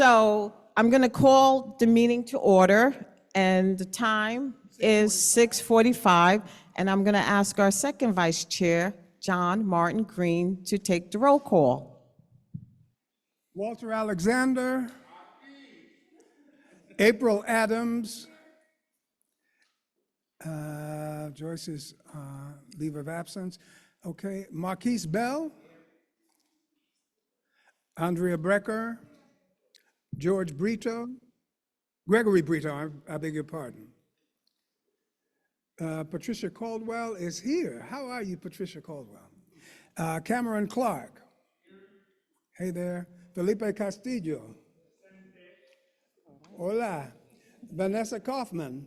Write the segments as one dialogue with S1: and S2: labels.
S1: So I'm going to call the meeting to order, and the time is 6:45, and I'm going to ask our second vice chair, John Martin Green, to take the roll call.
S2: Walter Alexander, April Adams, Joyce's leave of absence. Okay, Marquise Bell, Andrea Brecker, George Brito, Gregory Brito, I beg your pardon. Patricia Caldwell is here. How are you, Patricia Caldwell? Cameron Clark. Hey there. Felipe Castillo. Hola. Vanessa Kaufman.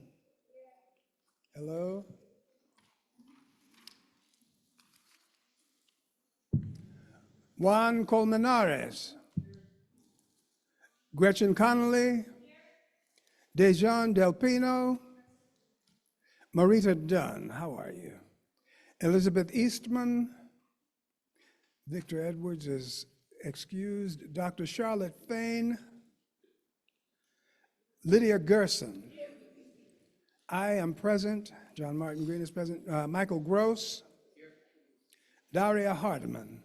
S2: Hello. Juan Colmenares. Gretchen Connolly. Dejan Del Pino. Marita Dunn, how are you? Elizabeth Eastman. Victor Edwards is excused. Dr. Charlotte Fain. Lydia Gerson. I am present. John Martin Green is present. Michael Gross. Daria Hardeman.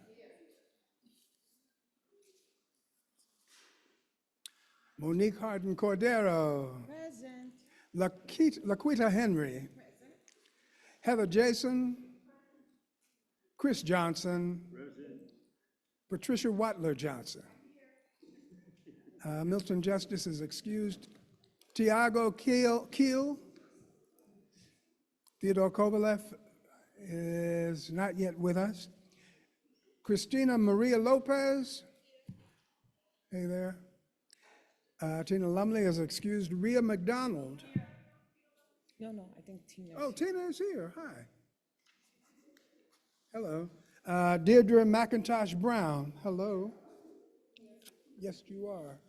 S2: Monique Harden Cordero.
S1: Present.
S2: Laquita Henry. Present. Heather Jason. Chris Johnson. Present. Patricia Watler Johnson. Milton Justice is excused. Tiago Keel. Theodore Kovalev is not yet with us. Christina Maria Lopez. Hey there. Tina Lumley is excused. Rhea McDonald.
S1: No, I think Tina.
S2: Oh, Tina is here. Hi. Hello. Deirdre McIntosh Brown. Hello. Yes, you are.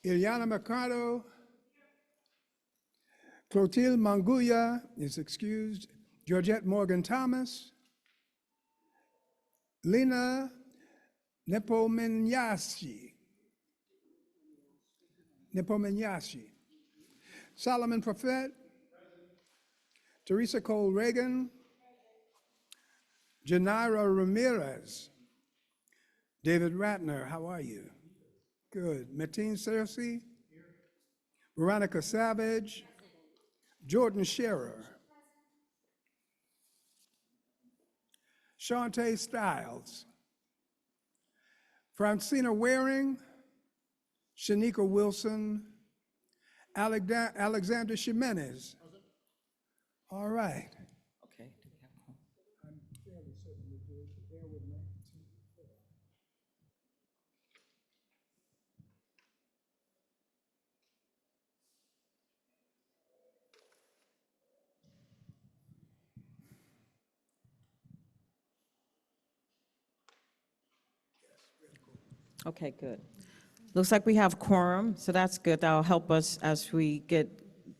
S2: Ileana Mercado. Clotilde Manguya is excused. Georgette Morgan Thomas. Lena Nepomenyashi. Solomon Prophet. Teresa Cole Reagan. Janira Ramirez. David Ratner, how are you? Good. Mateen Cersei. Veronica Savage. Jordan Scherer. Shantae Stiles. Francina Waring. Shanika Wilson. Alexander Jimenez. All right.
S1: Okay.
S2: I'm fairly certain we do. Bear with me.
S1: Okay, good. Looks like we have quorum, so that's good. That'll help us as we get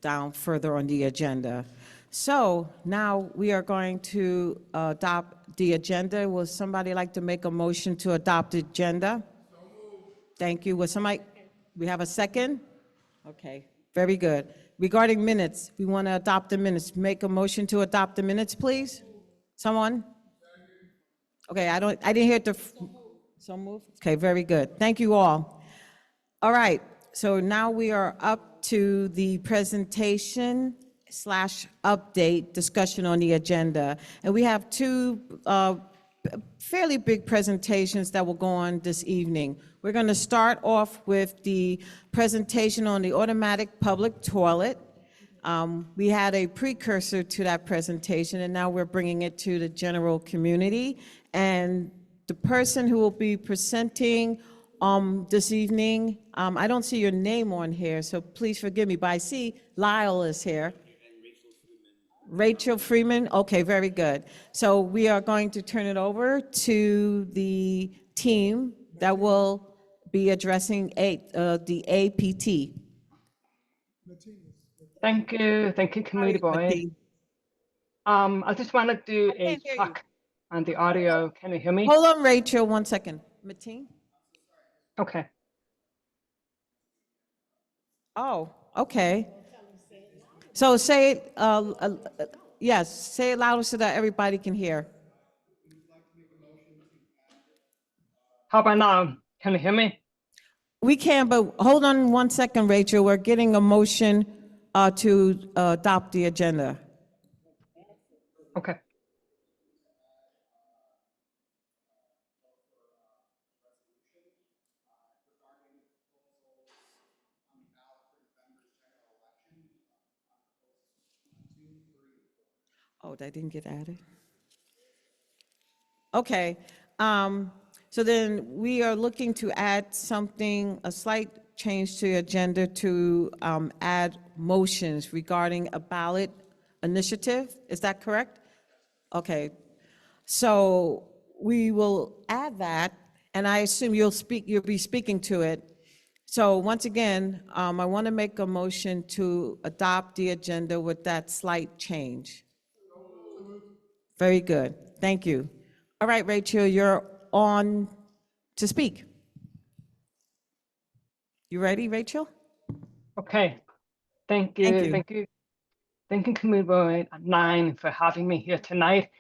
S1: down further on the agenda. So now we are going to adopt the agenda. Will somebody like to make a motion to adopt the agenda? Thank you. Will somebody, we have a second? Okay, very good. Regarding minutes, we want to adopt the minutes. Make a motion to adopt the minutes, please. Someone? Okay, I didn't hear the, so move? Okay, very good. Thank you all. All right, so now we are up to the presentation / update discussion on the agenda. And we have two fairly big presentations that will go on this evening. We're going to start off with the presentation on the automatic public toilet. We had a precursor to that presentation, and now we're bringing it to the general community. And the person who will be presenting this evening, I don't see your name on here, so please forgive me, but I see Lyle is here. Rachel Freeman, okay, very good. So we are going to turn it over to the team that will be addressing the APT.
S3: Thank you, community boy. I just want to do a talk. on the audio. Can you hear me?
S1: Hold on, Rachel, one second. Mateen?
S3: Okay.
S1: Oh, okay. So say it, yes, say it louder so that everybody can hear.
S3: How about now? Can you hear me?
S1: We can, but hold on one second, Rachel. We're getting a motion to adopt the agenda.
S3: Okay.
S1: Oh, that didn't get added? Okay, so then we are looking to add something, a slight change to the agenda to add motions regarding a ballot initiative. Is that correct? Okay, so we will add that, and I assume you'll be speaking to it. So once again, I want to make a motion to adopt the agenda with that slight change. Very good, thank you. All right, Rachel, you're on to speak. You ready, Rachel?
S3: Okay. Thank
S1: Thank
S3: you.
S1: you.
S3: Thank you. Thank you, MCB9, for having me here tonight.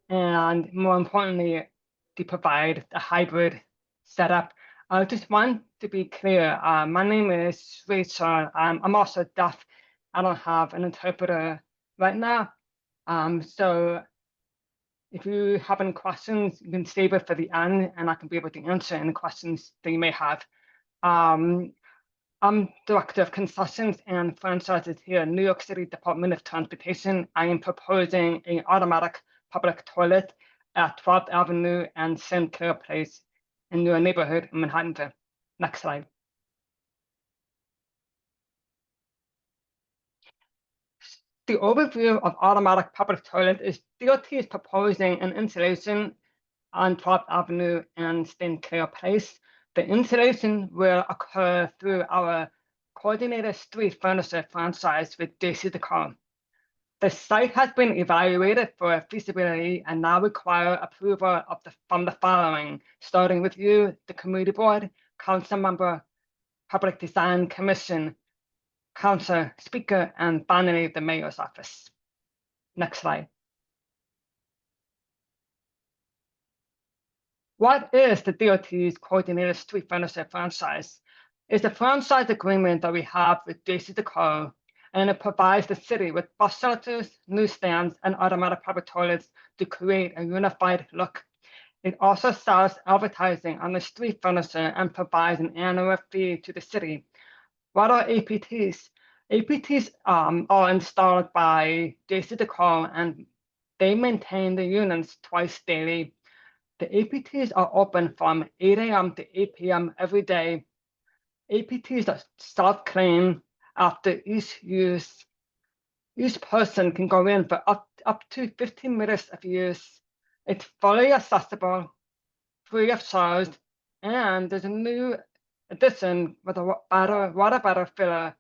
S3: And more importantly, to provide a hybrid setup. I just want to be clear. My name is Rachel. I'm also deaf. I don't have an interpreter right now. So if you have any questions, you can save it for the end, and I can be able to answer any questions that you may have. I'm Director of Concessions and Franchises here in New York City Department of Transportation. I am proposing an automatic public toilet at 12th Avenue and St. Clair Place in your neighborhood in Manhattanville. Next slide. The overview of automatic public toilet is DOT is proposing an installation on 12th Avenue and St. Clair Place. The installation will occur through our coordinated street furniture franchise with JC Decor. The site has been evaluated for feasibility and now require approval from the following, starting with you, the committee board, council member, public design commission, council speaker, and finally the mayor's office. Next slide. What is the DOT's coordinated street furniture franchise? It's a franchise agreement that we have with JC Decor, and it provides the city with bus shelters, newsstands, and automatic public toilets to create a unified look. It also sells advertising on the street furniture and provides an annual fee to the city. What are APTs? APTs are installed by JC Decor, and they maintain the units twice daily. The APTs are open from 8 a.m. to 8 p.m. every day. APTs are self-clean after each use. Each person can go in for up to 15 minutes of use. It's fully accessible, free of charge, and there's a new addition with a water bottle filler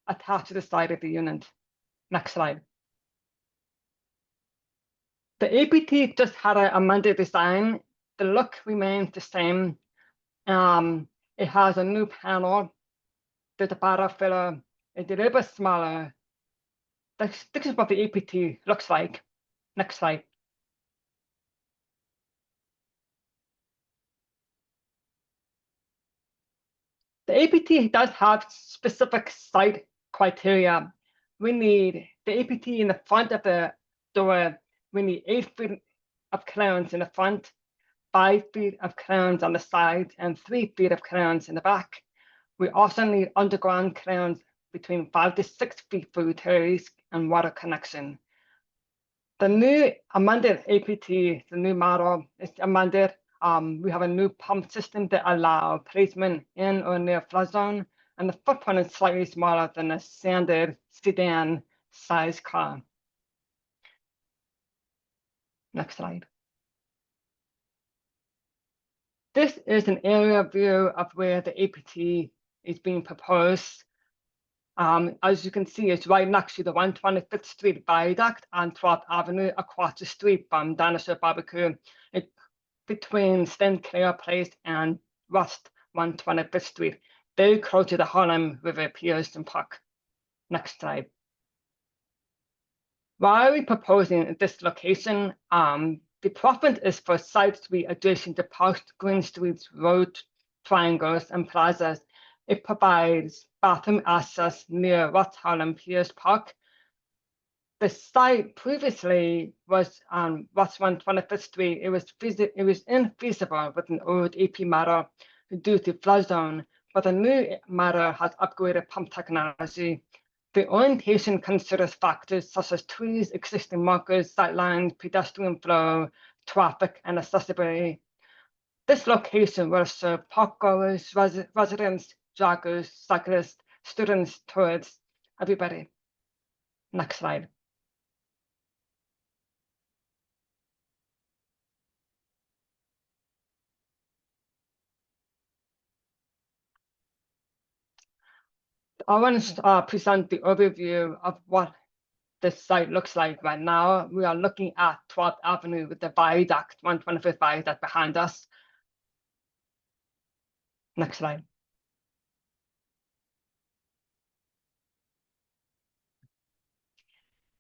S3: attached to the side of the unit. Next slide. The APT just had an amended design. The look remains the same. It has a new panel. There's a bottle filler. It's a little bit smaller. This is what the APT looks like. Next slide. The APT does have specific site criteria. We need the APT in the front of the door. We need 8 feet of clearance in the front, 5 feet of clearance on the side, and 3 feet of clearance in the back. We also need underground clearance between 5 to 6 feet for utilities and water connection. The new amended APT, the new model is amended. We have a new pump system that allow placement in or near flood zone, and the footprint is slightly smaller than a standard sedan size car. Next slide. This is an area view of where the APT is being proposed. As you can see, it's right next to the 125th Street Viaduct on 12th Avenue across the street from Dinosaur Barbecue, between St. Clair Place and West 125th Street, very close to the Harlem River Piers and Park. Next slide. Why are we proposing this location? The preference is for sites to be adjacent to parks, green streets, road triangles, and plazas. It provides bathroom access near West Harlem Piers Park. The site previously was on West 125th Street. It was infeasible with an old AP matter due to flood zone, but the new matter has upgraded pump technology. The orientation considers factors such as trees, existing markers, sightlines, pedestrian flow, traffic, and accessibility. This location will serve parkgoers, residents, joggers, cyclists, students, tourists, everybody. Next slide. I want to present the overview of what this site looks like right now. We are looking at 12th Avenue with the viaduct, 125th viaduct behind us. Next slide.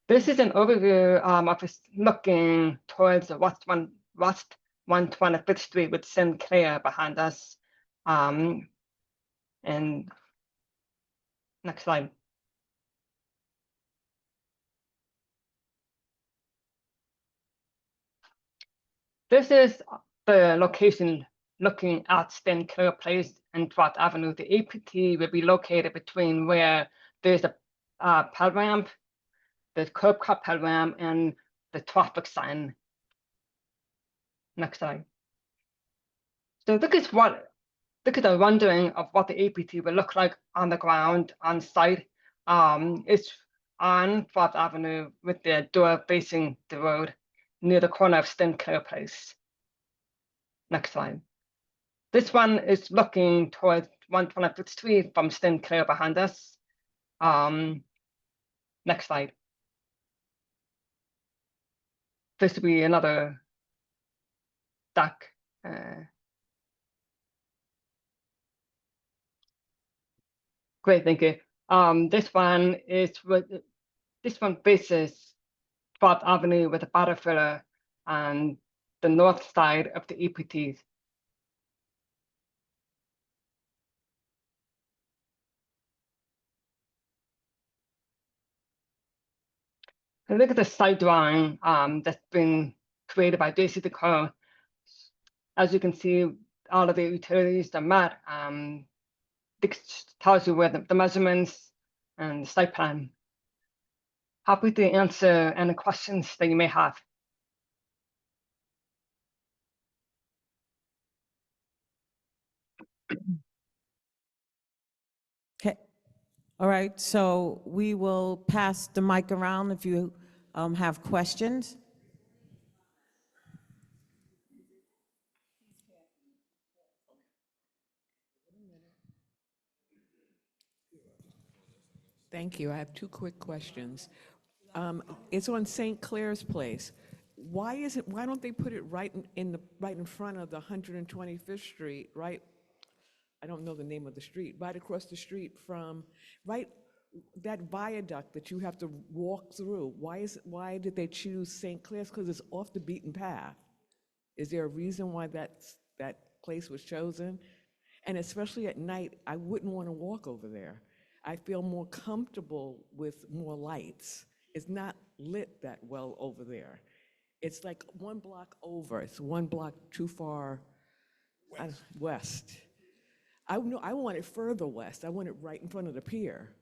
S3: This is an overview of us looking towards the West 125th Street with St. Clair behind us. And next slide. This is the location looking at St. Clair Place and 12th Avenue. The APT will be located between where there's a pell ramp, the curb cut pell ramp, and the traffic sign. Next slide. So look at the rendering of what the APT will look like on the ground, on site. It's on 12th Avenue with the door facing the road near the corner of St. Clair Place. Next slide. This one is looking towards 125th Street from St. Clair behind us. Next slide. This will be another deck. Great, thank you. This one faces 12th Avenue with a battle filler on the north side of the EPTs. And look at the site drawing that's been created by JC Decor. As you can see, all of the utilities are met. This tells you where the measurements and the site plan. Happy to answer any questions that you may have.
S1: Okay. All right, so we will pass the mic around if you have questions.
S4: Thank you. I have two quick questions. It's on St. Clair's Place. Why don't they put it right in front of the 125th Street, right? I don't know the name of the street, right across the street from, right, that viaduct that you have to walk through. Why did they choose St. Clair's? Because it's off the beaten path. Is there a reason why that place was chosen? And especially at night, I wouldn't want to walk over there. I feel more comfortable with more lights. It's not lit that well over there. It's like one block over. It's one block too far west. I want it further west. I want it right in front of the pier.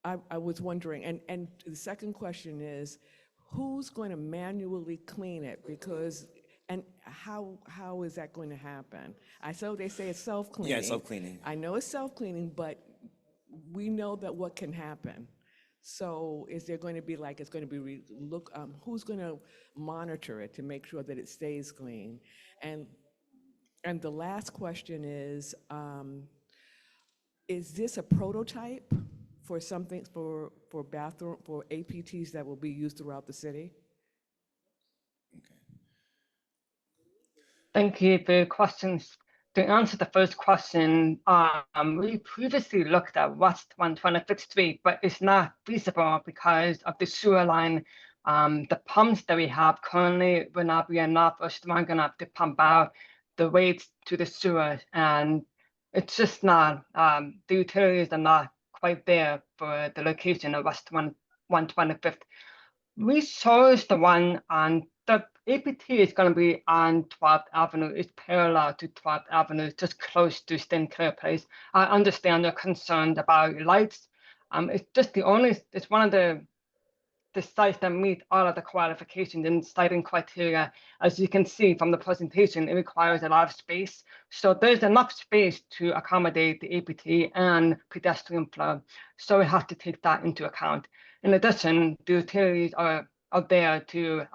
S4: I was wondering, and the second question is, who's going to manually clean it? Because, and how is that going to happen? I saw they say it's self-cleaning.
S5: Yeah, self-cleaning.
S4: I know it's self-cleaning, but we know that what can happen. So is there going to be like, it's going to be, who's going to monitor it to make sure that it stays clean? And the last question is is this a prototype for something, for bathroom, for APTs that will be used throughout the city?
S3: Thank you for your questions. To answer the first question, we previously looked at West 125th Street, but it's not feasible because of the sewer line. The pumps that we have currently will not be enough or strong enough to pump out the waste to the sewer, and it's just not. The utilities are not quite there for the location of West 125th. We chose the one on the APT is going to be on 12th Avenue. It's parallel to 12th Avenue, just close to Sinclair Place. I understand you're concerned about lights. It's just it's one of the sites that meet all of the qualifications and siting criteria. As you can see from the presentation, it requires a lot of space. So there's enough space to accommodate the APT and pedestrian flow. So we have to take that into account. In addition, the utilities are there to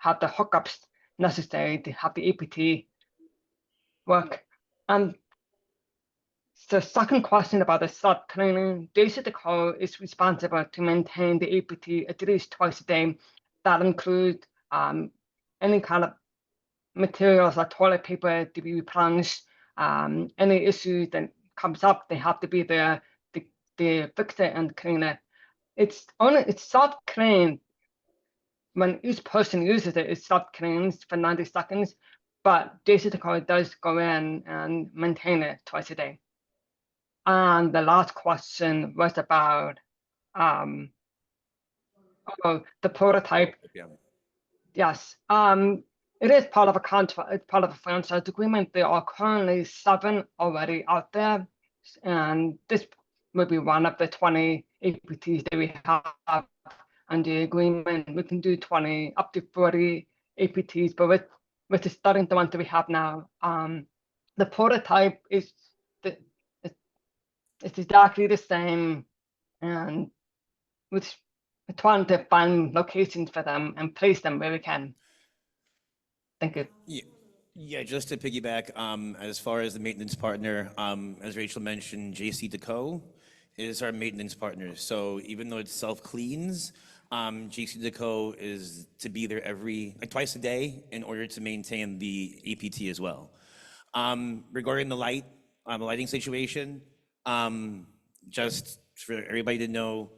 S3: have the hookups necessary to have the APT work. And the second question about the self-cleaning, JCDecaux is responsible to maintain the APT at least twice a day. That includes any kind of materials like toilet paper to be replenished. Any issues that comes up, they have to be there to fix it and clean it. It's self-clean when each person uses it. It self-cleans for 90 seconds, but JCDecaux does go in and maintain it twice a day. And the last question was about the prototype.
S5: Yeah.
S3: Yes, it is part of a contract. It's part of a franchise agreement. There are currently 7 already out there, and this will be one of the 20 APTs that we have under the agreement. We can do 20 up to 40 APTs, but with the starting the ones that we have now, the prototype is it's exactly the same, and we're trying to find locations for them and place them where we can. Thank you.
S5: Yeah, just to piggyback, as far as the maintenance partner, as Rachel mentioned, JCDecaux is our maintenance partner. So even though it self-cleans, JCDecaux is to be there twice a day in order to maintain the APT as well. Regarding the lighting situation, just for everybody to know,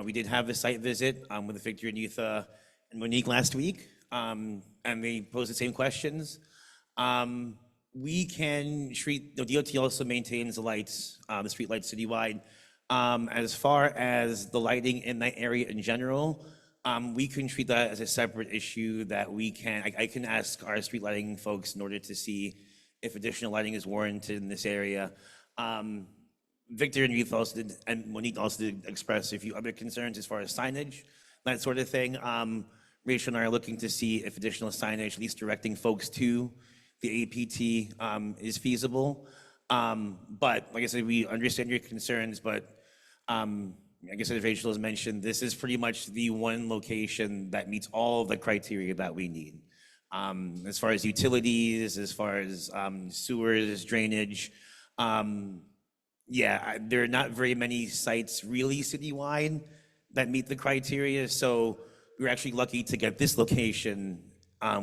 S5: we did have a site visit with Victor and Yutha and Monique last week, and they posed the same questions. We can treat, DOT also maintains the lights, the street lights citywide. As far as the lighting in that area in general, we can treat that as a separate issue that I can ask our street lighting folks in order to see if additional lighting is warranted in this area. Victor and Youth also did, and Monique also did express a few other concerns as far as signage, that sort of thing. Rachel and I are looking to see if additional signage, at least directing folks to the APT, is feasible. But like I said, we understand your concerns, but like I said, as Rachel has mentioned, this is pretty much the one location that meets all of the criteria that we need. As far as utilities, as far as sewers, drainage, yeah, there are not very many sites really citywide that meet the criteria. So we were actually lucky to get this location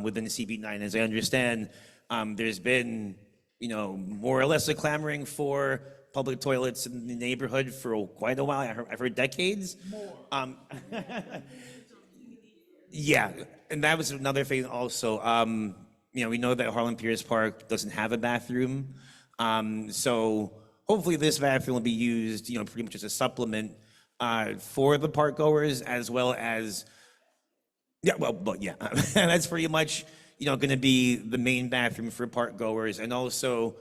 S5: within the CB9. As I understand, there's been, more or less a clamoring for public toilets in the neighborhood for quite a while. I've heard decades. More. Yeah, and that was another thing also. We know that Harlem Pierce Park doesn't have a bathroom. So hopefully this bathroom will be used, pretty much as a supplement for the park goers, as well as, that's pretty much, going to be the main bathroom for park goers. And also,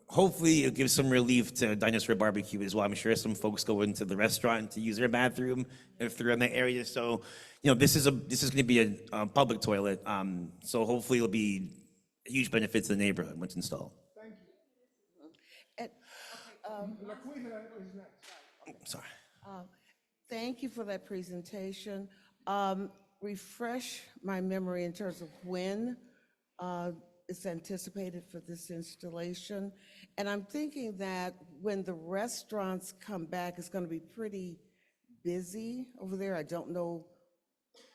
S5: hopefully it gives some relief to Dinosaur Barbecue as well. I'm sure some folks go into the restaurant to use their bathroom if they're in that area. So, this is going to be a public toilet. So hopefully it'll be a huge benefit to the neighborhood once installed. Sorry.
S6: Thank you for that presentation. Refresh my memory in terms of when is anticipated for this installation. And I'm thinking that when the restaurants come back, it's going to be pretty busy over there. I don't know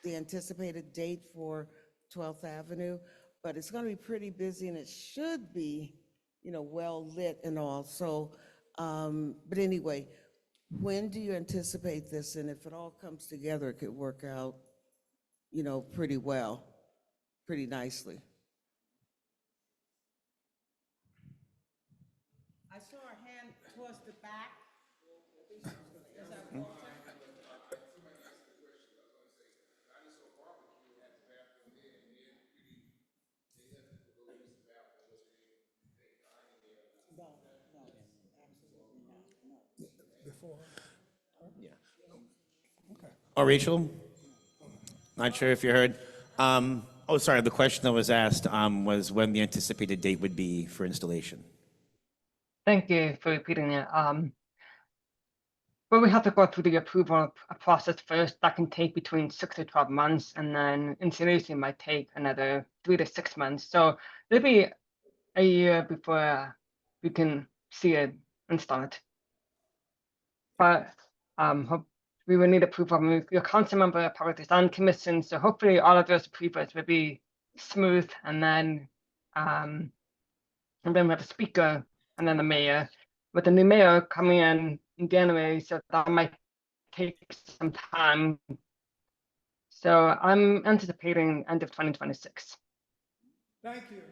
S6: the anticipated date for 12th Avenue, but it's going to be pretty busy and it should be, well lit and all. So, but anyway, when do you anticipate this? And if it all comes together, it could work out, pretty well, pretty nicely.
S1: I saw a hand towards the back.
S2: Before?
S5: Oh, Rachel? Not sure if you heard. Oh, sorry, the question that was asked was when the anticipated date would be for installation.
S3: Thank you for repeating it. But we have to go through the approval process first. That can take between 6 to 12 months, and then installation might take another 3 to 6 months. So it'll be a year before we can see it installed. But we will need approval from your council member, public design commission. So hopefully all of those approvals will be smooth, and then we have a speaker and then the mayor. With the new mayor coming in January, so that might take some time. So I'm anticipating end of 2026.
S2: Thank you.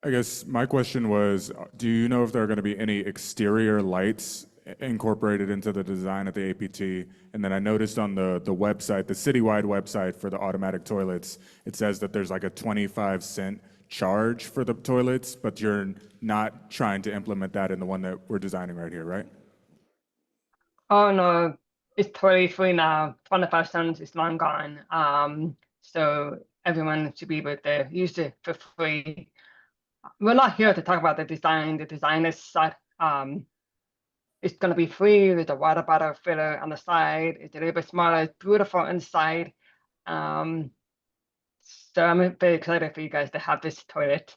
S7: I guess my question was, do you know if there are going to be any exterior lights incorporated into the design of the APT? And then I noticed on the website, the citywide website for the automatic toilets, it says that there's like a 25-cent charge for the toilets, but you're not trying to implement that in the one that we're designing right here, right?
S3: Oh no, it's totally free now. 25 cents is long gone. So everyone should be able to use it for free. We're not here to talk about the design. The design is set. It's going to be free. There's a water bottle filler on the side. It's a little bit smaller. It's beautiful inside. So I'm very excited for you guys to have this toilet.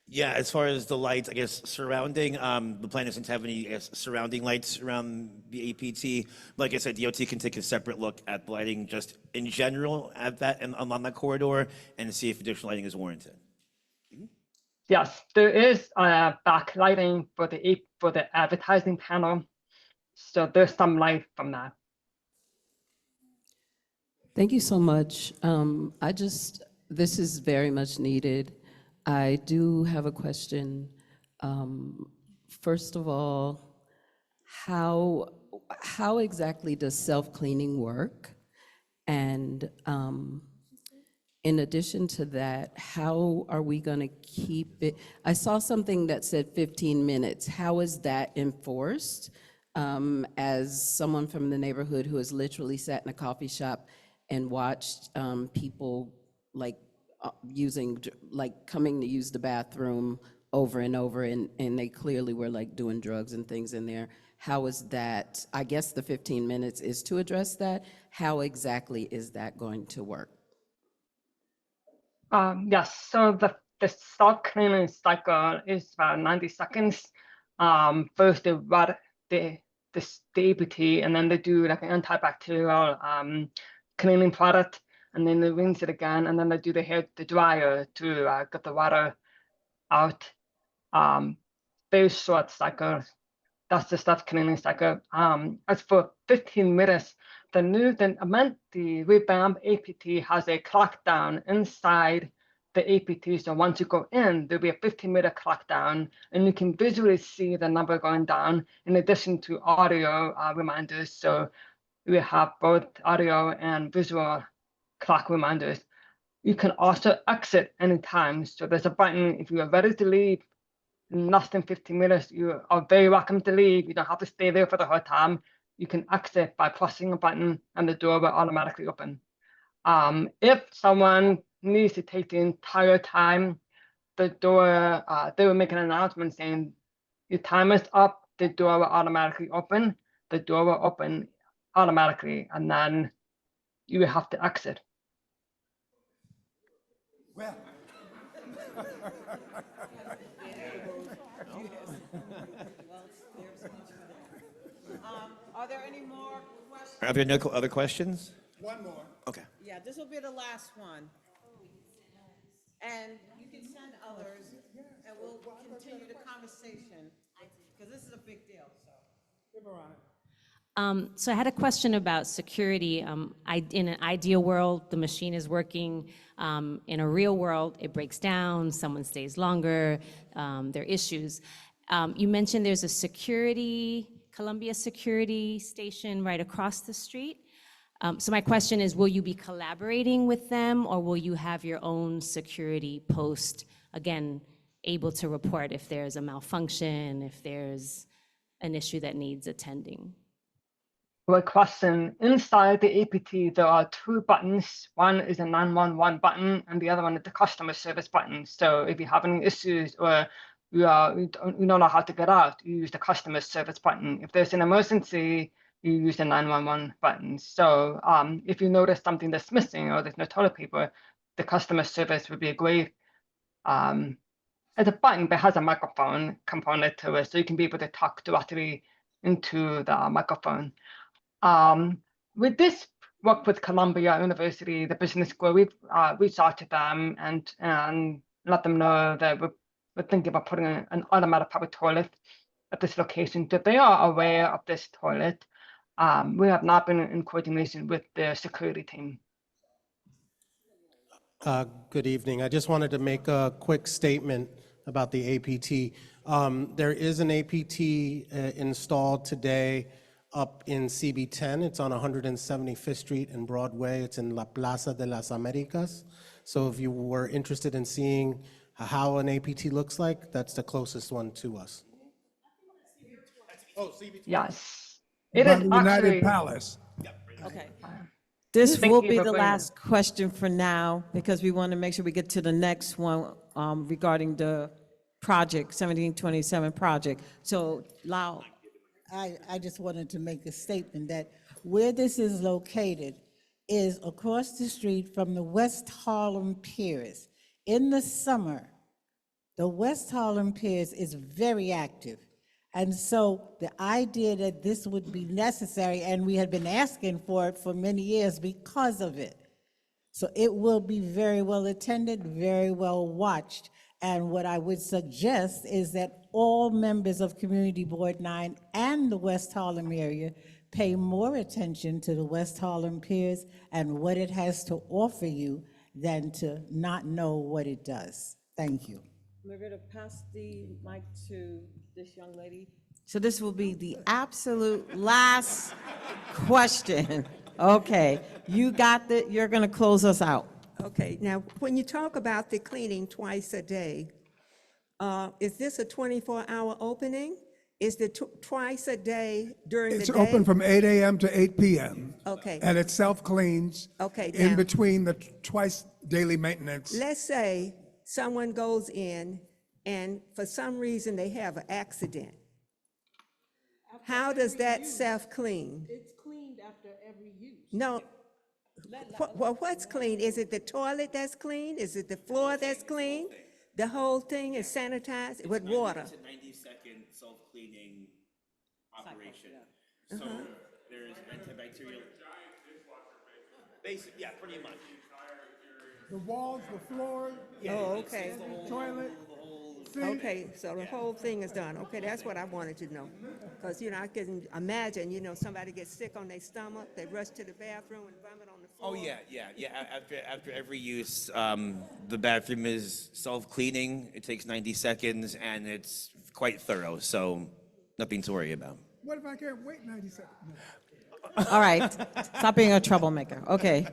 S5: Yeah, as far as the lights, I guess surrounding, the plan doesn't have any, I guess, surrounding lights around the APT. Like I said, DOT can take a separate look at the lighting just in general at that and along that corridor and see if additional lighting is warranted.
S3: Yes, there is backlighting for the advertising panel. So there's some light from that.
S8: Thank you so much. This is very much needed. I do have a question. First of all, how exactly does self-cleaning work? And in addition to that, how are we going to keep it? I saw something that said 15 minutes. How is that enforced? As someone from the neighborhood who has literally sat in a coffee shop and watched people coming to use the bathroom over and over, and they clearly were like doing drugs and things in there. How is that? I guess the 15 minutes is to address that. How exactly is that going to work?
S3: Yes, so the stock cleaning cycle is about 90 seconds. First they rub the APT, and then they do like an antibacterial cleaning product, and then they rinse it again, and then they do the dryer to get the water out. Very short cycle. That's the stuff cleaning cycle. As for 15 minutes, the revamped APT has a clock down inside the APT. So once you go in, there'll be a 15-minute clock down, and you can visually see the number going down in addition to audio reminders. So we have both audio and visual clock reminders. You can also exit anytime. So there's a button if you are ready to leave in less than 15 minutes, you are very welcome to leave. You don't have to stay there for the whole time. You can exit by pressing a button and the door will automatically open. If someone needs to take the entire time, the door, they will make an announcement saying, your time is up, the door will automatically open. The door will open automatically, and then you will have to exit.
S2: Well,
S1: Are there any more questions?
S5: Are there no other questions?
S2: One more.
S5: Okay.
S1: Yeah, this will be the last one. And you can send others, and we'll continue the conversation, because this is a big deal, so.
S9: So I had a question about security. In an ideal world, the machine is working. In a real world, it breaks down, someone stays longer, there are issues. You mentioned there's a Columbia security station right across the street. So my question is, will you be collaborating with them, or will you have your own security post, again, able to report if there's a malfunction, if there's an issue that needs attending?
S3: Great question. Inside the APT, there are two buttons. One is a 911 button, and the other one is the customer service button. So if you have any issues or you don't know how to get out, you use the customer service button. If there's an emergency, you use the 911 button. So if you notice something that's missing or there's no toilet paper, the customer service would be a great it's a button that has a microphone component to it, so you can be able to talk directly into the microphone. With this work with Columbia University, the business school, we've reached out to them and let them know that we're thinking about putting an automatic public toilet at this location. That they are aware of this toilet. We have not been in coordination with the security team.
S10: Good evening. I just wanted to make a quick statement about the APT. There is an APT installed today up in CB10. It's on 175th Street and Broadway. It's in La Plaza de las Americas. So if you were interested in seeing how an APT looks like, that's the closest one to us. Oh, CB10.
S3: Yes, it
S2: By
S3: is
S2: the United
S3: actually.
S2: Palace.
S1: Okay. This
S3: Thank
S1: will
S3: you
S1: be
S3: for
S1: the
S3: bringing
S1: last question for now, because we want to make sure we get to the next one regarding the project, 1727 project. So, Lau.
S11: I just wanted to make a statement that where this is located is across the street from the West Harlem Piers. In the summer, the West Harlem Piers is very active. And so the idea that this would be necessary, and we had been asking for it for many years because of it. So it will be very well attended, very well watched. And what I would suggest is that all members of Community Board 9 and the West Harlem area pay more attention to the West Harlem Piers and what it has to offer you than to not know what it does. Thank you.
S1: We're going to pass the mic to this young lady. So this will be the absolute last question. Okay, you got you're going to close us out.
S12: Okay, now, when you talk about the cleaning twice a day, is this a 24-hour opening? Is the twice a day during the day?
S2: It's open from 8 a.m. to 8 p.m.
S12: Okay.
S2: And it self-cleans.
S12: Okay,
S2: in
S12: now-
S2: between the twice daily maintenance.
S12: Let's say someone goes in and for some reason they have an accident. How does that self-clean?
S11: It's cleaned after every use.
S12: No. Well, what's clean? Is it the toilet that's clean? Is it the floor that's clean? The whole thing is sanitized with water?
S5: It's a 90-second self-cleaning operation. So there's antibacterial. Basic, yeah, pretty much.
S2: The walls, the floor,
S12: Oh, okay.
S2: toilet.
S12: Okay, so the whole thing is done. Okay, that's what I wanted to know. Because, I can imagine, somebody gets sick on their stomach, they rush to the bathroom and vomit on the floor.
S5: Oh, yeah. After every use, the bathroom is self-cleaning. It takes 90 seconds, and it's quite thorough, so nothing to worry about.
S2: What if I can't wait 90 seconds?
S1: All right, stop being a troublemaker. Okay,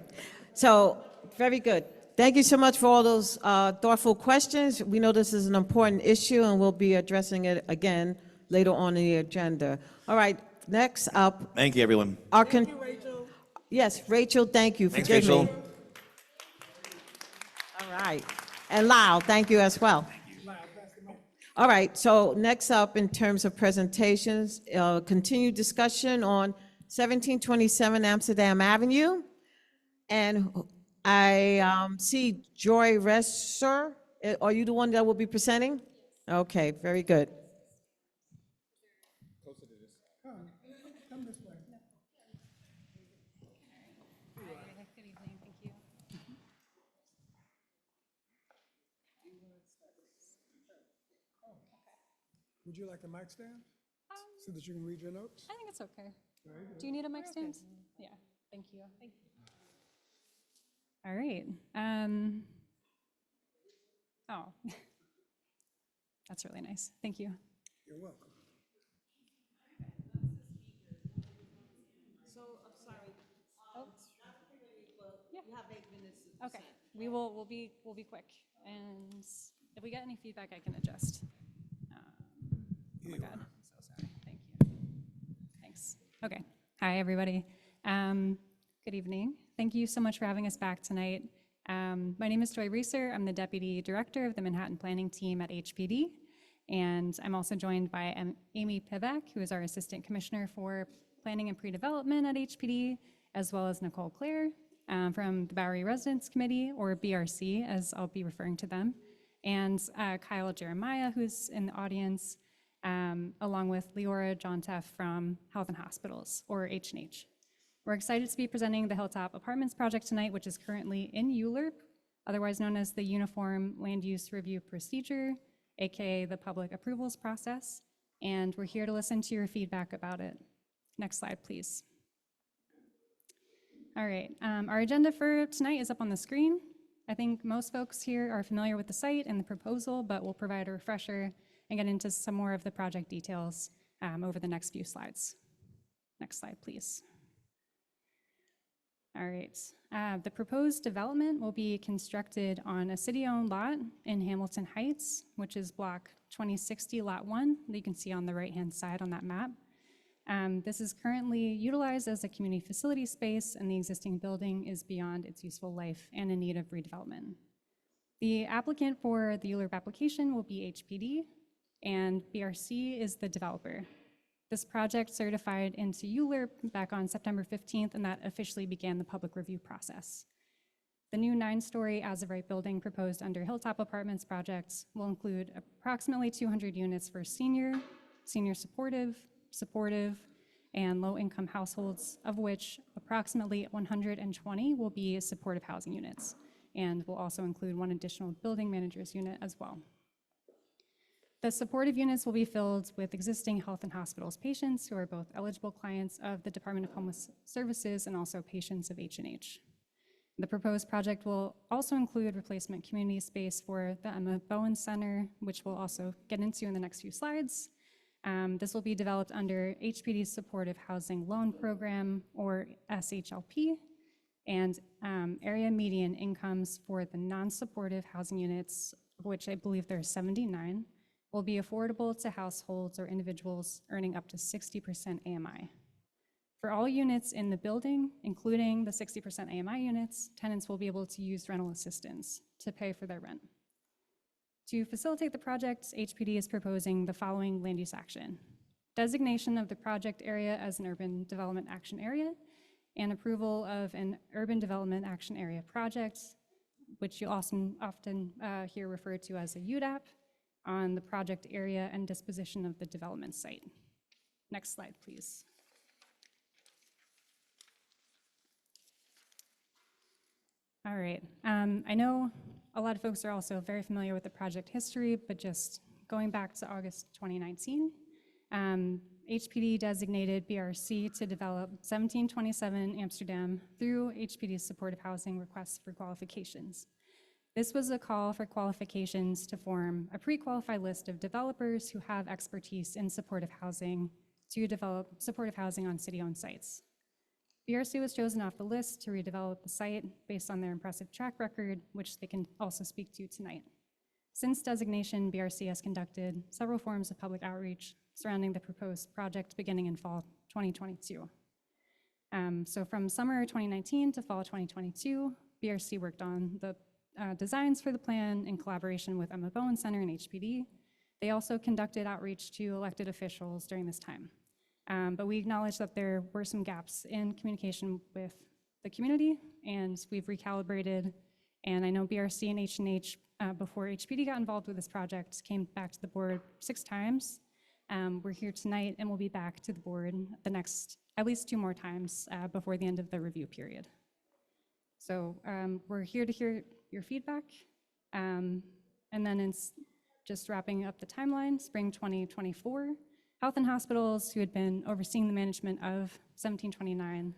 S1: so very good. Thank you so much for all those thoughtful questions. We know this is an important issue, and we'll be addressing it again later on in the agenda. All right, next up.
S5: Thank you, everyone.
S1: Thank you, Rachel. Yes, Rachel, thank you.
S5: Thanks,
S1: Forgive me.
S5: Rachel.
S1: All right, and Lyle, thank you as well. All right, so next up in terms of presentations, continued discussion on 1727 Amsterdam Avenue. And I see Joy Resser Are you the one that will be presenting? Okay, very good.
S2: Come this way.
S13: Good evening, thank you.
S2: Would you like a mic stand? So that you can read your notes?
S13: I think it's okay. Do you need a mic stand? Yeah, thank you. All right. Oh, that's really nice. Thank you.
S2: You're welcome.
S1: So, I'm sorry.
S13: Oh.
S1: You have 8 minutes.
S13: Okay, we'll be quick, and if we get any feedback, I can adjust. Oh my God, I'm so sorry. Thank you. Thanks. Okay. Hi, everybody. Good evening. Thank you so much for having us back tonight. My name is Joy Reeser. I'm the Deputy Director of the Manhattan Planning Team at HPD, and I'm also joined by Amy Pivak, who is our Assistant Commissioner for Planning and Pre-Development at HPD, as well as Nicole Clare from the Bowery Residents Committee, or BRC, as I'll be referring to them, and Kyle Jeremiah, who's in the audience, along with Leora Jontef from Health and Hospitals, or H&H. We're excited to be presenting the Hilltop Apartments project tonight, which is currently in ULURP, otherwise known as the Uniform Land Use Review Procedure, AKA the Public Approvals Process, and we're here to listen to your feedback about it. Next slide, please. All right, our agenda for tonight is up on the screen. I think most folks here are familiar with the site and the proposal, but we'll provide a refresher and get into some more of the project details over the next few slides. Next slide, please. All right, the proposed development will be constructed on a city-owned lot in Hamilton Heights, which is block 2060, lot 1, that you can see on the right-hand side on that map. This is currently utilized as a community facility space, and the existing building is beyond its useful life and in need of redevelopment. The applicant for the ULURP application will be HPD, and BRC is the developer. This project certified into ULURP back on September 15th, and that officially began the public review process. The new 9-story as-of-right building proposed under Hilltop Apartments projects will include approximately 200 units for senior supportive, and low-income households, of which approximately 120 will be supportive housing units, and will also include 1 additional building manager's unit as well. The supportive units will be filled with existing Health and Hospitals patients who are both eligible clients of the Department of Homeless Services and also patients of H&H. The proposed project will also include replacement community space for the Emma Bowen Center, which we'll also get into in the next few slides. This will be developed under HPD's Supportive Housing Loan Program, or SHLP, and area median incomes for the non-supportive housing units, of which I believe there are 79, will be affordable to households or individuals earning up to 60% AMI. For all units in the building, including the 60% AMI units, tenants will be able to use rental assistance to pay for their rent. To facilitate the project, HPD is proposing the following land use action: designation of the project area as an urban development action area, and approval of an urban development action area project, which you often hear referred to as a UDAP, on the project area and disposition of the development site. Next slide, please. All right, I know a lot of folks are also very familiar with the project history, but just going back to August 2019, HPD designated BRC to develop 1727 Amsterdam through HPD's supportive housing requests for qualifications. This was a call for qualifications to form a pre-qualified list of developers who have expertise in supportive housing to develop supportive housing on city-owned sites. BRC was chosen off the list to redevelop the site based on their impressive track record, which they can also speak to tonight. Since designation, BRC has conducted several forms of public outreach surrounding the proposed project beginning in fall 2022. So from summer 2019 to fall 2022, BRC worked on the designs for the plan in collaboration with Emma Bowen Center and HPD. They also conducted outreach to elected officials during this time. But we acknowledge that there were some gaps in communication with the community, and we've recalibrated. And I know BRC and H&H before HPD got involved with this project, came back to the board 6 times. We're here tonight and we'll be back to the board the next, at least 2 more times before the end of the review period. So we're here to hear your feedback. And then it's just wrapping up the timeline, spring 2024. Health and Hospitals, who had been overseeing the management of 1729,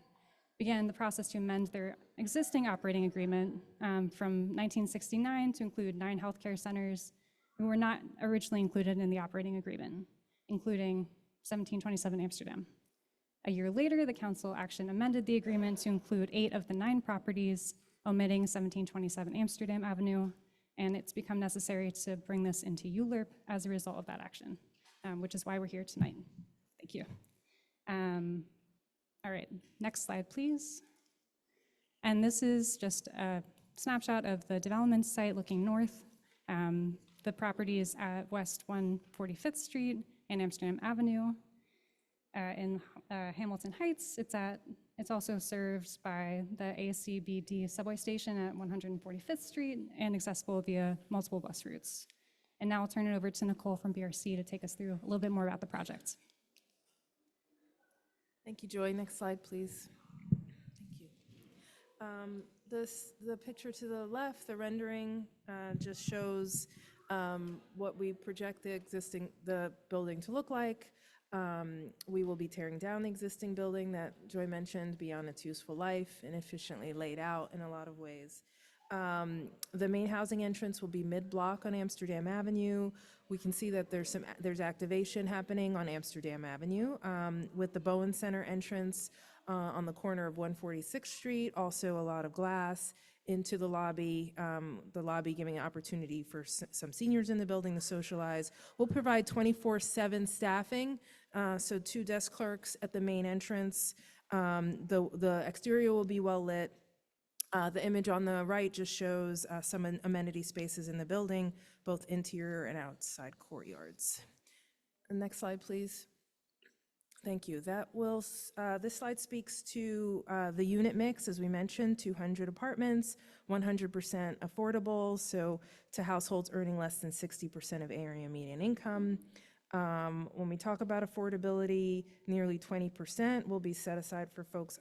S13: began the process to amend their existing operating agreement from 1969 to include 9 healthcare centers who were not originally included in the operating agreement, including 1727 Amsterdam. A year later, the council action amended the agreement to include 8 of the 9 properties, omitting 1727 Amsterdam Avenue, and it's become necessary to bring this into ULURP as a result of that action, which is why we're here tonight. Thank you. All right, next slide, please. And this is just a snapshot of the development site looking north. The property is at West 145th Street and Amsterdam Avenue. In Hamilton Heights, it's also served by the ACBD subway station at 145th Street and accessible via multiple bus routes. And now I'll turn it over to Nicole from BRC to take us through a little bit more about the project.
S14: Thank you, Joy. Next slide, please. Thank you. The picture to the left, the rendering, just shows what we project the building to look like. We will be tearing down the existing building that Joy mentioned beyond its useful life and efficiently laid out in a lot of ways. The main housing entrance will be mid-block on Amsterdam Avenue. We can see that there's activation happening on Amsterdam Avenue with the Bowen Center entrance on the corner of 146th Street. Also a lot of glass into the lobby giving an opportunity for some seniors in the building to socialize. We'll provide 24/7 staffing, so 2 desk clerks at the main entrance. The exterior will be well lit. The image on the right just shows some amenity spaces in the building, both interior and outside courtyards. The next slide, please. Thank you. This slide speaks to the unit mix, as we mentioned, 200 apartments, 100% affordable, so to households earning less than 60% of area median income. When we talk about affordability, nearly 20% will be set aside for folks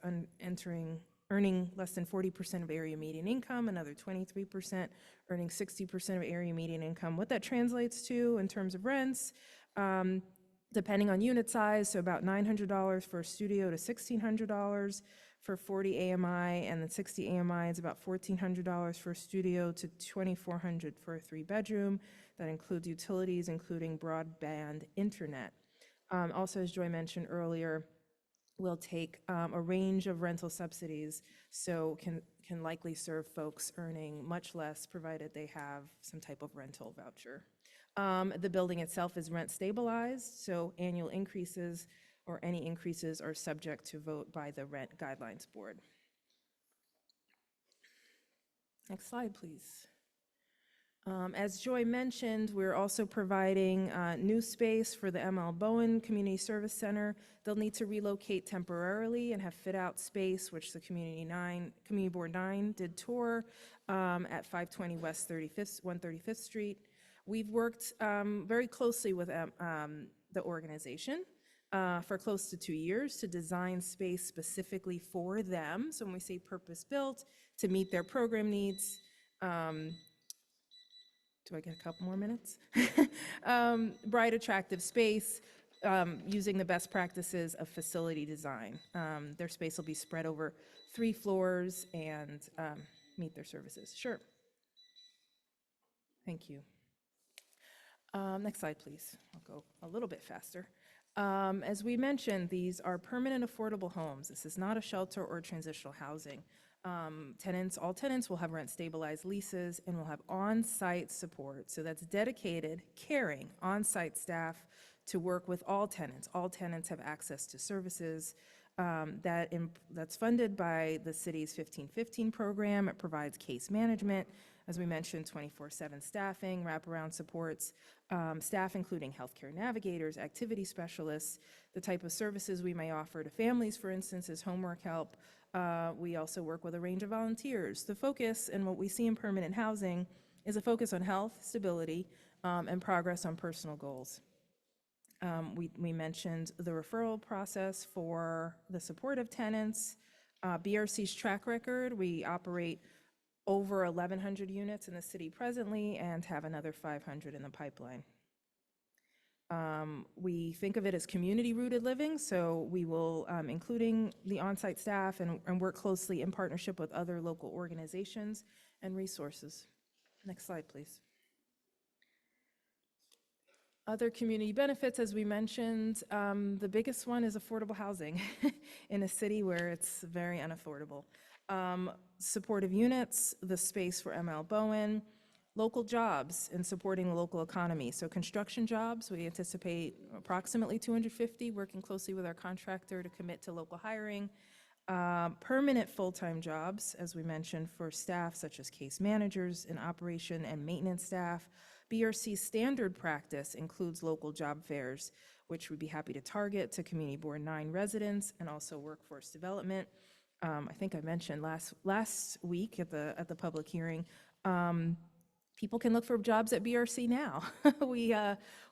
S14: earning less than 40% of area median income, another 23% earning 60% of area median income. What that translates to in terms of rents, depending on unit size, so about $900 for a studio to $1,600 for 40 AMI, and then 60 AMI is about $1,400 for a studio to $2,400 for a 3-bedroom. That includes utilities, including broadband internet. Also, as Joy mentioned earlier, we'll take a range of rental subsidies, so can likely serve folks earning much less, provided they have some type of rental voucher. The building itself is rent stabilized, so annual increases or any increases are subject to vote by the Rent Guidelines Board. Next slide, please. As Joy mentioned, we're also providing new space for the ML Bowen Community Service Center. They'll need to relocate temporarily and have fit-out space, which the Community Board 9 did tour at 520 West 135th Street. We've worked very closely with the organization for close to 2 years to design space specifically for them. So when we say purpose-built, to meet their program needs. Do I get a couple more minutes? Bright, attractive space using the best practices of facility design. Their space will be spread over 3 floors and meet their services. Sure. Thank you. Next slide, please. I'll go a little bit faster. As we mentioned, these are permanent affordable homes. This is not a shelter or transitional housing. All tenants will have rent stabilized leases and will have on-site support. So that's dedicated, caring, on-site staff to work with all tenants. All tenants have access to services that's funded by the city's 1515 program. It provides case management, as we mentioned, 24/7 staffing, wraparound supports, staff including healthcare navigators, activity specialists. The type of services we may offer to families, for instance, is homework help. We also work with a range of volunteers. The focus and what we see in permanent housing is a focus on health, stability, and progress on personal goals. We mentioned the referral process for the supportive tenants, BRC's track record. We operate over 1,100 units in the city presently and have another 500 in the pipeline. We think of it as community-rooted living, so we will, including the on-site staff and work closely in partnership with other local organizations and resources. Next slide, please. Other community benefits, as we mentioned, the biggest one is affordable housing in a city where it's very unaffordable. Supportive units, the space for ML Bowen, local jobs and supporting the local economy. So construction jobs, we anticipate approximately 250, working closely with our contractor to commit to local hiring. Permanent full-time jobs, as we mentioned, for staff such as case managers and operation and maintenance staff. BRC standard practice includes local job fairs, which we'd be happy to target to Community Board 9 residents and also workforce development. I think I mentioned last week at the public hearing, people can look for jobs at BRC now.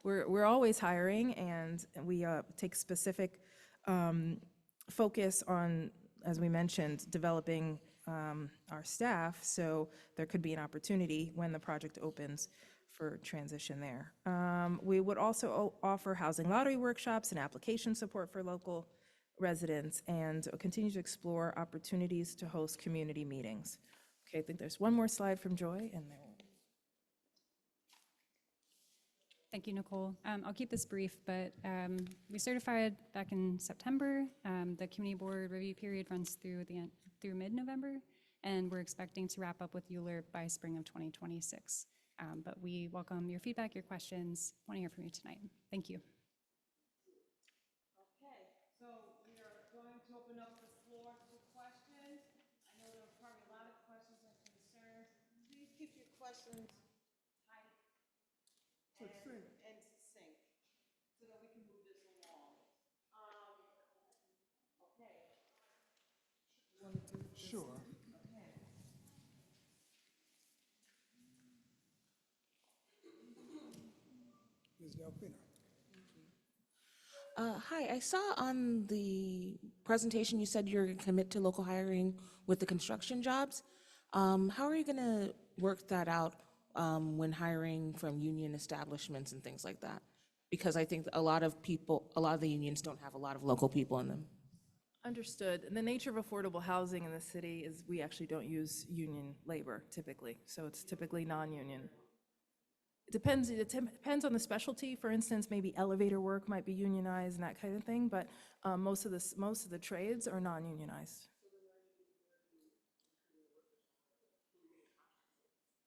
S14: We're always hiring, and we take specific focus on, as we mentioned, developing our staff, so there could be an opportunity when the project opens for transition there. We would also offer housing lottery workshops and application support for local residents and continue to explore opportunities to host community meetings. Okay, I think there's one more slide from Joy, and there.
S13: Thank you, Nicole. I'll keep this brief, but we certified back in September. The community board review period runs through mid-November, and we're expecting to wrap up with ULURP by spring of 2026. But we welcome your feedback, your questions. Want to hear from you tonight. Thank you.
S1: Okay, so we are going to open up the floor to questions. I know there are probably a lot of questions and concerns. Please keep your questions tight and succinct so that we can move this along. Okay. You want to do this?
S2: Sure.
S1: Okay.
S2: Ms. Delfino.
S15: Hi, I saw on the presentation you said you're going to commit to local hiring with the construction jobs. How are you going to work that out when hiring from union establishments and things like that? Because I think a lot of the unions don't have a lot of local people in them.
S14: Understood. And the nature of affordable housing in the city is we actually don't use union labor typically, so it's typically non-union. It depends on the specialty. For instance, maybe elevator work might be unionized and that kind of thing, but most of the trades are non-unionized.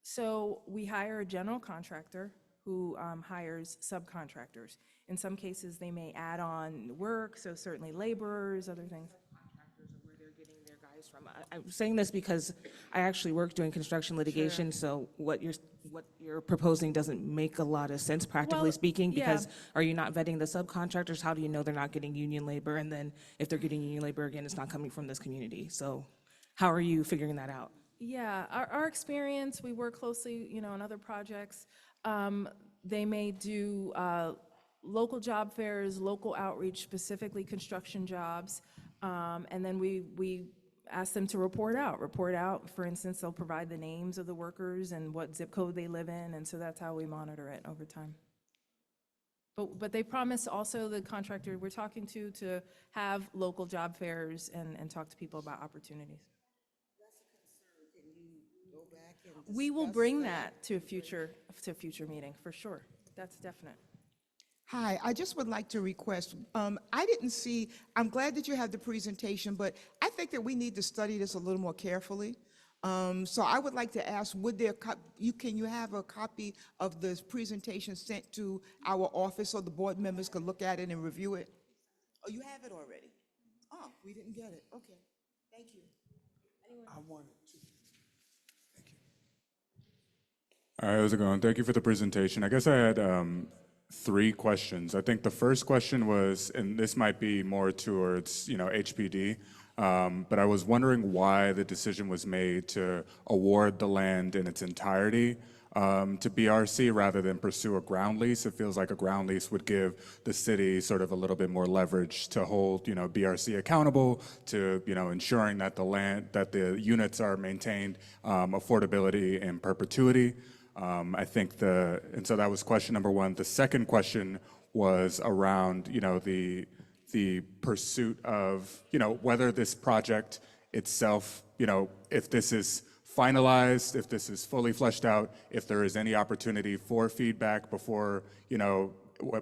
S14: So we hire a general contractor who hires subcontractors. In some cases, they may add on work, so certainly laborers, other things.
S15: Contractors are where they're getting their guys from. I'm saying this because I actually work doing construction litigation, so what you're proposing doesn't make a lot of sense, practically speaking, because are you not vetting the subcontractors? How do you know they're not getting union labor? And then if they're getting union labor, again, it's not coming from this community. So how are you figuring that out?
S14: Yeah, our experience, we work closely, on other projects. They may do local job fairs, local outreach, specifically construction jobs, and then we ask them to report out. For instance, they'll provide the names of the workers and what zip code they live in, and so that's how we monitor it over time. But they promise also, the contractor we're talking to have local job fairs and talk to people about opportunities. We will bring that to a future meeting, for sure. That's definite.
S16: Hi, I just would like to request, I didn't see, I'm glad that you have the presentation, but I think that we need to study this a little more carefully. So I would like to ask, can you have a copy of this presentation sent to our office so the board members could look at it and review it? Oh, you have it already? Oh, we didn't get it. Okay, thank you.
S2: I wanted to. Thank you.
S7: All right, how's it going? Thank you for the presentation. I guess I had 3 questions. I think the first question was, and this might be more towards, HPD, but I was wondering why the decision was made to award the land in its entirety to BRC rather than pursue a ground lease. It feels like a ground lease would give the city sort of a little bit more leverage to hold, BRC accountable to, ensuring that the units are maintained, affordability in perpetuity. I think and so that was question number one. The second question was around, the pursuit of, whether this project itself, if this is finalized, if this is fully fleshed out, if there is any opportunity for feedback before,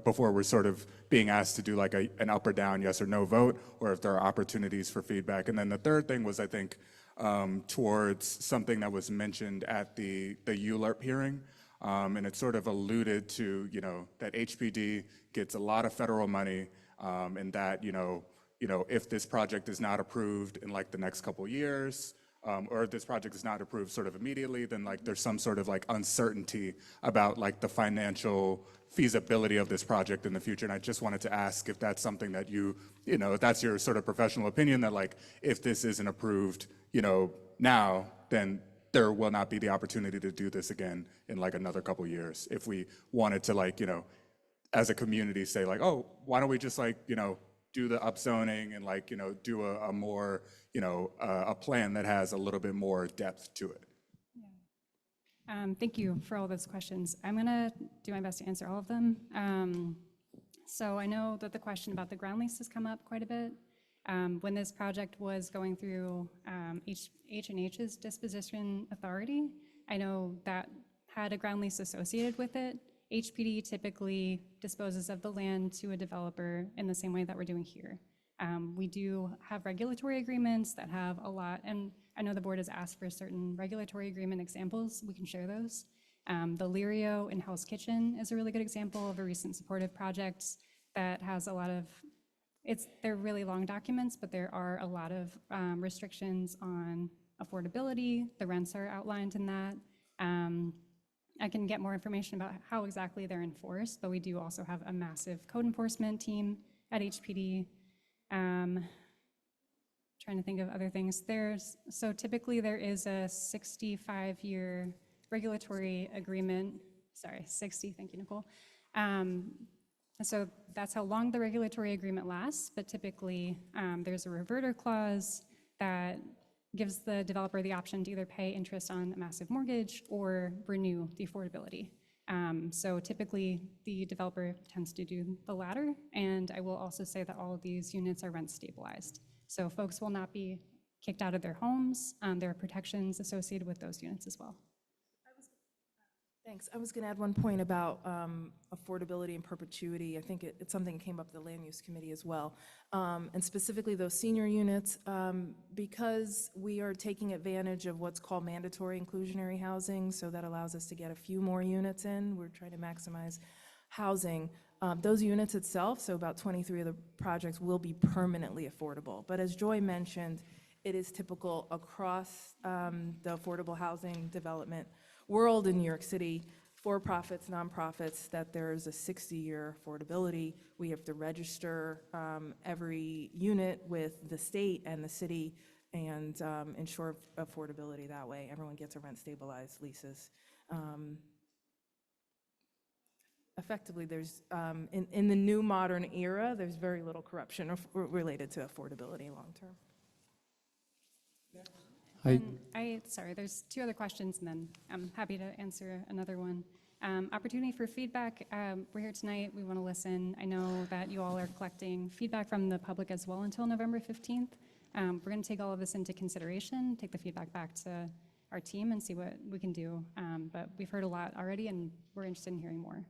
S7: before we're sort of being asked to do like an up or down, yes or no vote, or if there are opportunities for feedback. And then the third thing was, I think, towards something that was mentioned at the ULURP hearing. And it sort of alluded to, that HPD gets a lot of federal money, and that, if this project is not approved in like the next couple years, or if this project is not approved sort of immediately, then like there's some sort of like uncertainty about like the financial feasibility of this project in the future. And I just wanted to ask if that's something that if that's your sort of professional opinion, that like if this isn't approved, now, then there will not be the opportunity to do this again in like another couple years. If we wanted to like, as a community say like, oh, why don't we just like, do the upzoning and like, do a more, a plan that has a little bit more depth to it.
S13: Thank you for all those questions. I'm gonna do my best to answer all of them. So I know that the question about the ground lease has come up quite a bit. When this project was going through H&H's disposition authority, I know that had a ground lease associated with it. HPD typically disposes of the land to a developer in the same way that we're doing here. We do have regulatory agreements that have a lot, and I know the board has asked for certain regulatory agreement examples. We can share those. The Lirio in Hell's Kitchen is a really good example of a recent supportive project that has a lot of, they're really long documents, but there are a lot of restrictions on affordability. The rents are outlined in that. I can get more information about how exactly they're enforced, but we do also have a massive code enforcement team at HPD. Trying to think of other things. So typically there is a 65-year regulatory agreement. Sorry, 60, thank you, Nicole. So that's how long the regulatory agreement lasts, but typically there's a reverter clause that gives the developer the option to either pay interest on a massive mortgage or renew the affordability. So typically the developer tends to do the latter, and I will also say that all of these units are rent stabilized. So folks will not be kicked out of their homes. There are protections associated with those units as well.
S14: Thanks. I was going to add one point about affordability and perpetuity. I think it's something that came up at the Land Use Committee as well. And specifically those senior units, because we are taking advantage of what's called mandatory inclusionary housing, so that allows us to get a few more units in. We're trying to maximize housing. Those units itself, so about 23 of the projects, will be permanently affordable. But as Joy mentioned, it is typical across the affordable housing development world in New York City, for-profits, nonprofits, that there's a 60-year affordability. We have to register every unit with the state and the city and ensure affordability that way. Everyone gets a rent-stabilized leases. Effectively, there's, in the new modern era, there's very little corruption related to affordability long-term.
S13: Sorry, there's two other questions, and then I'm happy to answer another one. Opportunity for feedback. We're here tonight. We want to listen. I know that you all are collecting feedback from the public as well until November 15th. We're going to take all of this into consideration, take the feedback back to our team and see what we can do. But we've heard a lot already, and we're interested in hearing more.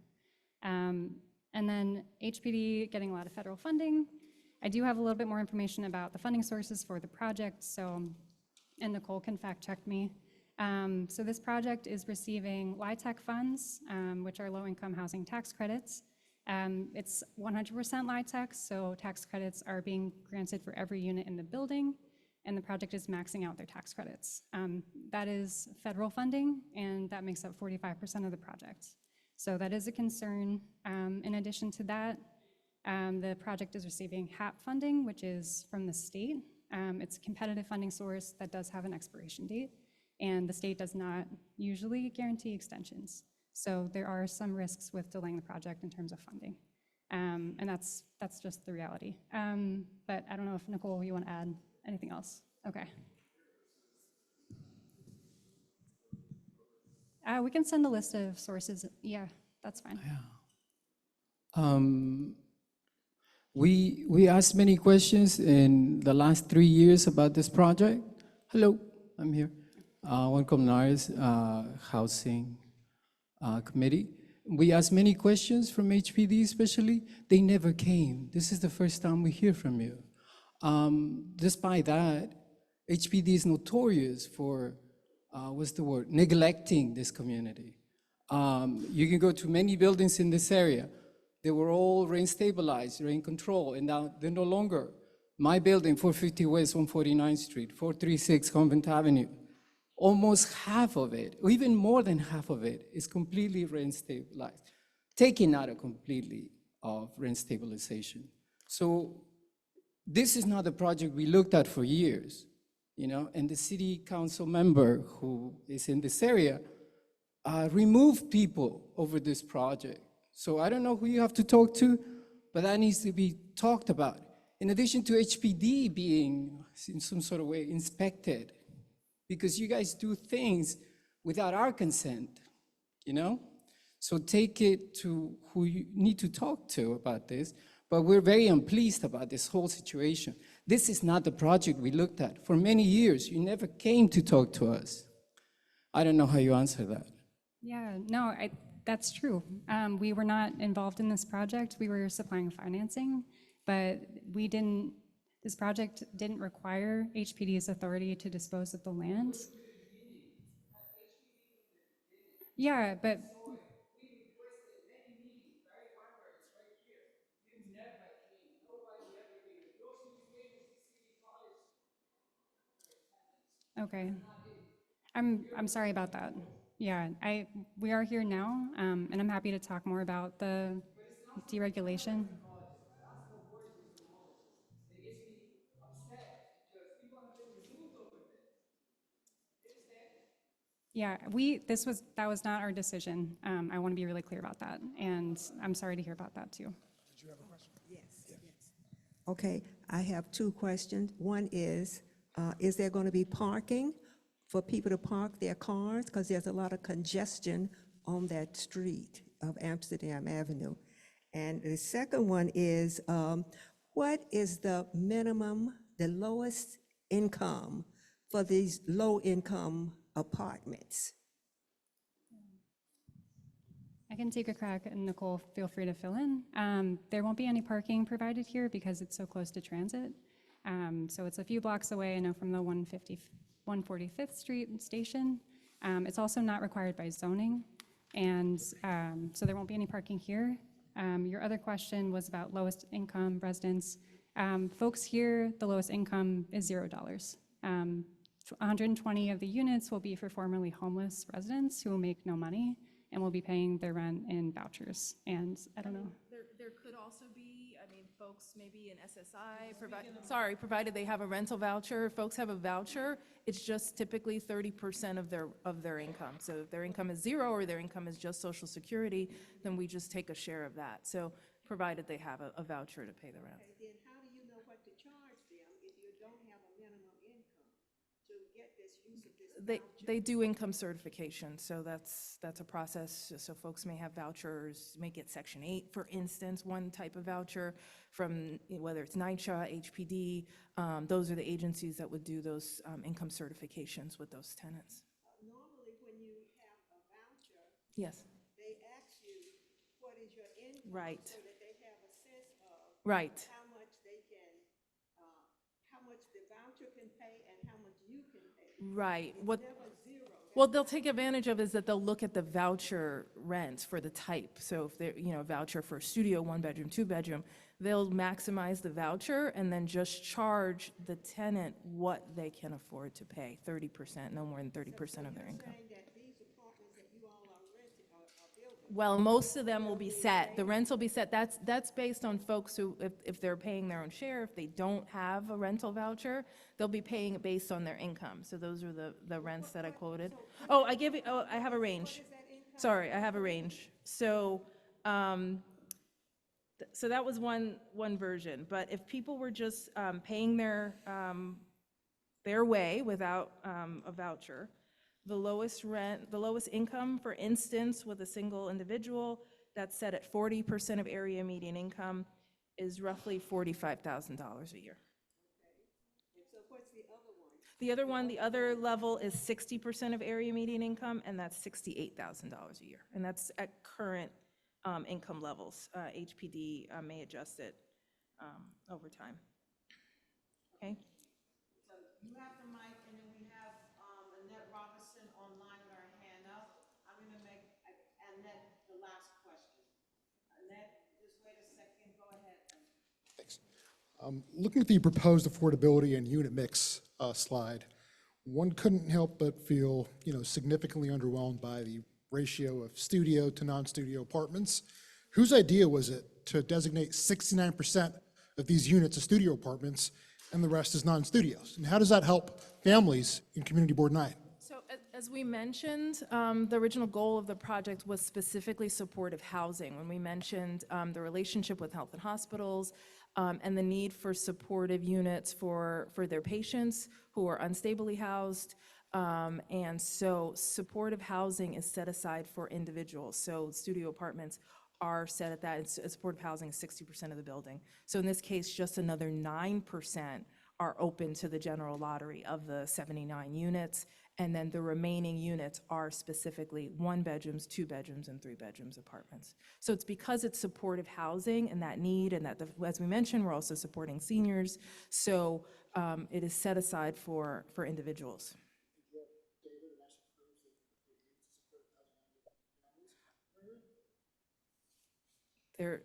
S13: And then HPD getting a lot of federal funding. I do have a little bit more information about the funding sources for the project, and Nicole can fact check me. So this project is receiving LIHTC funds, which are low-income housing tax credits. It's 100% LIHTC, so tax credits are being granted for every unit in the building, and the project is maxing out their tax credits. That is federal funding, and that makes up 45% of the project. So that is a concern. In addition to that, the project is receiving HAP funding, which is from the state. It's a competitive funding source that does have an expiration date. and the state does not usually guarantee extensions. So there are some risks with delaying the project in terms of funding. And that's just the reality. But I don't know if Nicole, you want to add anything else? Okay. We can send a list of sources. Yeah, that's fine.
S17: We asked many questions in the last 3 years about this project. Hello, I'm here. Welcome, Naris, Housing Committee. We asked many questions from HPD especially. They never came. This is the first time we hear from you. Despite that, HPD is notorious for, what's the word, neglecting this community. You can go to many buildings in this area. They were all rain stabilized, rain control, and now they're no longer. My building, 450 West 149th Street, 436 Convent Avenue, almost half of it, or even more than half of it, is completely rain stabilized, taken out of completely of rain stabilization. So this is not a project we looked at for years, and the city council member who is in this area removed people over this project. So I don't know who you have to talk to, but that needs to be talked about. In addition to HPD being in some sort of way inspected, because you guys do things without our consent, So take it to who you need to talk to about this, but we're very unpleased about this whole situation. This is not the project we looked at. For many years, you never came to talk to us. I don't know how you answer that.
S13: Yeah, no, that's true. We were not involved in this project. We were supplying financing, but this project didn't require HPD's authority to dispose of the land. Yeah, but okay. I'm sorry about that. Yeah, we are here now, and I'm happy to talk more about the deregulation. Yeah, that was not our decision. I want to be really clear about that, and I'm sorry to hear about that too.
S2: Did you have a question?
S12: Yes. Okay, I have two questions. One is there going to be parking for people to park their cars? Because there's a lot of congestion on that street of Amsterdam Avenue. And the second one is, what is the minimum, the lowest income for these low-income apartments?
S13: I can take a crack, and Nicole, feel free to fill in. There won't be any parking provided here because it's so close to transit. So it's a few blocks away, I know, from the 145th Street station. It's also not required by zoning, and so there won't be any parking here. Your other question was about lowest income residents. Folks here, the lowest income is $0. 120 of the units will be for formerly homeless residents who will make no money and will be paying their rent in vouchers. And I don't know.
S14: There could also be, folks maybe in SSI, provided they have a rental voucher. Folks have a voucher, it's just typically 30% of their income. So if their income is zero or their income is just Social Security, then we just take a share of that. So provided they have a voucher to pay the rent.
S12: Okay, then how do you know what to charge them if you don't have a minimum income to get this use of this voucher?
S14: They do income certification, so that's a process. So folks may have vouchers, may get Section 8, for instance, one type of voucher from whether it's NYCHA, HPD. Those are the agencies that would do those income certifications with those tenants.
S12: Normally, when you have a voucher,
S14: Yes.
S12: they ask you what is your income,
S14: Right.
S12: so that they have a sense of
S14: Right.
S12: how much they can, how much the voucher can pay and how much you can pay.
S14: Right.
S12: It's
S14: What?
S12: never zero.
S14: Well, they'll take advantage of is that they'll look at the voucher rents for the type. So if they're, a voucher for a studio, 1-bedroom, 2-bedroom, they'll maximize the voucher and then just charge the tenant what they can afford to pay, 30%, no more than 30% of their income.
S12: Saying that these apartments that you all are renting, are building,
S14: Well, most of them will be set. The rents will be set. That's based on folks who, if they're paying their own share, if they don't have a rental voucher, they'll be paying it based on their income. So those are the rents that I quoted. Oh, I have a range. Sorry, I have a range. So, so that was one version. But if people were just paying their way without a voucher, the lowest income, for instance, with a single individual that's set at 40% of area median income is roughly $45,000 a year. The other level is 60% of area median income, and that's $68,000 a year. And that's at current income levels. HPD may adjust it over time. Okay?
S1: So you have the mic, and then we have Annette Robinson online with her hand up. I'm going to make Annette the last question. Annette, just wait a second. Go ahead.
S18: Thanks. Looking at the proposed affordability and unit mix slide, one couldn't help but feel, significantly underwhelmed by the ratio of studio to non-studio apartments. Whose idea was it to designate 69% of these units as studio apartments and the rest as non-studios? And how does that help families in Community Board 9?
S14: So as we mentioned, the original goal of the project was specifically supportive housing. When we mentioned the relationship with health and hospitals and the need for supportive units for their patients who are unstably housed. And so supportive housing is set aside for individuals. So studio apartments are set at that. Supportive housing is 60% of the building. So in this case, just another 9% are open to the general lottery of the 79 units. And then the remaining units are specifically 1 bedrooms, 2 bedrooms, and 3 bedrooms apartments. So it's because it's supportive housing and that need, and that, as we mentioned, we're also supporting seniors. So it is set aside for individuals.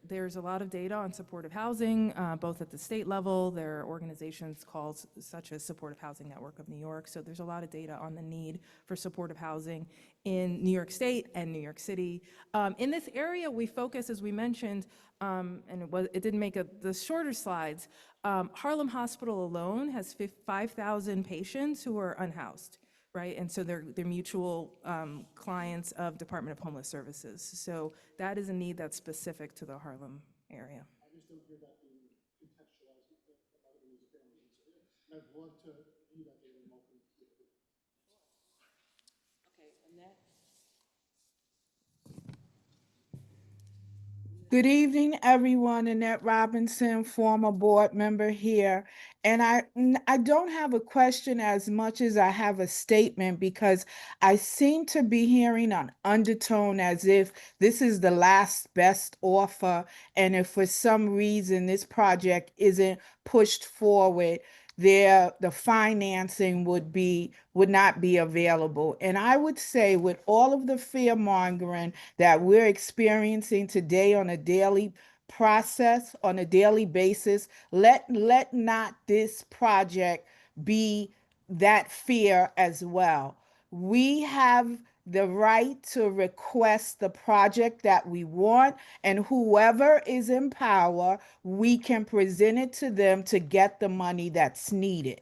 S14: There's a lot of data on supportive housing, both at the state level. There are organizations called such as Supportive Housing Network of New York. So there's a lot of data on the need for supportive housing in New York State and New York City. In this area, we focus, as we mentioned, and it didn't make the shorter slides. Harlem Hospital alone has 5,000 patients who are unhoused. Right, and so they're mutual clients of Department of Homeless Services. So that is a need that's specific to the Harlem area.
S18: I just don't hear that being contextualized about it as a family. And I'd love to view that data and welcome to it.
S1: Okay, Annette.
S19: Good evening, everyone. Annette Robinson, former board member here. And I don't have a question as much as I have a statement, because I seem to be hearing an undertone as if this is the last best offer. And if for some reason this project isn't pushed forward, the financing would not be available. And I would say, with all of the fear mongering that we're experiencing today on a daily basis, let not this project be that fear as well. We have the right to request the project that we want, and whoever is in power, we can present it to them to get the money that's needed.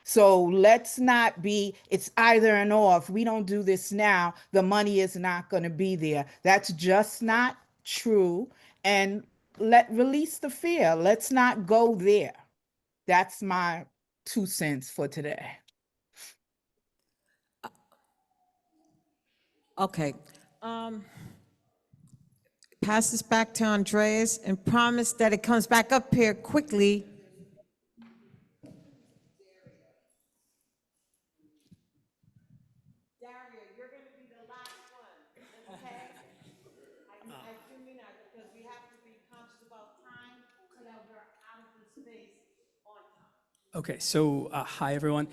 S19: So let's not be, it's either and or. If we don't do this now, the money is not going to be there. That's just not true. And release the fear. Let's not go there. That's my 2 cents for today.
S1: Okay. Pass this back to Andreas and promise that it comes back up here quickly. Daria, you're going to be the last one, okay? I do mean that because we have to be conscious about time so that we're out of the space on time.
S20: Okay, so hi everyone.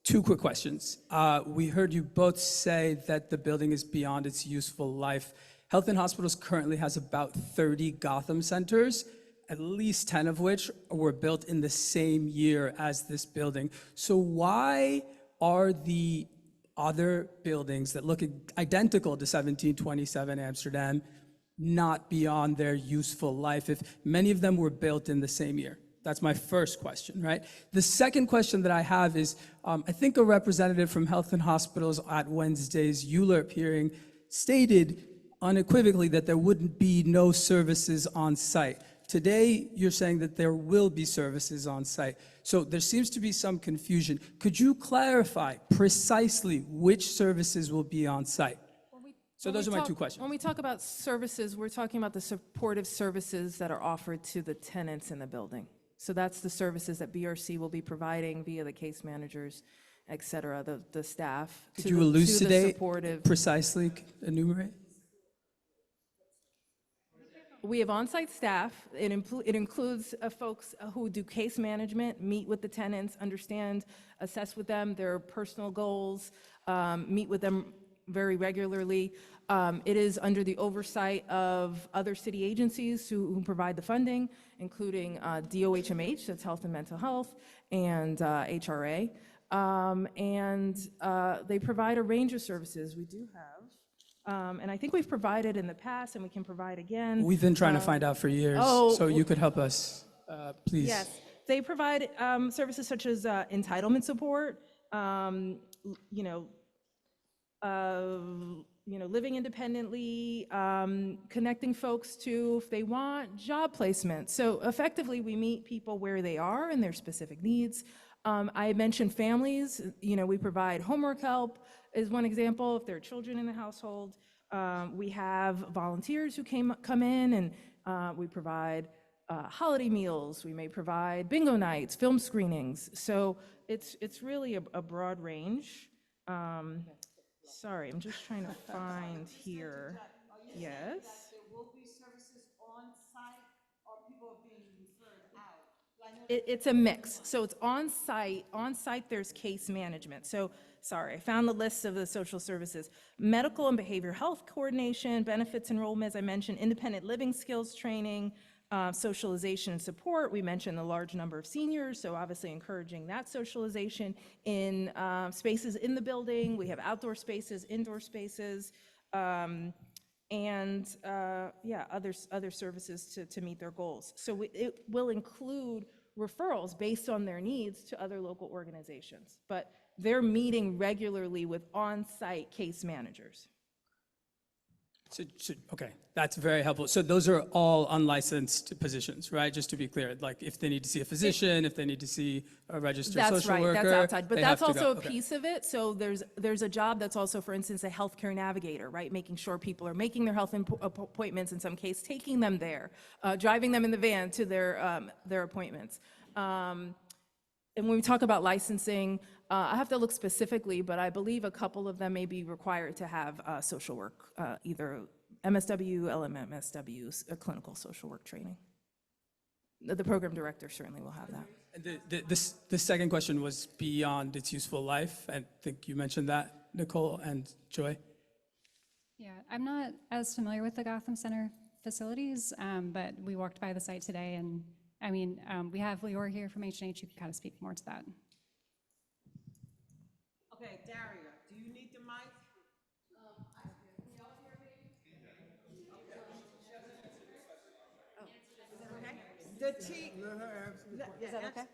S20: 2 quick questions. We heard you both say that the building is beyond its useful life. Health and Hospitals currently has about 30 Gotham centers, at least 10 of which were built in the same year as this building. So why are the other buildings that look identical to 1727 Amsterdam not beyond their useful life if many of them were built in the same year? That's my first question, right? The second question that I have is, I think a representative from Health and Hospitals at Wednesday's ULURP hearing stated unequivocally that there wouldn't be no services on site. Today, you're saying that there will be services on site. So there seems to be some confusion. Could you clarify precisely which services will be on site? So those are my two questions.
S14: When we talk about services, we're talking about the supportive services that are offered to the tenants in the building. So that's the services that BRC will be providing via the case managers, et cetera, the staff.
S20: Could
S14: to
S20: you
S14: the
S20: elucidate
S14: supportive.
S20: precisely, enumerate?
S14: We have on-site staff. It includes folks who do case management, meet with the tenants, understand, assess with them their personal goals, meet with them very regularly. It is under the oversight of other city agencies who provide the funding, including DOHMH, that's Health and Mental Health, and HRA. They provide a range of services. We do have, and I think we've provided in the past, and we can provide again.
S20: We've been trying to find out for years, so you could help us, please.
S14: Yes, they provide services such as entitlement support, living independently, connecting folks to, if they want, job placement. So effectively, we meet people where they are and their specific needs. I mentioned families. We provide homework help is one example if there are children in the household. We have volunteers who come in, and we provide holiday meals. We may provide bingo nights, film screenings. So it's really a broad range. Sorry, I'm just trying to find here. Yes.
S6: There will be services on site, or people are being referred out?
S14: It's a mix. So it's on site. On site, there's case management. So, sorry, I found the list of the social services. Medical and behavioral health coordination, benefits enrollment, as I mentioned, independent living skills training, socialization and support. We mentioned the large number of seniors, so obviously encouraging that socialization in spaces in the building. We have outdoor spaces, indoor spaces, other services to meet their goals. So it will include referrals based on their needs to other local organizations, but they're meeting regularly with on-site case managers.
S20: Okay, that's very helpful. So those are all unlicensed positions, right? Just to be clear, like if they need to see a physician, if they need to see a registered social worker.
S14: That's outside, but
S20: they
S14: that's
S20: have to
S14: also
S20: go.
S14: a piece of it. So there's a job that's also, for instance, a healthcare navigator, right? Making sure people are making their health appointments, in some case, taking them there, driving them in the van to their appointments. And when we talk about licensing, I have to look specifically, but I believe a couple of them may be required to have social work, either MSW, LMMSW, clinical social work training. The program director certainly will have that.
S20: And the second question was beyond its useful life. I think you mentioned that, Nicole and Joy.
S13: Yeah, I'm not as familiar with the Gotham Center facilities, but we walked by the site today, and we have Leora here from H&H who can kind of speak more to that.
S6: Okay, Daria, do you need the mic? The T.
S21: Is that okay?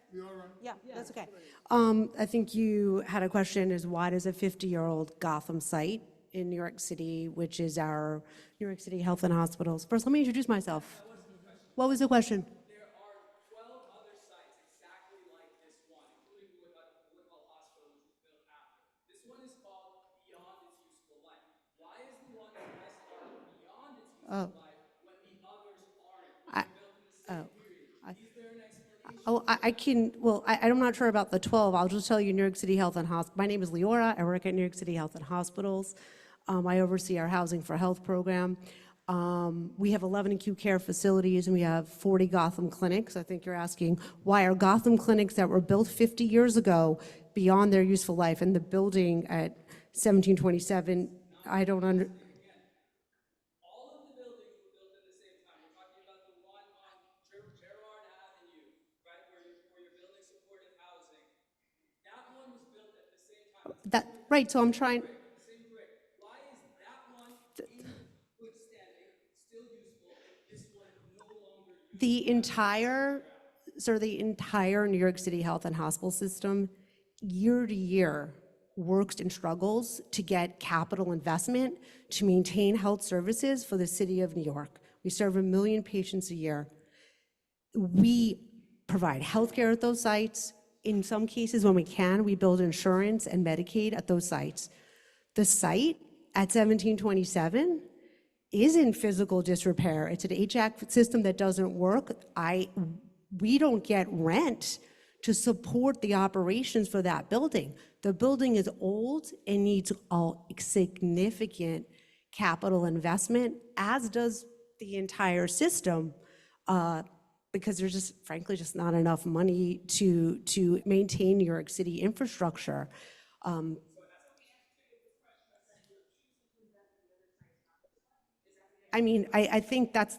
S21: Yeah, that's okay. I think you had a question is why does a 50-year-old Gotham site in New York City, which is our New York City Health and Hospitals. First, let me introduce myself. What was the question?
S20: There are 12 other sites exactly like this one, including Woodhull Hospital, which was built after. This one is called Beyond Its Useful Life. Why is the one that has beyond its useful life when the others aren't? When they're built in the same period? Is there an explanation?
S21: I'm not sure about the 12. I'll just tell you New York City Health and Hospitals. My name is Leora. I work at New York City Health and Hospitals. I oversee our Housing for Health program. We have 11 acute care facilities, and we have 40 Gotham clinics. I think you're asking, why are Gotham clinics that were built 50 years ago beyond their useful life? And the building at 1727, I don't under...
S20: All of the buildings were built at the same time. We're talking about the one on Gerard Avenue, right, where you're building supportive housing. That one was built at the same time.
S21: Right, so I'm trying. The entire, so the entire New York City health and hospital system, year to year, works and struggles to get capital investment to maintain health services for the city of New York. We serve 1 million patients a year. We provide healthcare at those sites. In some cases, when we can, we build insurance and Medicaid at those sites. The site at 1727 is in physical disrepair. It's an HVAC system that doesn't work. We don't get rent to support the operations for that building. The building is old and needs a significant capital investment, as does the entire system, because there's just, frankly, just not enough money to maintain New York City infrastructure. I mean, I think that's,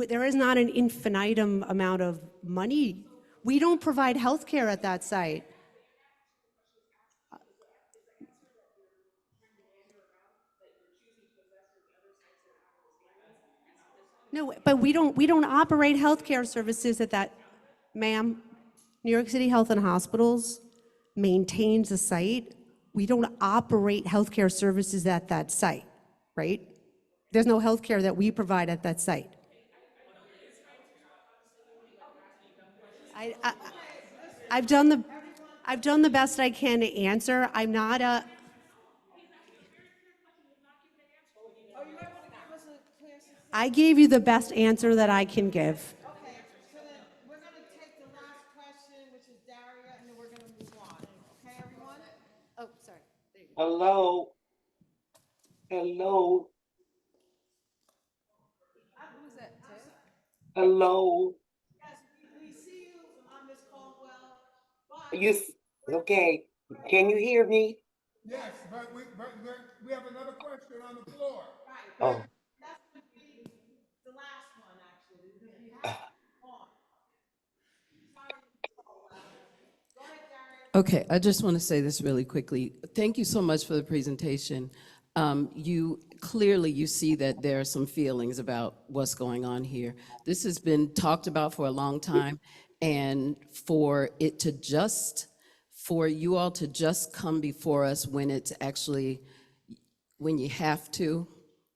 S21: there is not an infinitum amount of money. We don't provide healthcare at that site. No, but we don't operate healthcare services at that, ma'am. New York City Health and Hospitals maintains a site. We don't operate healthcare services at that site, right? There's no healthcare that we provide at that site. I've done the best I can to answer. I'm not a. I gave you the best answer that I can give.
S6: Okay, so then we're going to take the last question, which is Daria, and then we're going to move on. Okay, everyone?
S21: Oh, sorry. There you go.
S4: Hello. Hello.
S6: Who is that, Ted?
S4: Hello.
S6: Yes, we see you on Ms. Caldwell,
S4: Okay? Can you hear me?
S2: Yes, but we have another question on the floor.
S6: Right.
S4: Oh.
S6: That's going to be the last one, actually, because we have on. Sorry, Ms. Caldwell. Go ahead, Daria.
S8: Okay, I just want to say this really quickly. Thank you so much for the presentation. You see that there are some feelings about what's going on here. This has been talked about for a long time, and for you all to just come before us when it's actually, when you have to,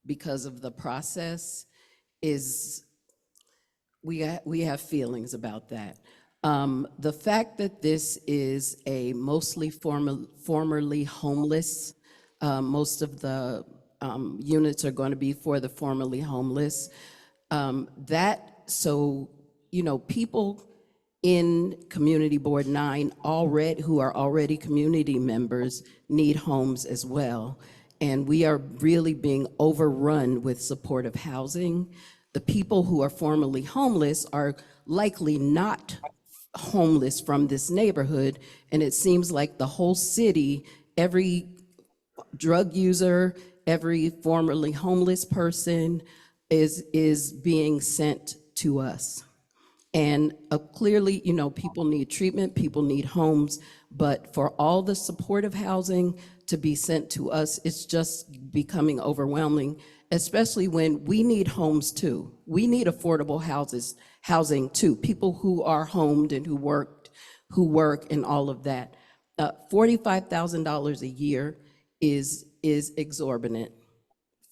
S8: because of the process, we have feelings about that. The fact that this is a mostly formerly homeless, most of the units are going to be for the formerly homeless. People in Community Board 9 who are already community members need homes as well. And we are really being overrun with supportive housing. The people who are formerly homeless are likely not homeless from this neighborhood, and it seems like the whole city, every drug user, every formerly homeless person is being sent to us. And clearly, people need treatment, people need homes, but for all the supportive housing to be sent to us, it's just becoming overwhelming, especially when we need homes too. We need affordable housing too, people who are homed and who work and all of that. $45,000 a year is exorbitant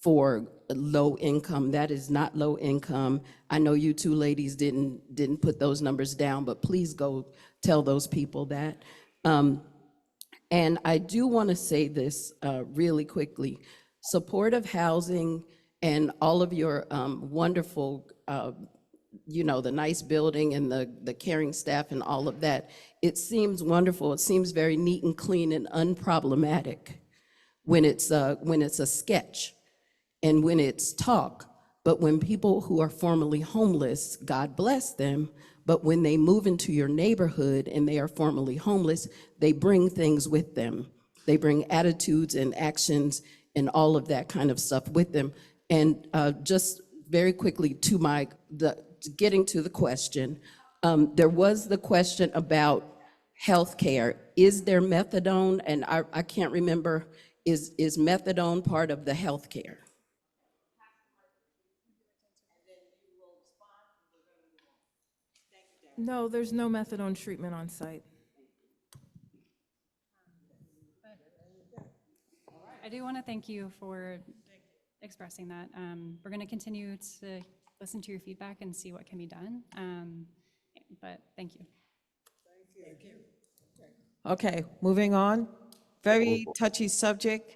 S8: for low income. That is not low income. I know you two ladies didn't put those numbers down, but please go tell those people that. And I do want to say this really quickly. Supportive housing and all of your wonderful, the nice building and the caring staff and all of that, it seems wonderful. It seems very neat and clean and unproblematic when it's a sketch and when it's talk. But when people who are formerly homeless, God bless them, but when they move into your neighborhood and they are formerly homeless, they bring things with them. They bring attitudes and actions and all of that kind of stuff with them. And just very quickly getting to the question, there was the question about healthcare is there methadone? And I can't remember, is methadone part of the healthcare?
S14: No, there's no methadone treatment on site.
S13: I do want to thank you for expressing that. We're going to continue to listen to your feedback and see what can be done. But thank you.
S1: Okay, moving on. Very touchy subject,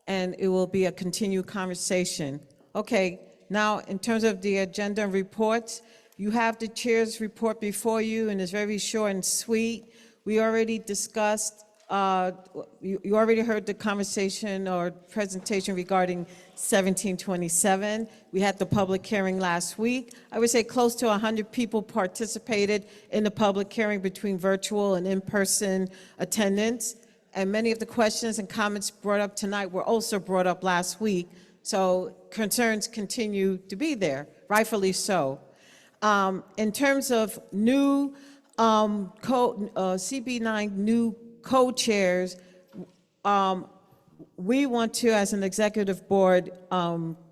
S1: and it will be a continued conversation. Okay, now in terms of the agenda and reports, you have the chair's report before you, and it's very short and sweet. We already discussed, you already heard the conversation or presentation regarding 1727. We had the public hearing last week. I would say close to 100 people participated in the public hearing between virtual and in-person attendance. And many of the questions and comments brought up tonight were also brought up last week. So concerns continue to be there, rightfully so. In terms of new CB9 new co-chairs, we want to, as an executive board,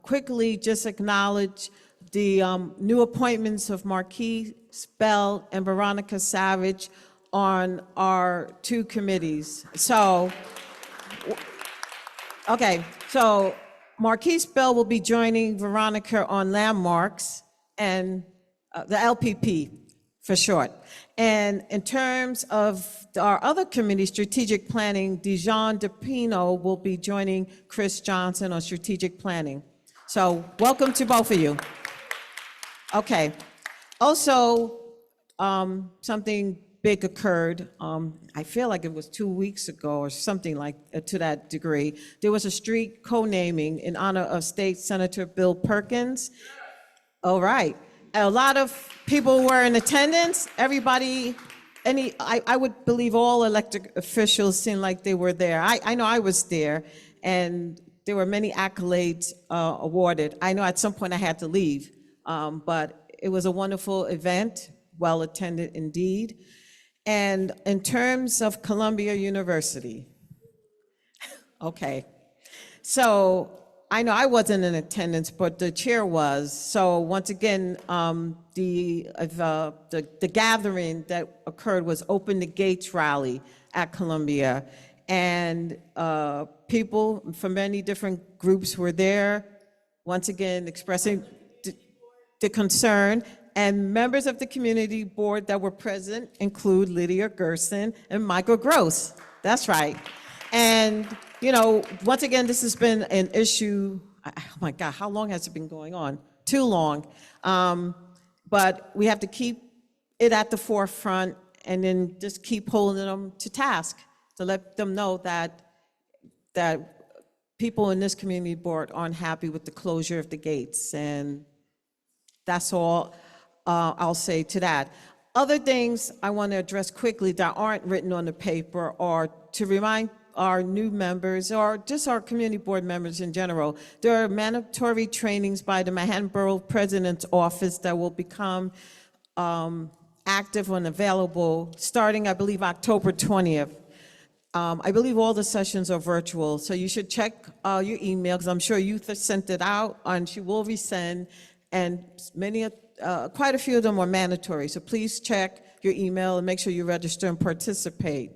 S1: quickly just acknowledge the new appointments of Marquise Bell and Veronica Savage on our two committees. So, okay, so Marquise Bell will be joining Veronica on landmarks and the LPP for short. And in terms of our other committee, strategic planning, Dijon DePino will be joining Chris Johnson on strategic planning. So welcome to both of you. Okay. Also, something big occurred. I feel like it was 2 weeks ago or something like to that degree. There was a street co-naming in honor of State Senator Bill Perkins. All right. A lot of people were in attendance. Everybody, I would believe all elected officials seemed like they were there. I know I was there, and there were many accolades awarded. I know at some point I had to leave, but it was a wonderful event, well attended indeed. And in terms of Columbia University, okay. So I know I wasn't in attendance, but the chair was. So once again, the gathering that occurred was Open the Gates rally at Columbia. And people from many different groups were there, once again expressing the concern. And members of the community board that were present include Lydia Gerson and Michael Gross. That's right. And, you know, once again, this has been an issue. Oh my God, how long has it been going on? Too long. But we have to keep it at the forefront and then just keep holding them to task to let them know that people in this community board aren't happy with the closure of the gates. And that's all I'll say to that. Other things I want to address quickly that aren't written on the paper are to remind our new members or just our community board members in general. There are mandatory trainings by the Manhattan Borough President's Office that will become active and available starting, I believe, October 20th. I believe all the sessions are virtual, so you should check your email, because I'm sure Youth has sent it out, and she will resend, and quite a few of them are mandatory, so please check your email and make sure you register and participate.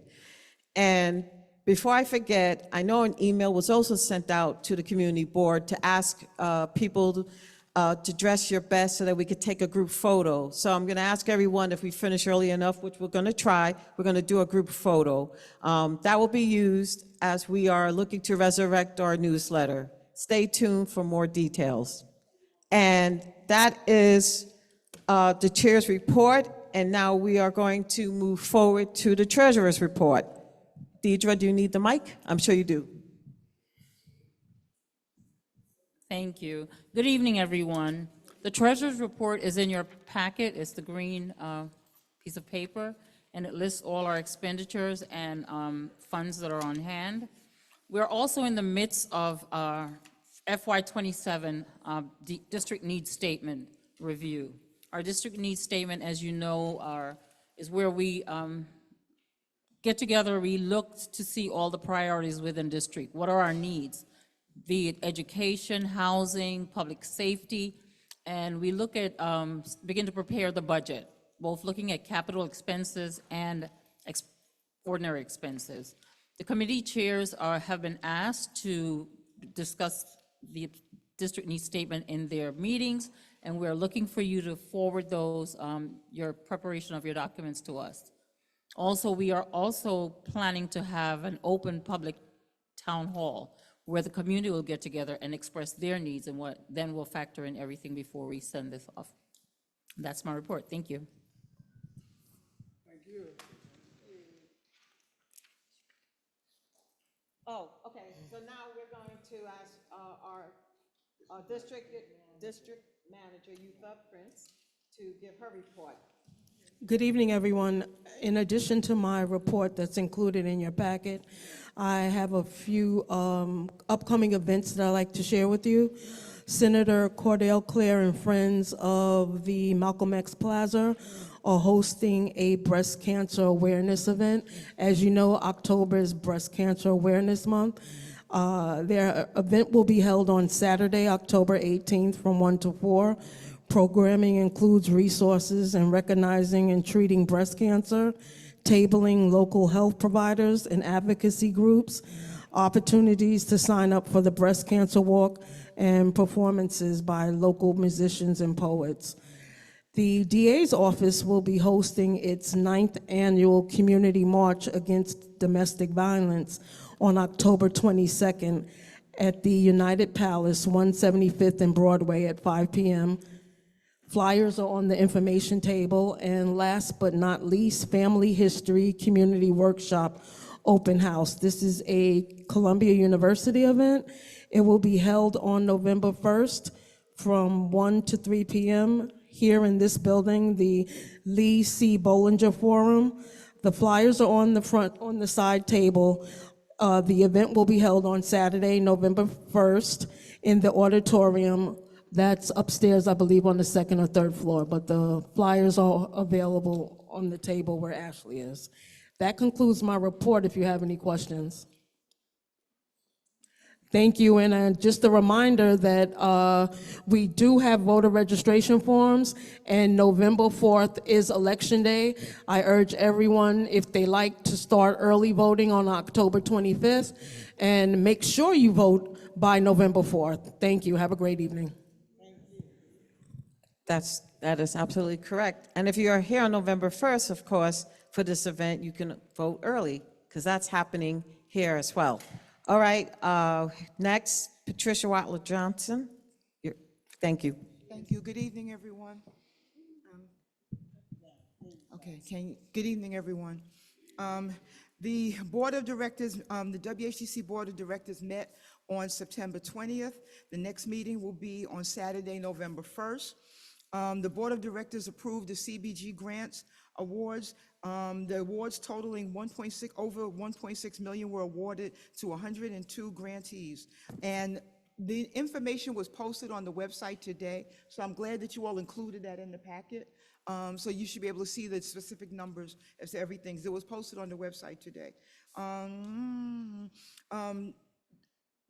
S1: And before I forget, I know an email was also sent out to the community board to ask people to dress your best so that we could take a group photo. So I'm going to ask everyone, if we finish early enough, which we're going to try, we're going to do a group photo. That will be used as we are looking to resurrect our newsletter. Stay tuned for more details. And that is the chair's report. And now we are going to move forward to the treasurer's report. Deidre, do you need the mic? I'm sure you do.
S9: Thank you. Good evening, everyone. The treasurer's report is in your packet. It's the green piece of paper, and it lists all our expenditures and funds that are on hand. We're also in the midst of our FY27 district needs statement review. Our district needs statement, as you know, is where we get together, we looked to see all the priorities within district. What are our needs? Be it education, housing, public safety, and we look at, begin to prepare the budget, both looking at capital expenses and ordinary expenses. The committee chairs have been asked to discuss the district needs statement in their meetings, and we're looking for you to forward those, your preparation of your documents to us. Also, we are also planning to have an open public town hall where the community will get together and express their needs, and what then we'll factor in everything before we send this off. That's my report. Thank you.
S2: Thank you.
S1: Oh, okay, so now we're going to ask our district manager, Youth Prince, to give her report.
S10: Good evening, everyone. In addition to my report that's included in your packet, I have a few upcoming events that I'd like to share with you. Senator Cordell Clare and friends of the Malcolm X Plaza are hosting a breast cancer awareness event. As you know, October is Breast Cancer Awareness Month. Their event will be held on Saturday, October 18th from 1 to 4. Programming includes resources in recognizing and treating breast cancer, tabling local health providers and advocacy groups, opportunities to sign up for the breast cancer walk, and performances by local musicians and poets. The DA's office will be hosting its 9th annual Community March Against Domestic Violence on October 22nd at the United Palace, 175th and Broadway at 5 p.m. Flyers are on the information table. And last but not least, Family History Community Workshop Open House. This is a Columbia University event. It will be held on November 1st from 1 to 3 p.m. here in this building, the Lee C. Bollinger Forum. The flyers are on the side table. The event will be held on Saturday, November 1st in the auditorium. That's upstairs, I believe, on the second or third floor, but the flyers are available on the table where Ashley is. That concludes my report, if you have any questions. Thank you, and just a reminder that we do have voter registration forms, and November 4th is Election Day. I urge everyone, if they like, to start early voting on October 25th, and make sure you vote by November 4th. Thank you. Have a great evening.
S1: That is absolutely correct. And if you are here on November 1st, of course, for this event, you can vote early, because that's happening here as well. All right, next, Patricia Watler Johnson. Thank you.
S16: Thank you. Good evening, everyone. Good evening, everyone. The Board of Directors, the WHTC Board of Directors met on September 20th. The next meeting will be on Saturday, November 1st. The Board of Directors approved the CBG grants awards. The awards totaling over 1.6 million were awarded to 102 grantees. And the information was posted on the website today, so I'm glad that you all included that in the packet. So you should be able to see the specific numbers as to everything. It was posted on the website today.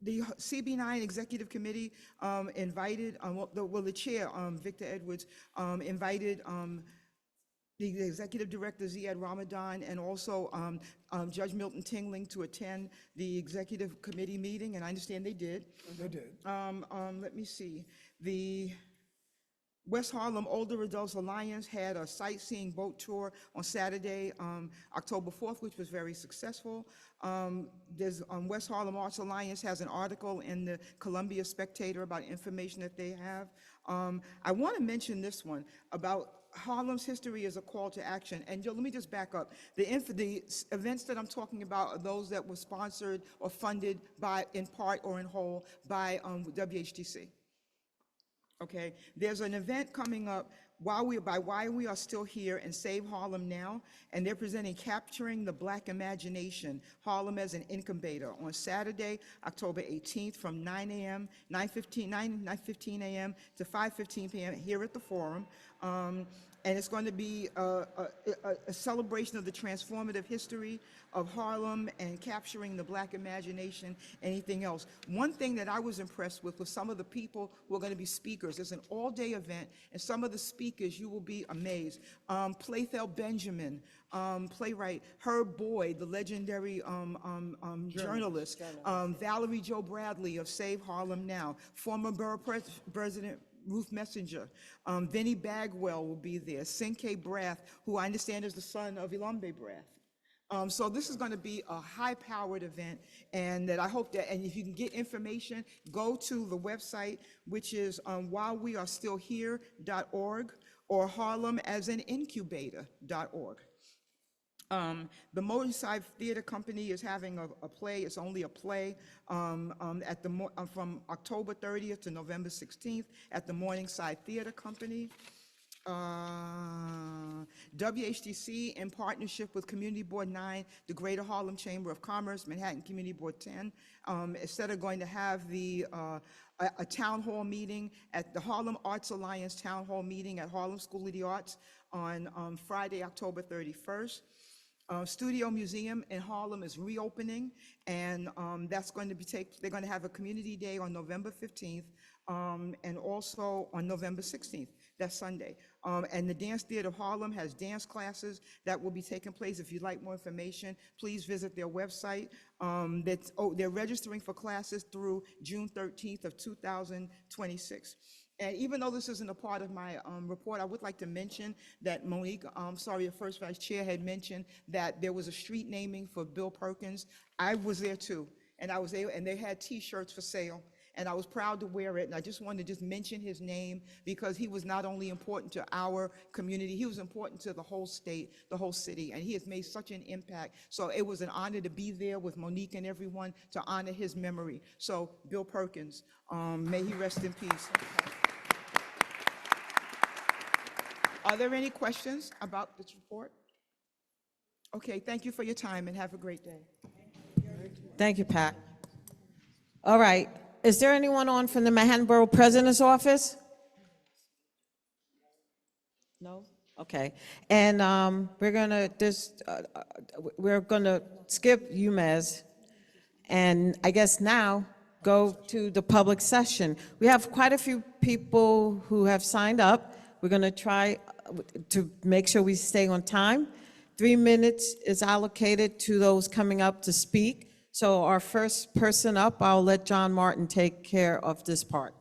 S16: The CB9 Executive Committee invited, the chair, Victor Edwards, invited the Executive Director, Ziad Ramadan, and also Judge Milton Tingling to attend the Executive Committee meeting, and I understand they did.
S2: They did.
S16: Let me see. The West Harlem Older Adults Alliance had a sightseeing boat tour on Saturday, October 4th, which was very successful. West Harlem Arts Alliance has an article in the Columbia Spectator about information that they have. I want to mention this one about Harlem's history as a call to action. And let me just back up. The events that I'm talking about are those that were sponsored or funded by, in part or in whole, by WHTC. Okay, there's an event coming up Why We Are Still Here and Save Harlem Now, and they're presenting Capturing the Black Imagination, Harlem as an Incubator, on Saturday, October 18th from 9:15 a.m. to 5:15 p.m. here at the Forum. And it's going to be a celebration of the transformative history of Harlem and capturing the Black imagination, anything else. One thing that I was impressed with was some of the people who are going to be speakers. It's an all-day event, and some of the speakers, you will be amazed. Playthell Benjamin, playwright, Herb Boyd, the legendary journalist, Valerie Jo Bradley of Save Harlem Now, former Borough President Ruth Messenger, Vinnie Bagwell will be there, Cinque Brath, who I understand is the son of Ilambe Brath. So this is going to be a high-powered event, and that I hope that, and if you can get information, go to the website, which is whilewesteallhere.org or harlemasanincubator.org. The Morningside Theater Company is having a play. It's only a play from October 30th to November 16th at the Morningside Theater Company. WHDC, in partnership with Community Board 9, the Greater Harlem Chamber of Commerce, Manhattan Community Board 10, instead of going to have a town hall meeting at the Harlem Arts Alliance Town Hall meeting at Harlem School of the Arts on Friday, October 31st. Studio Museum in Harlem is reopening, and that's going to be they're going to have a community day on November 15th, and also on November 16th, that's Sunday. And the Dance Theater of Harlem has dance classes that will be taking place. If you'd like more information, please visit their website. They're registering for classes through June 13th of 2026. And even though this isn't a part of my report, I would like to mention that Monique, the first vice chair, had mentioned that there was a street naming for Bill Perkins. I was there too, and and they had T-shirts for sale, and I was proud to wear it. And I just wanted to mention his name because he was not only important to our community, he was important to the whole state, the whole city, and he has made such an impact. So it was an honor to be there with Monique and everyone to honor his memory. So Bill Perkins, may he rest in peace. Are there any questions about this report? Okay, thank you for your time and have a great day.
S1: Thank you, Pat. All right, is there anyone on from the Manhattan Borough President's Office? No? Okay, and we're gonna skip UMass, and I guess now go to the public session. We have quite a few people who have signed up. We're gonna try to make sure we stay on time. 3 minutes is allocated to those coming up to speak. So our first person up, I'll let John Martin take care of this part.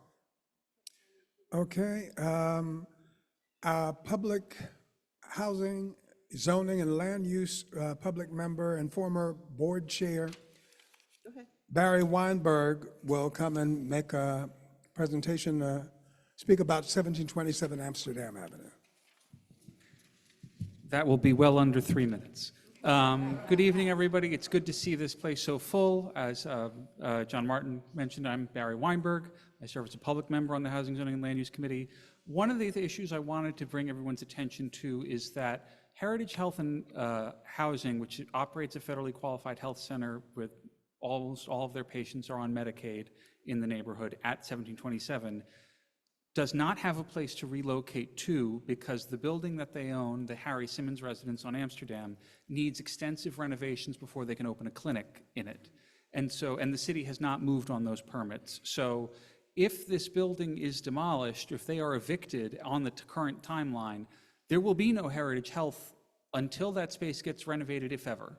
S2: Okay, our public housing, zoning, and land use public member and former board chair, Barry Weinberg, will come and make a presentation, speak about 1727 Amsterdam Avenue.
S3: That will be well under 3 minutes. Good evening, everybody. It's good to see this place so full. As John Martin mentioned, I'm Barry Weinberg. I serve as a public member on the Housing, Zoning, and Land Use Committee. One of the issues I wanted to bring everyone's attention to is that Heritage Health and Housing, which operates a federally qualified health center with almost all of their patients are on Medicaid in the neighborhood at 1727, does not have a place to relocate to because the building that they own, the Harry Simmons residence on Amsterdam, needs extensive renovations before they can open a clinic in it. And the city has not moved on those permits. So if this building is demolished, if they are evicted on the current timeline, there will be no Heritage Health until that space gets renovated, if ever.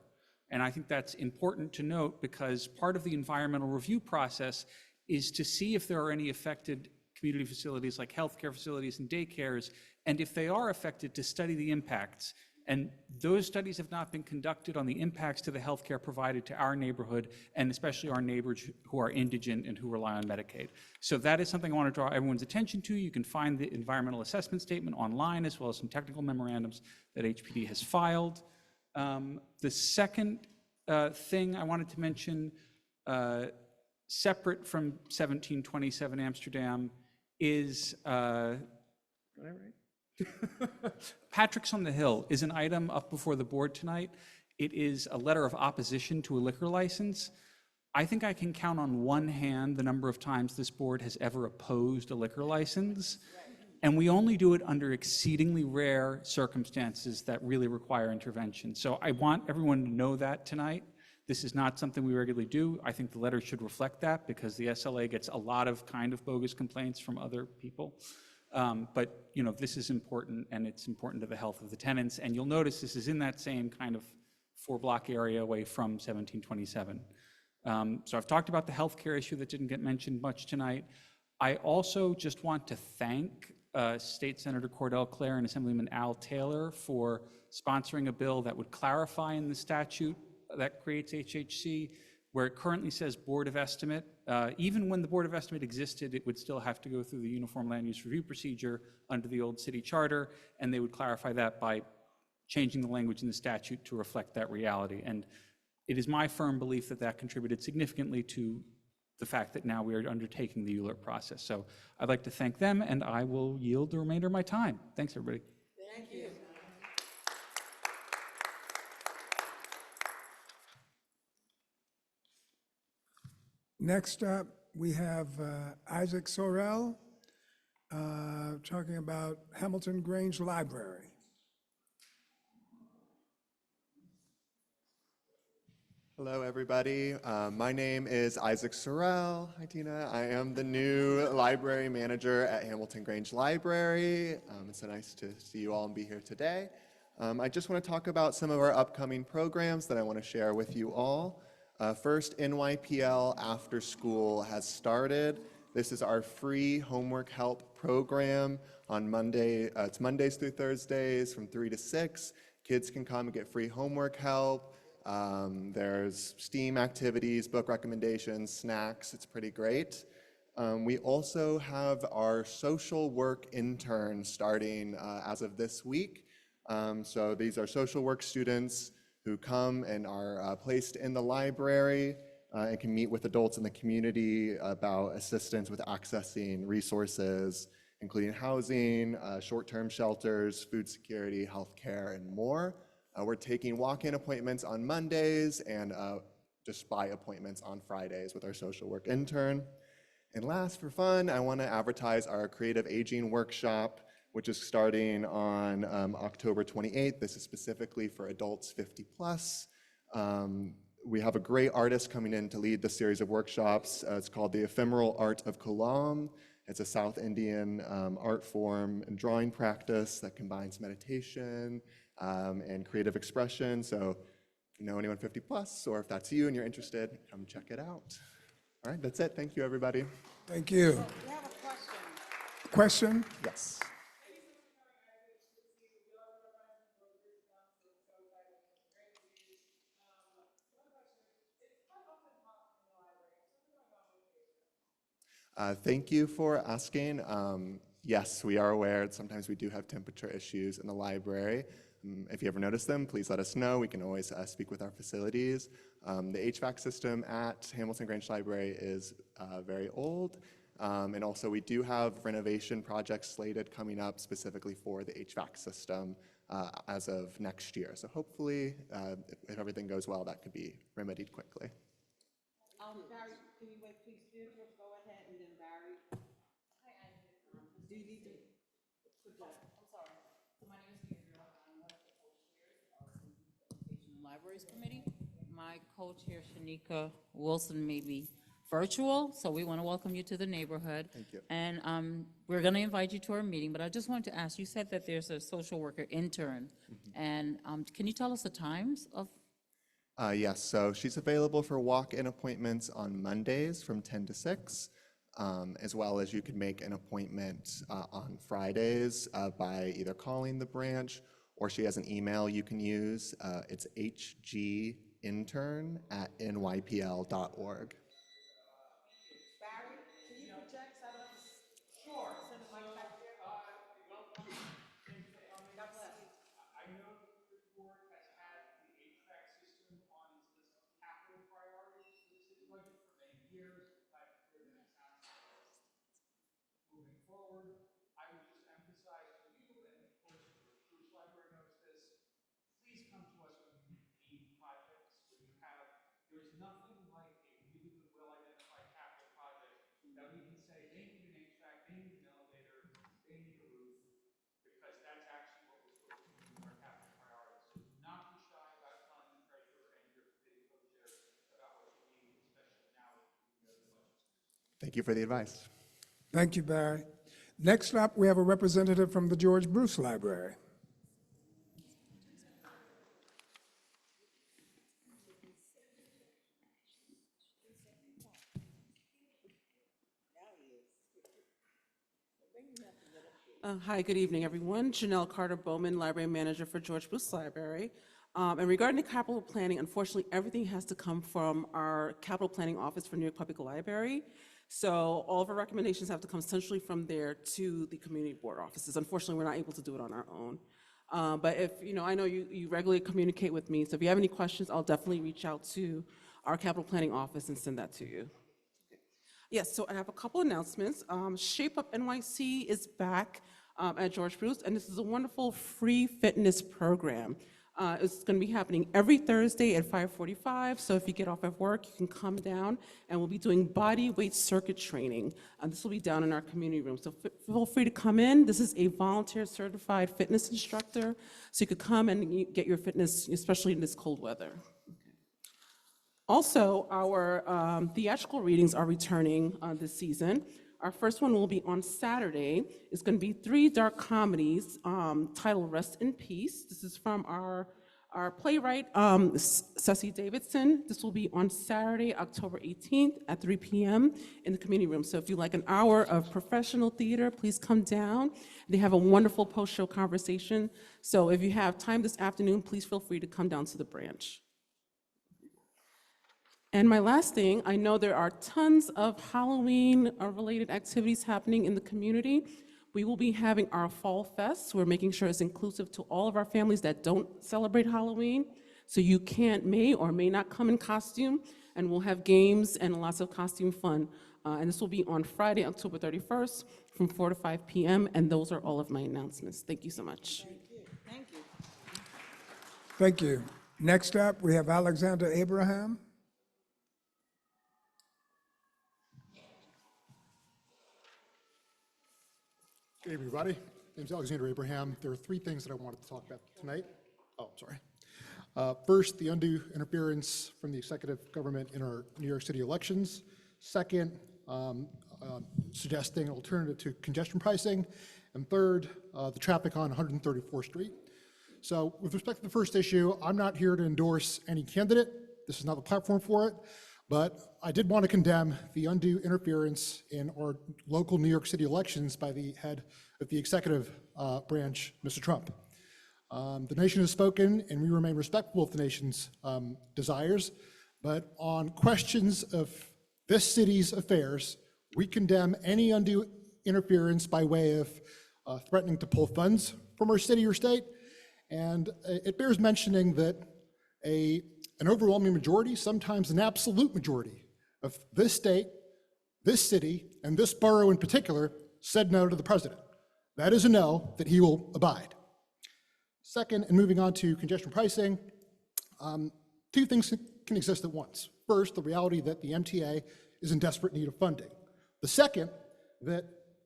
S3: And I think that's important to note because part of the environmental review process is to see if there are any affected community facilities like healthcare facilities and daycares, and if they are affected, to study the impacts. And those studies have not been conducted on the impacts to the healthcare provided to our neighborhood, and especially our neighbors who are indigent and who rely on Medicaid. So that is something I want to draw everyone's attention to. You can find the environmental assessment statement online, as well as some technical memorandums that HPD has filed. The second thing I wanted to mention, separate from 1727 Amsterdam, is Patrick's on the Hill is an item up before the board tonight. It is a letter of opposition to a liquor license. I think I can count on one hand the number of times this board has ever opposed a liquor license. And we only do it under exceedingly rare circumstances that really require intervention. So I want everyone to know that tonight. This is not something we regularly do. I think the letter should reflect that because the SLA gets a lot of kind of bogus complaints from other people. But you know, this is important, and it's important to the health of the tenants. And you'll notice this is in that same kind of 4-block area away from 1727. So I've talked about the healthcare issue that didn't get mentioned much tonight. I also just want to thank State Senator Cordell Clare and Assemblyman Al Taylor for sponsoring a bill that would clarify in the statute that creates HHC, where it currently says Board of Estimate. Even when the Board of Estimate existed, it would still have to go through the Uniform Land Use Review procedure under the old city charter, and they would clarify that by changing the language in the statute to reflect that reality. And it is my firm belief that that contributed significantly to the fact that now we are undertaking the ULURP process. So I'd like to thank them, and I will yield the remainder of my time. Thanks, everybody.
S6: Thank you.
S2: Next up, we have Isaac Sorrell talking about Hamilton Grange Library.
S11: Hello, everybody. My name is Isaac Sorrell. Hi, Tina. I am the new library manager at Hamilton Grange Library. It's so nice to see you all and be here today. I just want to talk about some of our upcoming programs that I want to share with you all. First, NYPL After School has started. This is our free homework help program on Monday. It's Mondays through Thursdays from 3 to 6. Kids can come and get free homework help. There's STEAM activities, book recommendations, snacks. It's pretty great. We also have our social work intern starting as of this week. So these are social work students who come and are placed in the library and can meet with adults in the community about assistance with accessing resources, including housing, short-term shelters, food security, healthcare, and more. We're taking walk-in appointments on Mondays and just by appointments on Fridays with our social work intern. And last, for fun, I want to advertise our creative aging workshop, which is starting on October 28th. This is specifically for adults 50 plus. We have a great artist coming in to lead the series of workshops. It's called The Ephemeral Art of Kolam. It's a South Indian art form and drawing practice that combines meditation and creative expression. So if you know anyone 50 plus, or if that's you and you're interested, come check it out. All right, that's it. Thank you, everybody.
S2: Thank you.
S6: We have a question.
S11: Question? Yes. Thank you for asking. Yes, we are aware sometimes we do have temperature issues in the library. If you ever notice them, please let us know. We can always speak with our facilities. The HVAC system at Hamilton Grange Library is very old. And also we do have renovation projects slated coming up specifically for the HVAC system as of next year. So hopefully, if everything goes well, that could be remedied quickly.
S6: Barry, can you wait, please? Deirdre, go ahead, and then Barry. Do you need to project?
S9: I'm sorry. My name is Deirdre. I'm one of the co-chairs of the Education and Libraries Committee. My co-chair, Shanika Wilson, may be virtual, so we want to welcome you to the neighborhood.
S11: Thank you.
S9: And we're going to invite you to our meeting, but I just wanted to ask, you said that there's a social worker intern, and can you tell us the times of?
S11: Yes, so she's available for walk-in appointments on Mondays from 10 to 6, as well as you can make an appointment on Fridays by either calling the branch, or she has an email you can use. It's hgintern@nypl.org.
S6: Barry, can you project some of this? Sure, send the mic back there. God bless.
S3: I know the board has had the HVAC system on its list of capital priorities for the city budget for many years. I'm clear that it's not moving forward. I would just emphasize to you, and of course Bruce Library knows this, please come to us when you need projects, when you have, there's nothing like a really
S11: Thank you for the advice.
S2: Thank you, Barry. Next up, we have a representative from the George Bruce Library.
S5: Hi, good evening, everyone. Janelle Carter Bowman, Library Manager for George Bruce Library. And regarding the capital planning, unfortunately, everything has to come from our capital planning office for New York Public Library. So all of our recommendations have to come centrally from there to the community board offices. Unfortunately, we're not able to do it on our own. But if, I know you regularly communicate with me, so if you have any questions, I'll definitely reach out to our capital planning office and send that to you. Yes, so I have a couple announcements. Shape Up NYC is back at George Bruce, and this is a wonderful free fitness program. It's going to be happening every Thursday at 5:45, so if you get off of work, you can come down, and we'll be doing body weight circuit training. This will be down in our community room, so feel free to come in. This is a volunteer certified fitness instructor, so you could come and get your fitness, especially in this cold weather. Also, our theatrical readings are returning this season. Our first one will be on Saturday. It's going to be 3 dark comedies titled Rest in Peace. This is from our playwright, Ceci Davidson. This will be on Saturday, October 18th at 3 p.m. in the community room. So if you like an hour of professional theater, please come down. They have a wonderful post-show conversation. So if you have time this afternoon, please feel free to come down to the branch. And my last thing, I know there are tons of Halloween-related activities happening in the community. We will be having our Fall Fest. We're making sure it's inclusive to all of our families that don't celebrate Halloween. So you may or may not come in costume, and we'll have games and lots of costume fun. And this will be on Friday, October 31st, from 4 to 5 p.m., and those are all of my announcements. Thank you so much.
S2: Thank you. Thank you. Next up, we have Alexander Abraham.
S18: Hey, everybody. My name's Alexander Abraham. There are 3 things that I wanted to talk about tonight. Oh, sorry. First, the undue interference from the executive government in our New York City elections. Second, suggesting an alternative to congestion pricing. And third, the traffic on 134th Street. So with respect to the first issue, I'm not here to endorse any candidate. This is not the platform for it. But I did want to condemn the undue interference in our local New York City elections by the head of the executive branch, Mr. Trump. The nation has spoken, and we remain respectful of the nation's desires. But on questions of this city's affairs, we condemn any undue interference by way of threatening to pull funds from our city or state. And it bears mentioning that an overwhelming majority, sometimes an absolute majority, of this state, this city, and this borough in particular said no to the president. That is a no that he will abide. Second, and moving on to congestion pricing, 2 things can exist at once. First, the reality that the MTA is in desperate need of funding. The second, that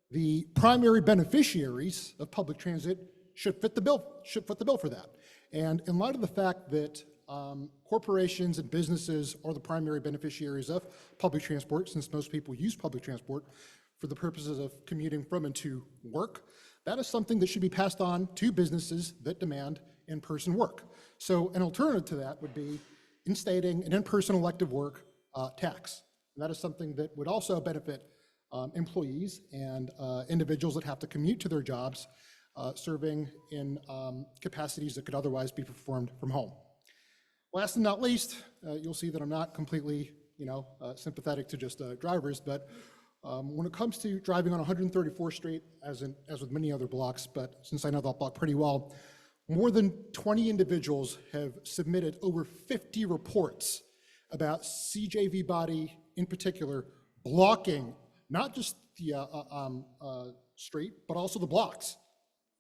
S18: the primary beneficiaries of public transit should foot the bill for that. And in light of the fact that corporations and businesses are the primary beneficiaries of public transport, since most people use public transport for the purposes of commuting from and to work, that is something that should be passed on to businesses that demand in-person work. So an alternative to that would be instating an in-person elective work tax. And that is something that would also benefit employees and individuals that have to commute to their jobs, serving in capacities that could otherwise be performed from home. Last and not least, you'll see that I'm not completely, sympathetic to just drivers, but when it comes to driving on 134th Street, as with many other blocks, but since I know that block pretty well, more than 20 individuals have submitted over 50 reports about CJV body, in particular, blocking not just the street, but also the blocks.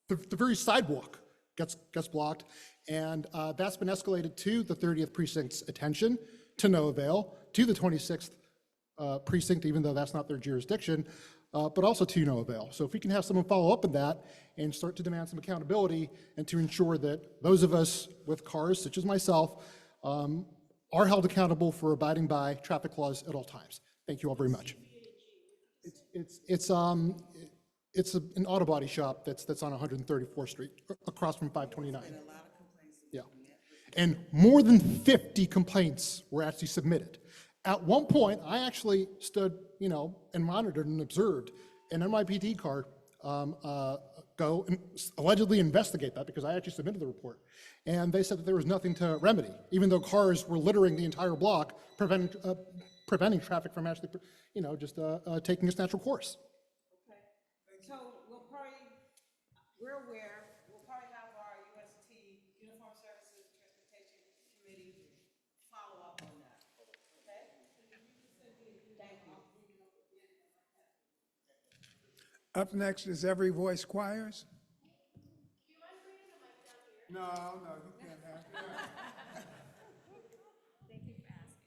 S18: The very sidewalk gets blocked, and that's been escalated to the 30th Precinct's attention, to no avail, to the 26th Precinct, even though that's not their jurisdiction, but also to no avail. So if we can have someone follow up on that and start to demand some accountability and to ensure that those of us with cars, such as myself, are held accountable for abiding by traffic laws at all times. Thank you all very much. an auto body shop that's on 134th Street, across from 529. Yeah. And more than 50 complaints were actually submitted. At one point, I actually stood, and monitored and observed an NYPD car go and allegedly investigate that, because I actually submitted the report. And they said that there was nothing to remedy, even though cars were littering the entire block, preventing traffic from actually, just taking its natural course.
S1: So we're aware, we'll probably have our UST, Uniform Services Transportation Committee, follow up on that, okay? Thank you.
S2: Up next is Every Voice Choirs. No, you can't have that.
S13: Thank you for asking.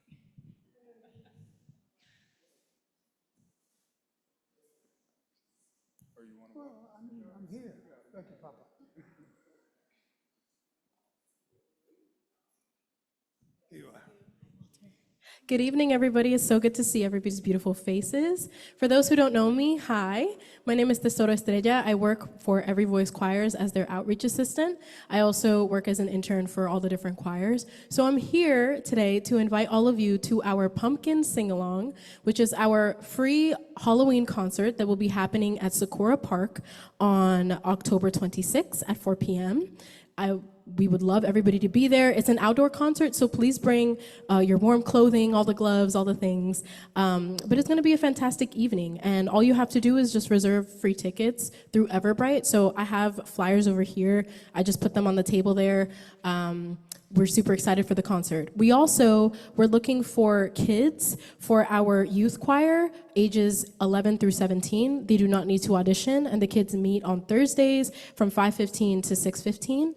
S2: Well, I'm here. Thank you, Papa. Here you are.
S15: Good evening, everybody. It's so good to see everybody's beautiful faces. For those who don't know me, hi. My name is Tesoro Estrella. I work for Every Voice Choirs as their outreach assistant. I also work as an intern for all the different choirs. So I'm here today to invite all of you to our Pumpkin Sing-Along, which is our free Halloween concert that will be happening at Sakura Park on October 26th at 4 p.m. We would love everybody to be there. It's an outdoor concert, so please bring your warm clothing, all the gloves, all the things. But it's going to be a fantastic evening, and all you have to do is just reserve free tickets through Eventbrite. So I have flyers over here. I just put them on the table there. We're super excited for the concert. We're looking for kids for our youth choir, ages 11 through 17. They do not need to audition, and the kids meet on Thursdays from 5:15 to 6:15.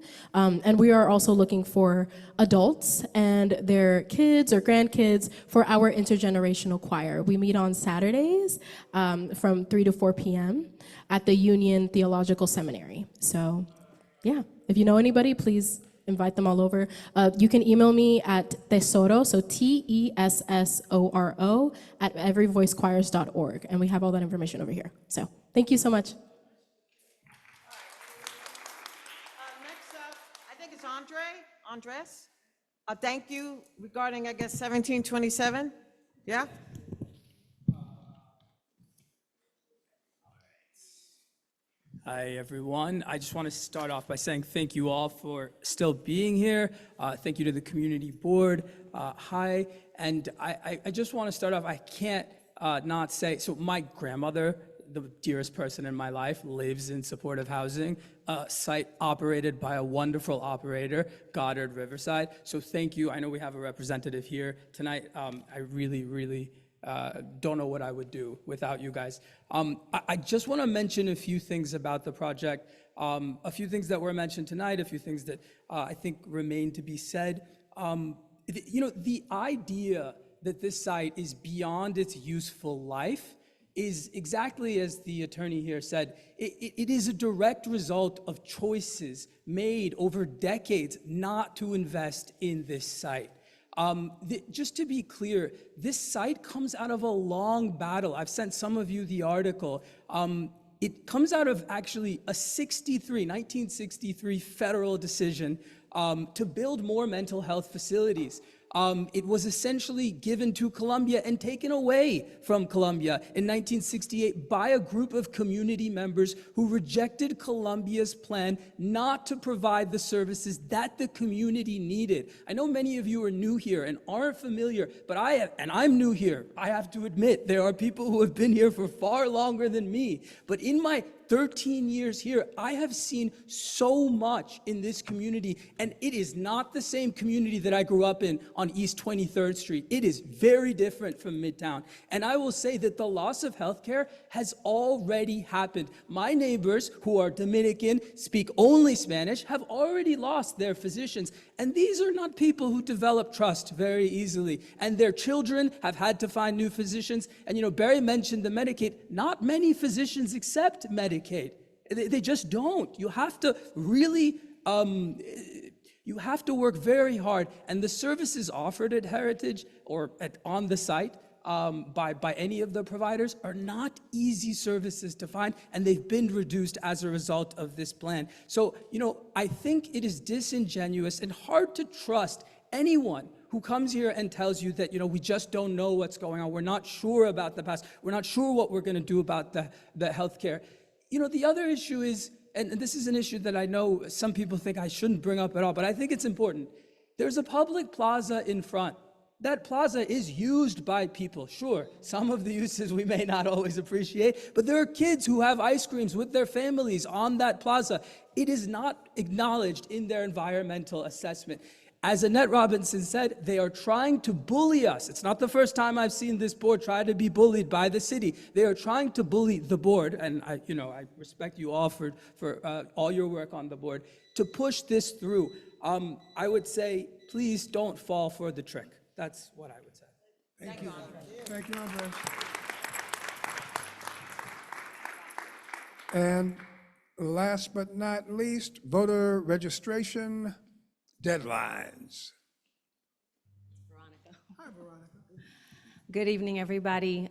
S15: And we are also looking for adults and their kids or grandkids for our intergenerational choir. We meet on Saturdays from 3 to 4 p.m. at the Union Theological Seminary. So, yeah, if you know anybody, please invite them all over. You can email me at tesoro, so TESSORO, at everyvoicechoirs.org, and we have all that information over here. So thank you so much.
S1: Next up, I think it's Andres. Thank you regarding, I guess, 1727. Yeah?
S20: Hi, everyone. I just want to start off by saying thank you all for still being here. Thank you to the community board. Hi. And I just want to start off, I can't not say, so my grandmother, the dearest person in my life, lives in supportive housing, a site operated by a wonderful operator, Goddard Riverside. So thank you. I know we have a representative here tonight. I really don't know what I would do without you guys. I just want to mention a few things about the project, a few things that were mentioned tonight, a few things that I think remain to be said. The idea that this site is beyond its useful life is exactly as the attorney here said. It is a direct result of choices made over decades not to invest in this site. Just to be clear, this site comes out of a long battle. I've sent some of you the article. It comes out of actually a 1963 federal decision to build more mental health facilities. It was essentially given to Columbia and taken away from Columbia in 1968 by a group of community members who rejected Columbia's plan not to provide the services that the community needed. I know many of you are new here and aren't familiar, but I'm new here. I have to admit, there are people who have been here for far longer than me. But in my 13 years here, I have seen so much in this community, and it is not the same community that I grew up in on East 23rd Street. It is very different from Midtown. And I will say that the loss of healthcare has already happened. My neighbors, who are Dominican, speak only Spanish, have already lost their physicians. And these are not people who develop trust very easily. And their children have had to find new physicians. And Barry mentioned the Medicaid. Not many physicians accept Medicaid. They just don't. You have to really, you have to work very hard. And the services offered at Heritage or on the site by any of the providers are not easy services to find, and they've been reduced as a result of this plan. So, I think it is disingenuous and hard to trust anyone who comes here and tells you that, we just don't know what's going on. We're not sure about the past. We're not sure what we're going to do about the healthcare. The other issue is, and this is an issue that I know some people think I shouldn't bring up at all, but I think it's important. There's a public plaza in front. That plaza is used by people, sure. Some of the uses we may not always appreciate, but there are kids who have ice creams with their families on that plaza. It is not acknowledged in their environmental assessment. As Annette Robinson said, they are trying to bully us. It's not the first time I've seen this board try to be bullied by the city. They are trying to bully the board, and I respect you all for all your work on the board, to push this through. I would say, please don't fall for the trick. That's what I would say.
S2: Thank you. Thank you, Andres. And last but not least, voter registration deadlines. Hi, Veronica.
S7: Good evening, everybody.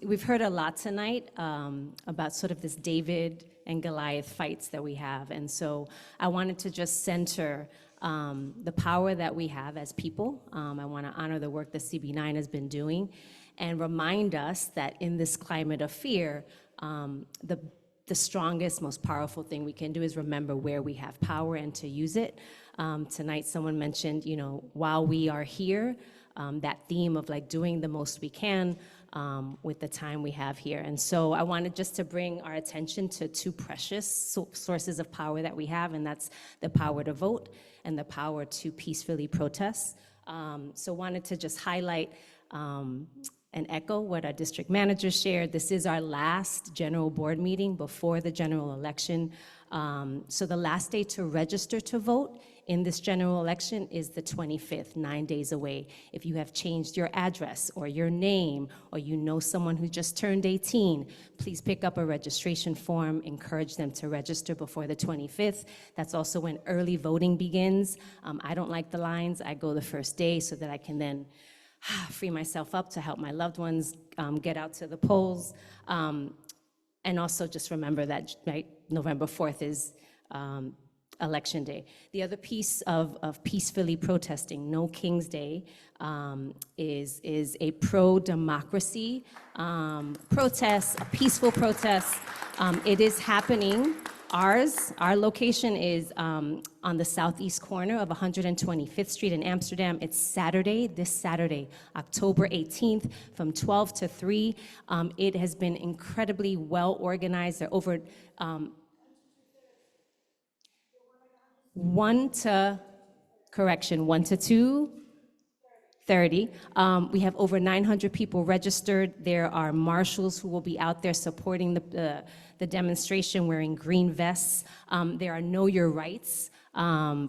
S7: We've heard a lot tonight about sort of this David and Goliath fights that we have. And so I wanted to just center the power that we have as people. I want to honor the work that CB9 has been doing and remind us that in this climate of fear, the strongest, most powerful thing we can do is remember where we have power and to use it. Tonight, someone mentioned, while we are here, that theme of like doing the most we can with the time we have here. And so I wanted just to bring our attention to two precious sources of power that we have, and that's the power to vote and the power to peacefully protest. So wanted to just highlight and echo what our district manager shared. This is our last general board meeting before the general election. So the last day to register to vote in this general election is the 25th, 9 days away. If you have changed your address or your name, or you know someone who just turned 18, please pick up a registration form, encourage them to register before the 25th. That's also when early voting begins. I don't like the lines. I go the first day so that I can then free myself up to help my loved ones get out to the polls. And also just remember that November 4th is Election Day. The other piece of peacefully protesting, No King's Day, is a pro-democracy protest, a peaceful protest. It is happening. Our location is on the southeast corner of 125th Street in Amsterdam. It's Saturday, this Saturday, October 18th, from 12 to 3. It has been incredibly well organized. There are over 1 to 2:30. We have over 900 people registered. There are marshals who will be out there supporting the demonstration wearing green vests. There are Know Your Rights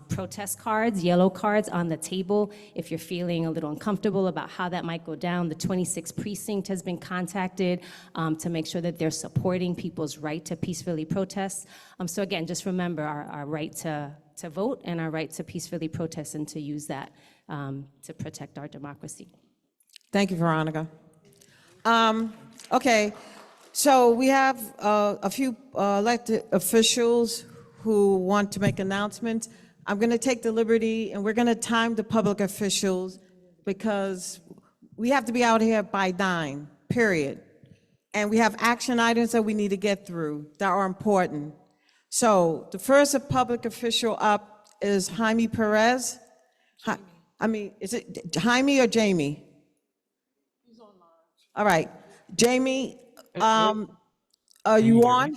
S7: protest cards, yellow cards on the table. If you're feeling a little uncomfortable about how that might go down, the 26th precinct has been contacted to make sure that they're supporting people's right to peacefully protest. So again, just remember our right to vote and our right to peacefully protest, and to use that to protect our democracy.
S1: Thank you, Veronica. Okay, so we have a few elected officials who want to make announcements. I'm going to take the liberty, and we're going to time the public officials because we have to be out here by 9, period. And we have action items that we need to get through that are important. So the first public official up is Jaime Perez. Is it Jaime or Jamie? He's online. All right, Jamie, are you on?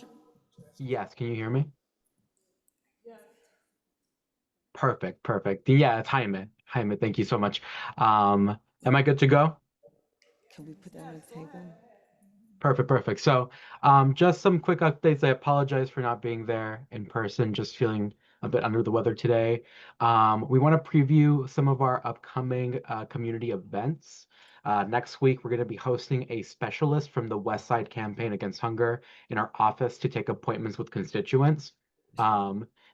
S22: Yes, can you hear me? Perfect. Yeah, it's Jaime. Jaime, thank you so much. Am I good to go?
S1: Can we put that on the table?
S22: Perfect. So just some quick updates. I apologize for not being there in person, just feeling a bit under the weather today. We want to preview some of our upcoming community events. Next week, we're going to be hosting a specialist from the West Side Campaign Against Hunger in our office to take appointments with constituents.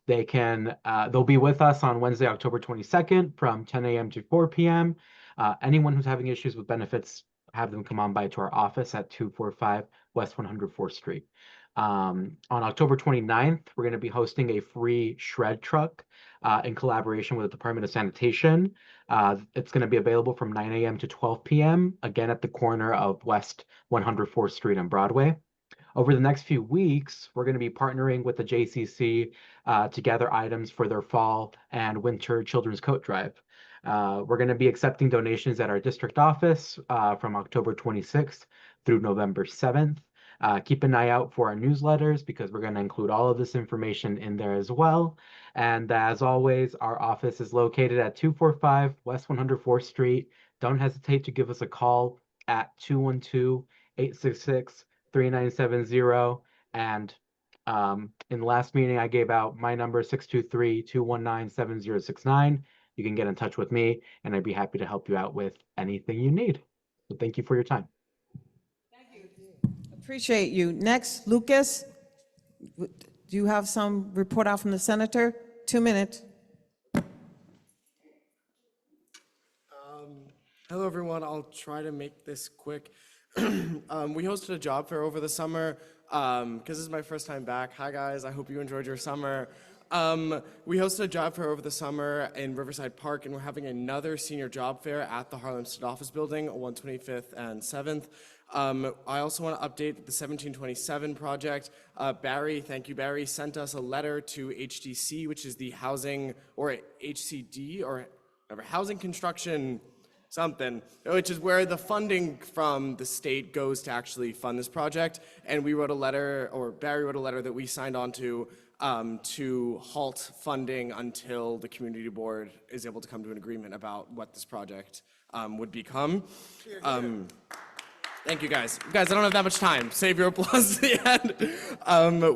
S22: They'll be with us on Wednesday, October 22nd from 10 a.m. to 4 p.m. Anyone who's having issues with benefits have them come on by to our office at 245 West 104th Street. On October 29th, we're going to be hosting a free shred truck in collaboration with the Department of Sanitation. It's going to be available from 9 a.m. to 12 p.m., again at the corner of West 104th Street and Broadway. Over the next few weeks, we're going to be partnering with the JCC to gather items for their fall and winter children's coat drive. We're going to be accepting donations at our district office from October 26th through November 7th. Keep an eye out for our newsletters because we're going to include all of this information in there as well. And as always, our office is located at 245 West 104th Street. Don't hesitate to give us a call at 212-866-3970. And in the last meeting, I gave out my number, 623-219-7069. You can get in touch with me, and I'd be happy to help you out with anything you need. So thank you for your time.
S1: Appreciate you. Next, Lucas, do you have some report out from the senator? 2 minutes.
S12: Hello, everyone. I'll try to make this quick. We hosted a job fair over the summer because this is my first time back. Hi, guys. I hope you enjoyed your summer. We hosted a job fair over the summer in Riverside Park, and we're having another senior job fair at the Harlem State Office Building, 125th and 7th. I also want to update the 1727 project. Barry, thank you, Barry, sent us a letter to HDC, which is the housing, or HCD, or whatever, housing construction something, which is where the funding from the state goes to actually fund this project. And we wrote a letter, or Barry wrote a letter that we signed on to halt funding until the community board is able to come to an agreement about what this project would become. Thank you, guys. Guys, I don't have that much time. Save your applause at the end.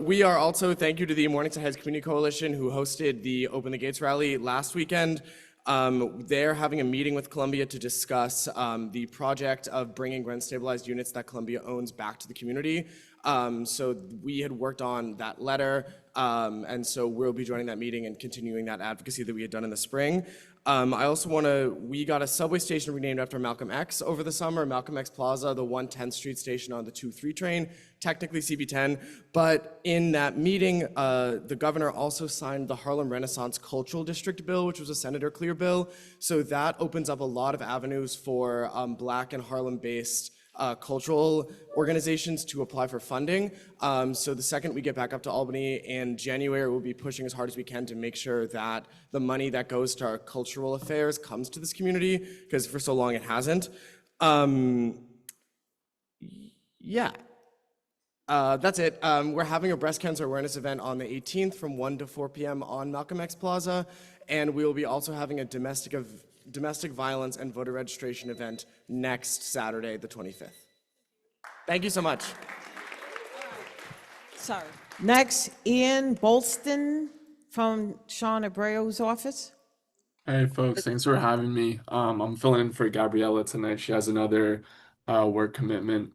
S12: We are also, thank you to the Mornington Heights Community Coalition who hosted the Open the Gates rally last weekend. They're having a meeting with Columbia to discuss the project of bringing rent-stabilized units that Columbia owns back to the community. So we had worked on that letter, and so we'll be joining that meeting and continuing that advocacy that we had done in the spring. I also we got a subway station renamed after Malcolm X over the summer, Malcolm X Plaza, the 110th Street station on the 2-3 train, technically CB10. But in that meeting, the governor also signed the Harlem Renaissance Cultural District bill, which was a Senator Clear bill. So that opens up a lot of avenues for Black and Harlem-based cultural organizations to apply for funding. So the second we get back up to Albany in January, we'll be pushing as hard as we can to make sure that the money that goes to our cultural affairs comes to this community, because for so long it hasn't. Yeah. That's it. We're having a breast cancer awareness event on the 18th from 1 to 4 p.m. on Malcolm X Plaza, and we will be also having a domestic violence and voter registration event next Saturday, the 25th. Thank you so much.
S1: Sorry. Next, Ian Bolston from Sean Abreu's office.
S17: Hey folks, thanks for having me. I'm filling in for Gabriella tonight. She has another work commitment.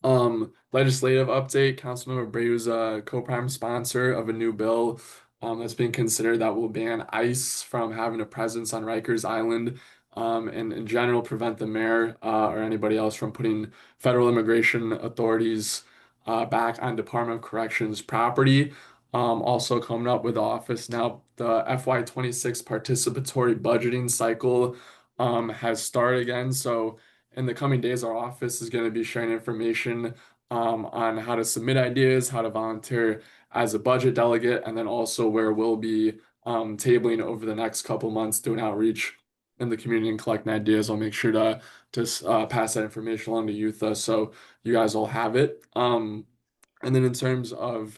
S17: Legislative update, Councilmember Abreu's a co-prime sponsor of a new bill that's being considered that will ban ICE from having a presence on Rikers Island, and in general prevent the mayor or anybody else from putting federal immigration authorities back on Department of Corrections property. Also coming up with the office now, the FY26 participatory budgeting cycle has started again. So in the coming days, our office is going to be sharing information on how to submit ideas, how to volunteer as a budget delegate, and then also where we'll be tabling over the next couple months doing outreach in the community and collecting ideas. I'll make sure to pass that information along to youth so you guys all have it. And then in terms of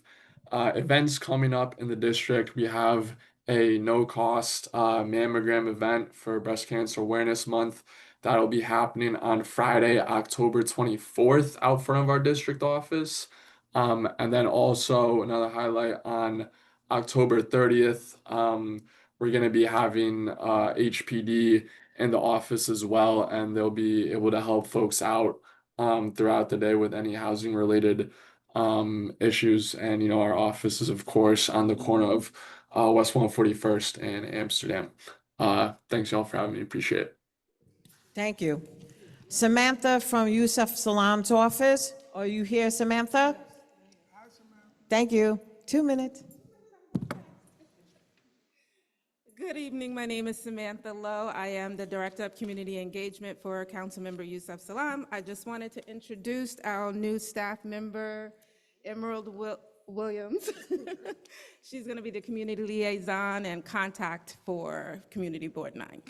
S17: events coming up in the district, we have a no-cost mammogram event for Breast Cancer Awareness Month. That'll be happening on Friday, October 24th, out front of our district office. And then also another highlight on October 30th, we're going to be having HPD in the office as well, and they'll be able to help folks out throughout the day with any housing related issues. And, our office is, of course, on the corner of West 141st and Amsterdam. Thanks, y'all, for having me. Appreciate it.
S1: Thank you. Samantha from Yusuf Salam's office. Are you here, Samantha? Thank you. 2 minutes.
S19: Good evening. My name is Samantha Lowe. I am the Director of Community Engagement for Councilmember Yusuf Salam. I just wanted to introduce our new staff member, Emerald Williams. She's going to be the community liaison and contact for Community Board 9.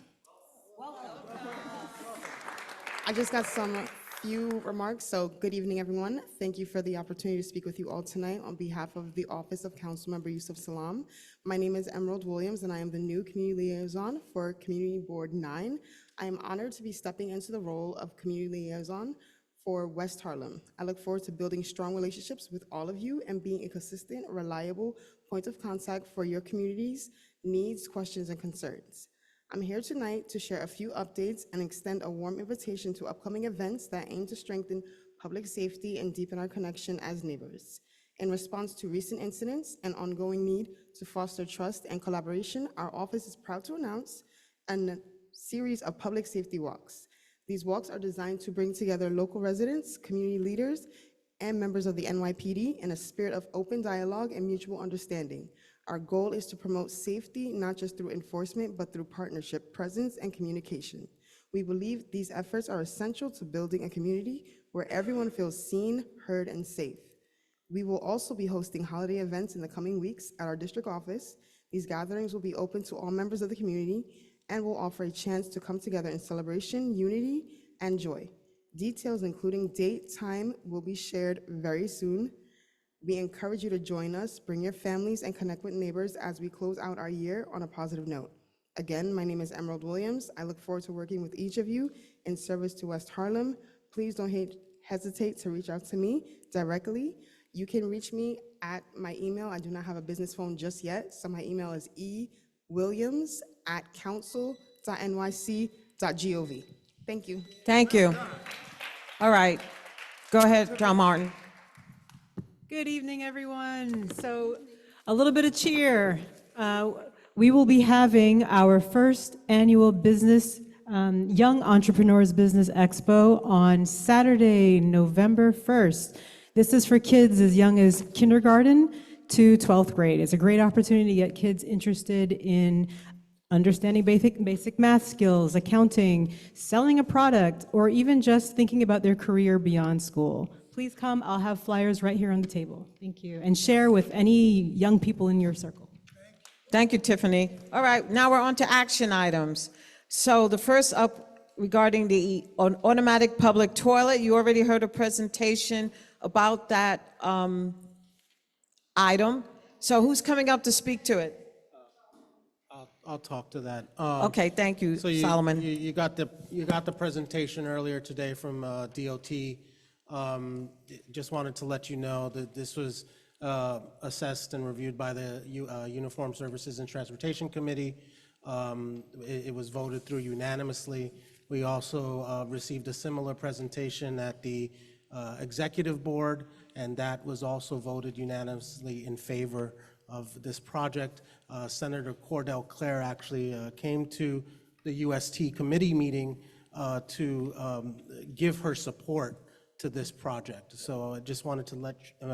S21: I just got some few remarks. So good evening, everyone. Thank you for the opportunity to speak with you all tonight on behalf of the Office of Councilmember Yusuf Salam. My name is Emerald Williams, and I am the new community liaison for Community Board 9. I am honored to be stepping into the role of community liaison for West Harlem. I look forward to building strong relationships with all of you and being a consistent, reliable point of contact for your community's needs, questions, and concerns. I'm here tonight to share a few updates and extend a warm invitation to upcoming events that aim to strengthen public safety and deepen our connection as neighbors. In response to recent incidents and ongoing need to foster trust and collaboration, our office is proud to announce a series of public safety walks. These walks are designed to bring together local residents, community leaders, and members of the NYPD in a spirit of open dialogue and mutual understanding. Our goal is to promote safety, not just through enforcement, but through partnership, presence, and communication. We believe these efforts are essential to building a community where everyone feels seen, heard, and safe. We will also be hosting holiday events in the coming weeks at our district office. These gatherings will be open to all members of the community and will offer a chance to come together in celebration, unity, and joy. Details, including date, time, will be shared very soon. We encourage you to join us, bring your families, and connect with neighbors as we close out our year on a positive note. Again, my name is Emerald Williams. I look forward to working with each of you in service to West Harlem. Please don't hesitate to reach out to me directly. You can reach me at my email. I do not have a business phone just yet, so my email is ewilliams@council.nyc.gov. Thank you.
S1: Thank you. All right. Go ahead, John Martin.
S23: Good evening, everyone. So a little bit of cheer. We will be having our first annual Young Entrepreneurs Business Expo on Saturday, November 1st. This is for kids as young as kindergarten to 12th grade. It's a great opportunity to get kids interested in understanding basic math skills, accounting, selling a product, or even just thinking about their career beyond school. Please come. I'll have flyers right here on the table. Thank you. And share with any young people in your circle.
S1: Thank you, Tiffany. All right, now we're on to action items. So the first up regarding the automatic public toilet, you already heard a presentation about that item. So who's coming up to speak to it?
S24: I'll talk to that.
S1: Okay, thank you,
S24: So
S1: Solomon.
S24: you got the presentation earlier today from DOT. Just wanted to let you know that this was assessed and reviewed by the Uniform Services and Transportation Committee. It was voted through unanimously. We also received a similar presentation at the Executive Board, and that was also voted unanimously in favor of this project. Senator Cordell Clare actually came to the UST committee meeting to give her support to this project. So I just wanted to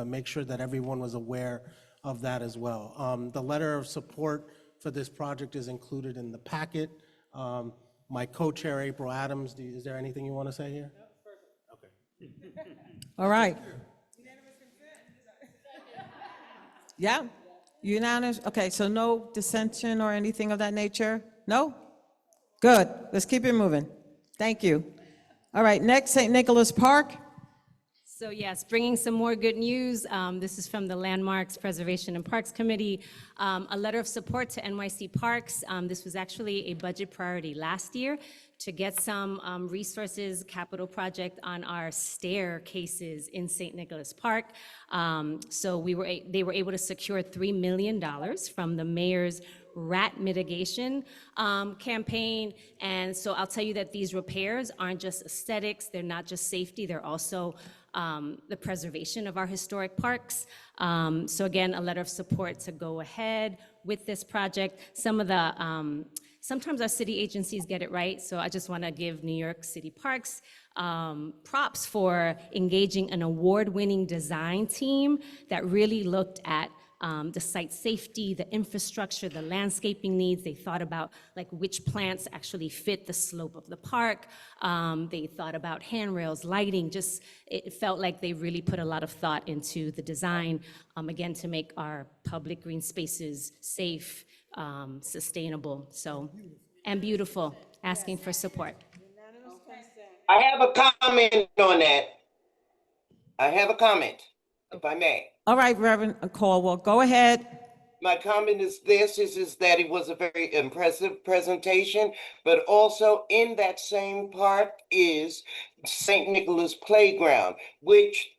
S24: make sure that everyone was aware of that as well. The letter of support for this project is included in the packet. My co-chair, April Adams, is there anything you want to say here? Okay.
S1: All right. Yeah, unanimous. Okay, so no dissension or anything of that nature? No? Good. Let's keep it moving. Thank you. All right, next, St. Nicholas Park.
S7: So yes, bringing some more good news. This is from the Landmarks Preservation and Parks Committee. A letter of support to NYC Parks. This was actually a budget priority last year to get some resources, capital project on our staircases in St. Nicholas Park. So they were able to secure $3 million from the mayor's rat mitigation campaign. And so I'll tell you that these repairs aren't just aesthetics, they're not just safety, they're also the preservation of our historic parks. So again, a letter of support to go ahead with this project. Some of the sometimes our city agencies get it right, so I just want to give New York City Parks props for engaging an award-winning design team that really looked at the site safety, the infrastructure, the landscaping needs. They thought about like which plants actually fit the slope of the park. They thought about handrails, lighting, just it felt like they really put a lot of thought into the design, again, to make our public green spaces safe, sustainable, so, and beautiful, asking for support.
S4: I have a comment on that. I have a comment, if I may.
S1: All right, Reverend Caldwell, go ahead.
S4: My comment is this, is that it was a very impressive presentation, but also in that same park is St. Nicholas Playground, which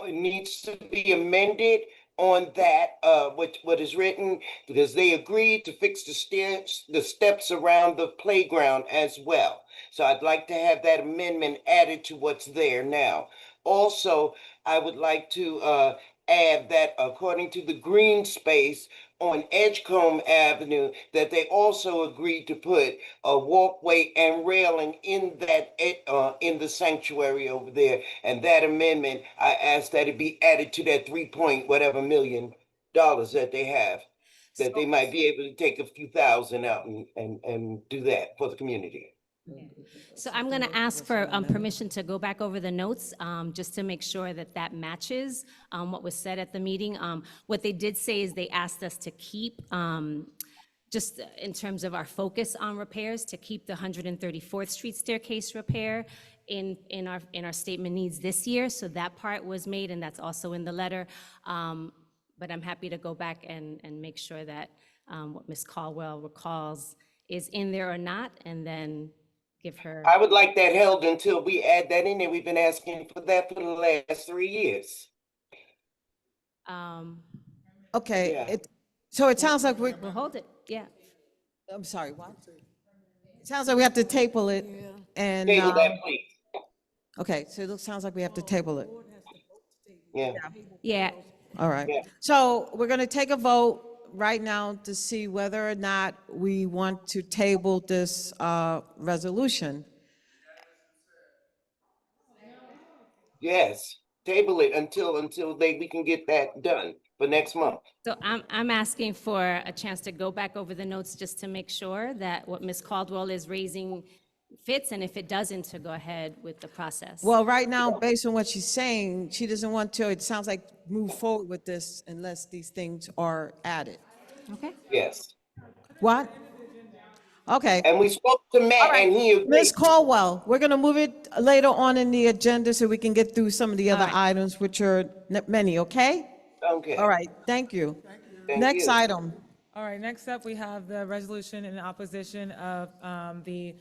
S4: needs to be amended on that, what is written, because they agreed to fix the steps around the playground as well. So I'd like to have that amendment added to what's there now. Also, I would like to add that according to the green space on Edgecombe Avenue, that they also agreed to put a walkway and railing in that in the sanctuary over there. And that amendment, I asked that it be added to that $3 million that they have, that they might be able to take a few thousand out and do that for the community.
S7: So I'm going to ask for permission to go back over the notes, just to make sure that that matches what was said at the meeting. What they did say is they asked us to keep, just in terms of our focus on repairs, to keep the 134th Street staircase repair in our statement needs this year. So that part was made, and that's also in the letter. But I'm happy to go back and make sure that what Ms. Caldwell recalls is in there or not, and then give her.
S4: I would like that held until we add that in there. We've been asking for that for the last 3 years.
S1: Okay,
S4: Yeah.
S1: so it sounds like
S7: We'll hold it, yeah.
S1: I'm sorry, what? It sounds like we have to table it and.
S4: Table that, please.
S1: Okay, so it sounds like we have to table it.
S4: Yeah.
S7: Yeah.
S1: All right. So we're going to take a vote right now to see whether or not we want to table this resolution.
S4: Yes, table it until we can get that done for next month.
S7: So I'm asking for a chance to go back over the notes just to make sure that what Ms. Caldwell is raising fits, and if it doesn't, to go ahead with the process.
S1: Well, right now, based on what she's saying, she doesn't want to, it sounds like, move forward with this unless these things are added.
S7: Okay.
S4: Yes.
S1: What? Okay.
S4: And we spoke to Matt and he agreed.
S1: Ms. Caldwell, we're going to move it later on in the agenda so we can get through some of the other items, which are many, okay?
S4: Okay.
S1: All right, thank you.
S4: Thank
S1: Next
S4: you.
S1: item.
S8: All right, next up, we have the resolution in opposition of the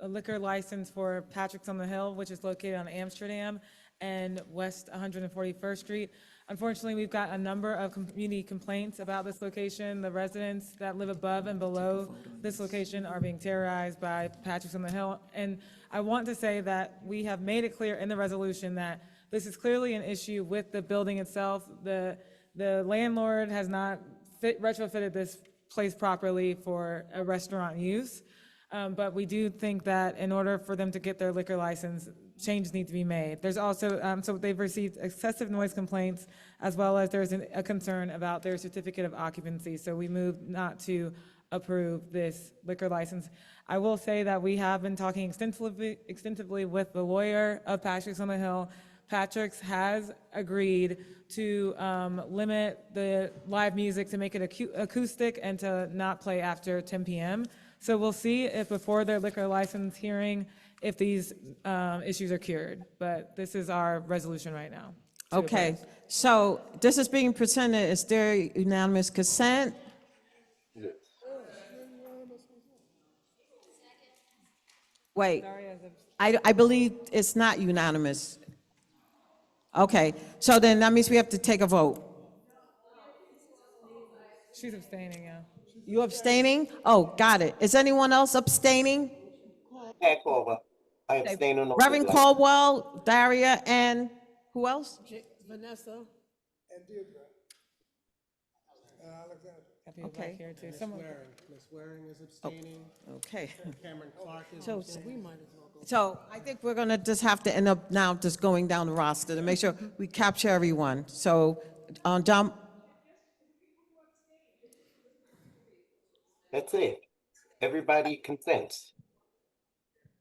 S8: liquor license for Patrick's on the Hill, which is located on Amsterdam and West 141st Street. Unfortunately, we've got a number of community complaints about this location. The residents that live above and below this location are being terrorized by Patrick's on the Hill. And I want to say that we have made it clear in the resolution that this is clearly an issue with the building itself. The landlord has not retrofitted this place properly for a restaurant use. But we do think that in order for them to get their liquor license, changes need to be made. There's also, so they've received excessive noise complaints, as well as there's a concern about their certificate of occupancy. So we moved not to approve this liquor license. I will say that we have been talking extensively with the lawyer of Patrick's on the Hill. Patrick's has agreed to limit the live music to make it acoustic and to not play after 10 p.m. So we'll see if before their liquor license hearing, if these issues are cured. But this is our resolution right now.
S1: Okay, so this is being presented. Is there unanimous consent? Wait, I believe it's not unanimous. Okay, so then that means we have to take a vote.
S8: She's abstaining, yeah.
S1: You abstaining? Oh, got it. Is anyone else abstaining?
S4: Pat Caldwell. I abstain on the
S1: Reverend Caldwell, Daria, and who else?
S6: Vanessa.
S8: Got people back
S1: Okay.
S8: here too.
S24: Ms.
S8: Someone-
S24: Waring. Ms. Waring is abstaining.
S1: Okay.
S24: Cameron Clark is
S1: So,
S24: abstaining.
S1: so I think we're gonna just have to end up now just going down the roster to make sure we capture everyone. So, John,
S4: That's it. Everybody consents.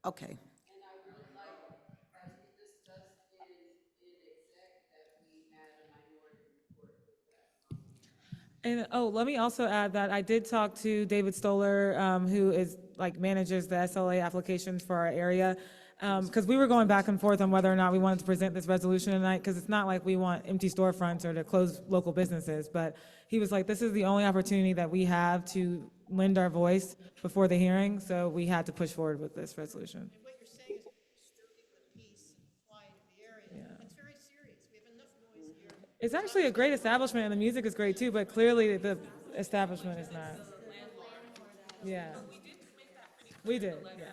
S1: okay.
S8: And, oh, let me also add that I did talk to David Stoller, who is, like, manages the SLA applications for our area. Because we were going back and forth on whether or not we wanted to present this resolution tonight, because it's not like we want empty storefronts or to close local businesses. But he was like, this is the only opportunity that we have to lend our voice before the hearing, so we had to push forward with this resolution. It's actually a great establishment, and the music is great too, but clearly the establishment is not. Yeah. We did, yeah.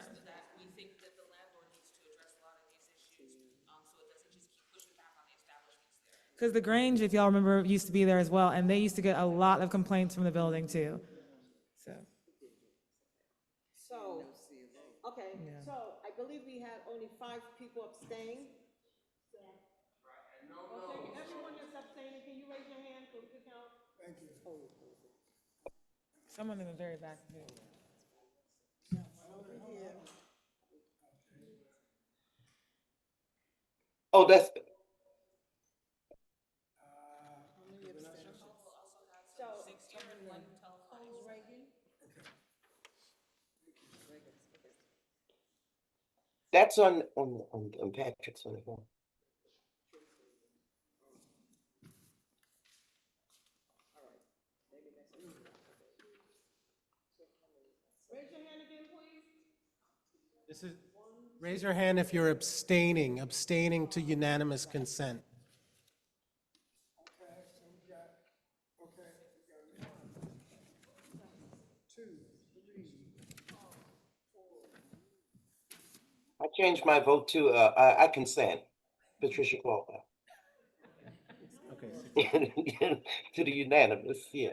S8: Because the Grange, if y'all remember, used to be there as well, and they used to get a lot of complaints from the building too, so.
S1: So, okay,
S8: Yeah.
S1: so I believe we had only 5 people abstain. Okay, everyone that's abstaining, can you raise your hand so we can count? Thank you.
S8: Someone in the very back.
S4: Oh, that's, that's on Patrick's on the phone.
S1: Raise your hand again, please.
S24: This is, raise your hand if you're abstaining to unanimous consent.
S4: I changed my vote to, I consent. Patricia Walker.
S24: Okay.
S4: To the unanimous, yeah.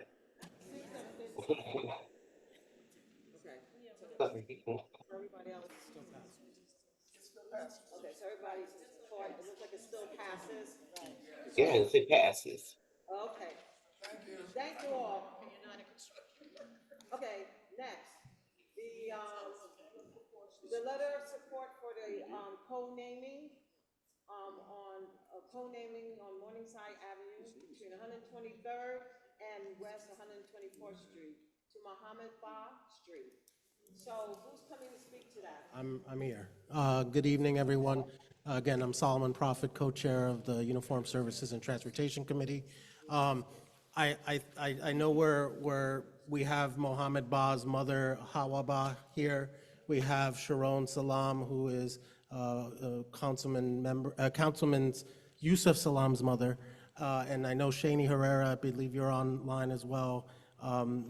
S4: Sorry.
S1: Everybody else? Okay, so everybody's for it, it looks like it still passes.
S4: Yes, it passes.
S1: Okay. Thank you all. Okay, next, the letter of support for the, co-naming, co-naming on Morningside Avenue between 123rd and West 124th Street to Mohammed Ba Street. So who's coming to speak to that?
S24: I'm here. Good evening, everyone. Again, I'm Solomon Prophet, co-chair of the Uniform Services and Transportation Committee. I know where we have Mohammed Ba's mother, Hawa Ba, here. We have Sharon Salam, who is Councilman Yusuf Salam's mother. And I know Shani Herrera, I believe you're online as well.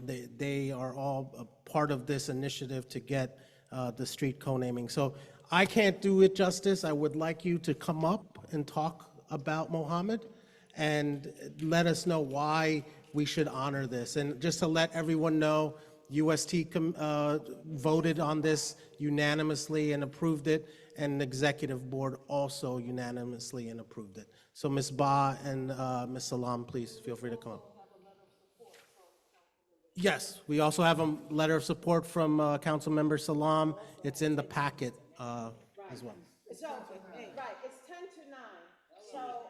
S24: They are all a part of this initiative to get the street co-naming. So I can't do it justice. I would like you to come up and talk about Mohammed and let us know why we should honor this. And just to let everyone know, UST voted on this unanimously and approved it, and the executive board also unanimously and approved it. So Ms. Ba and Ms. Salam, please feel free to come up. Yes, we also have a letter of support from Councilmember Salam. It's in the packet as well.
S1: So, right, it's 10 to 9, so.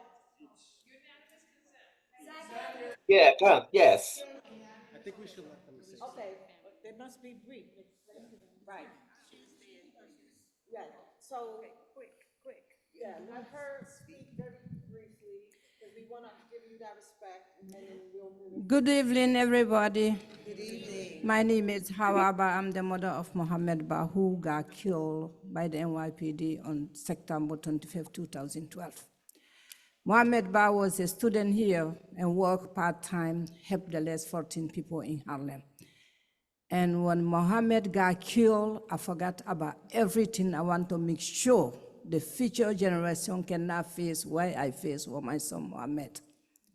S4: Yeah, yes.
S24: I think we should let them say.
S1: Okay, they must be brief. Right. Yeah, so. Quick. Yeah, let her speak very briefly, because we want to give you that respect, and then we'll move.
S9: Good evening, everybody. Good evening. My name is Hawa Ba. I'm the mother of Mohammed Ba, who got killed by the NYPD on September 25, 2012. Mohammed Ba was a student here and worked part-time, helped the less 14 people in Harlem. And when Mohammed got killed, I forgot about everything. I want to make sure the future generation cannot face what I faced with my son Mohammed.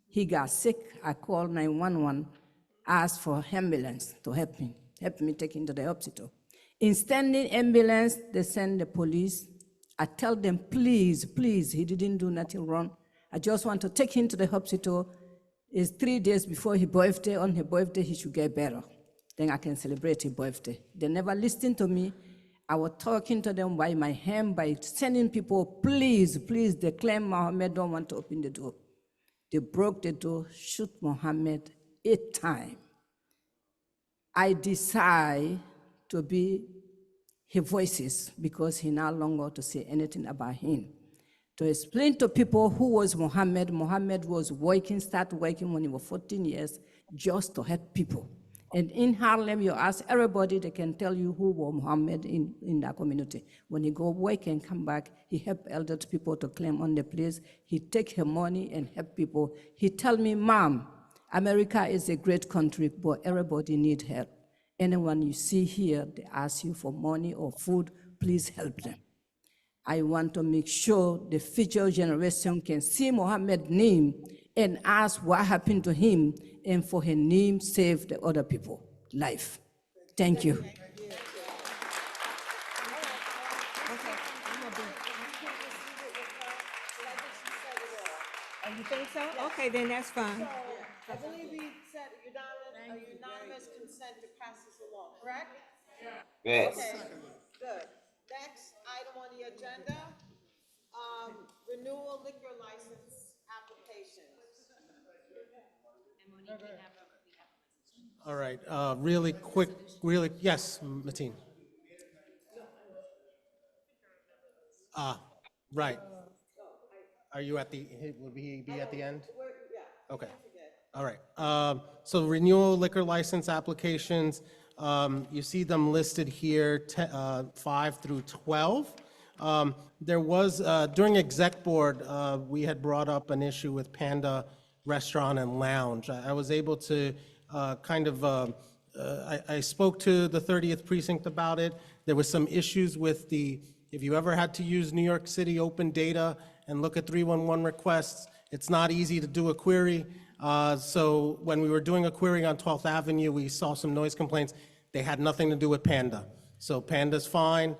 S9: He got sick, I called 911. ask for ambulance to help me take him to the hospital. Instead of ambulance, they send the police. I tell them, please, please, he didn't do nothing wrong. I just want to take him to the hospital. It's 3 days before his birthday. On his birthday, he should get better. Then I can celebrate his birthday. They never listened to me. I was talking to them by my hand, by sending people, please, please, they claim Mohammed don't want to open the door. They broke the door, shoot Mohammed 8 times. I decide to be his voices because he no longer to say anything about him. To explain to people who was Mohammed, Mohammed was working, started working when he was 14 years, just to help people. And in Harlem, you ask everybody, they can tell you who was Mohammed in that community. When he go work and come back, he help elder people to claim on the place. He take her money and help people. He tell me, Mom, America is a great country, but everybody need help. Anyone you see here, they ask you for money or food, please help them. I want to make sure the future generation can see Mohammed's name and ask what happened to him, and for his name save the other people life. Thank you.
S23: You think so? Okay, then that's fine.
S1: So, I believe we said unanimous consent to pass this along, correct?
S4: Yes.
S1: Okay, good. Next item on the agenda, renewal liquor license applications.
S24: All right, really quick, yes, Mateen. Right. Are you at the, will he be at the end? Okay. All right. So renewal liquor license applications, you see them listed here, 5 through 12. There was, during exec board, we had brought up an issue with Panda Restaurant and Lounge. I was able to I spoke to the 30th precinct about it. There was some issues with if you ever had to use New York City open data and look at 311 requests, it's not easy to do a query. So when we were doing a query on 12th Avenue, we saw some noise complaints. They had nothing to do with Panda. So Panda's fine.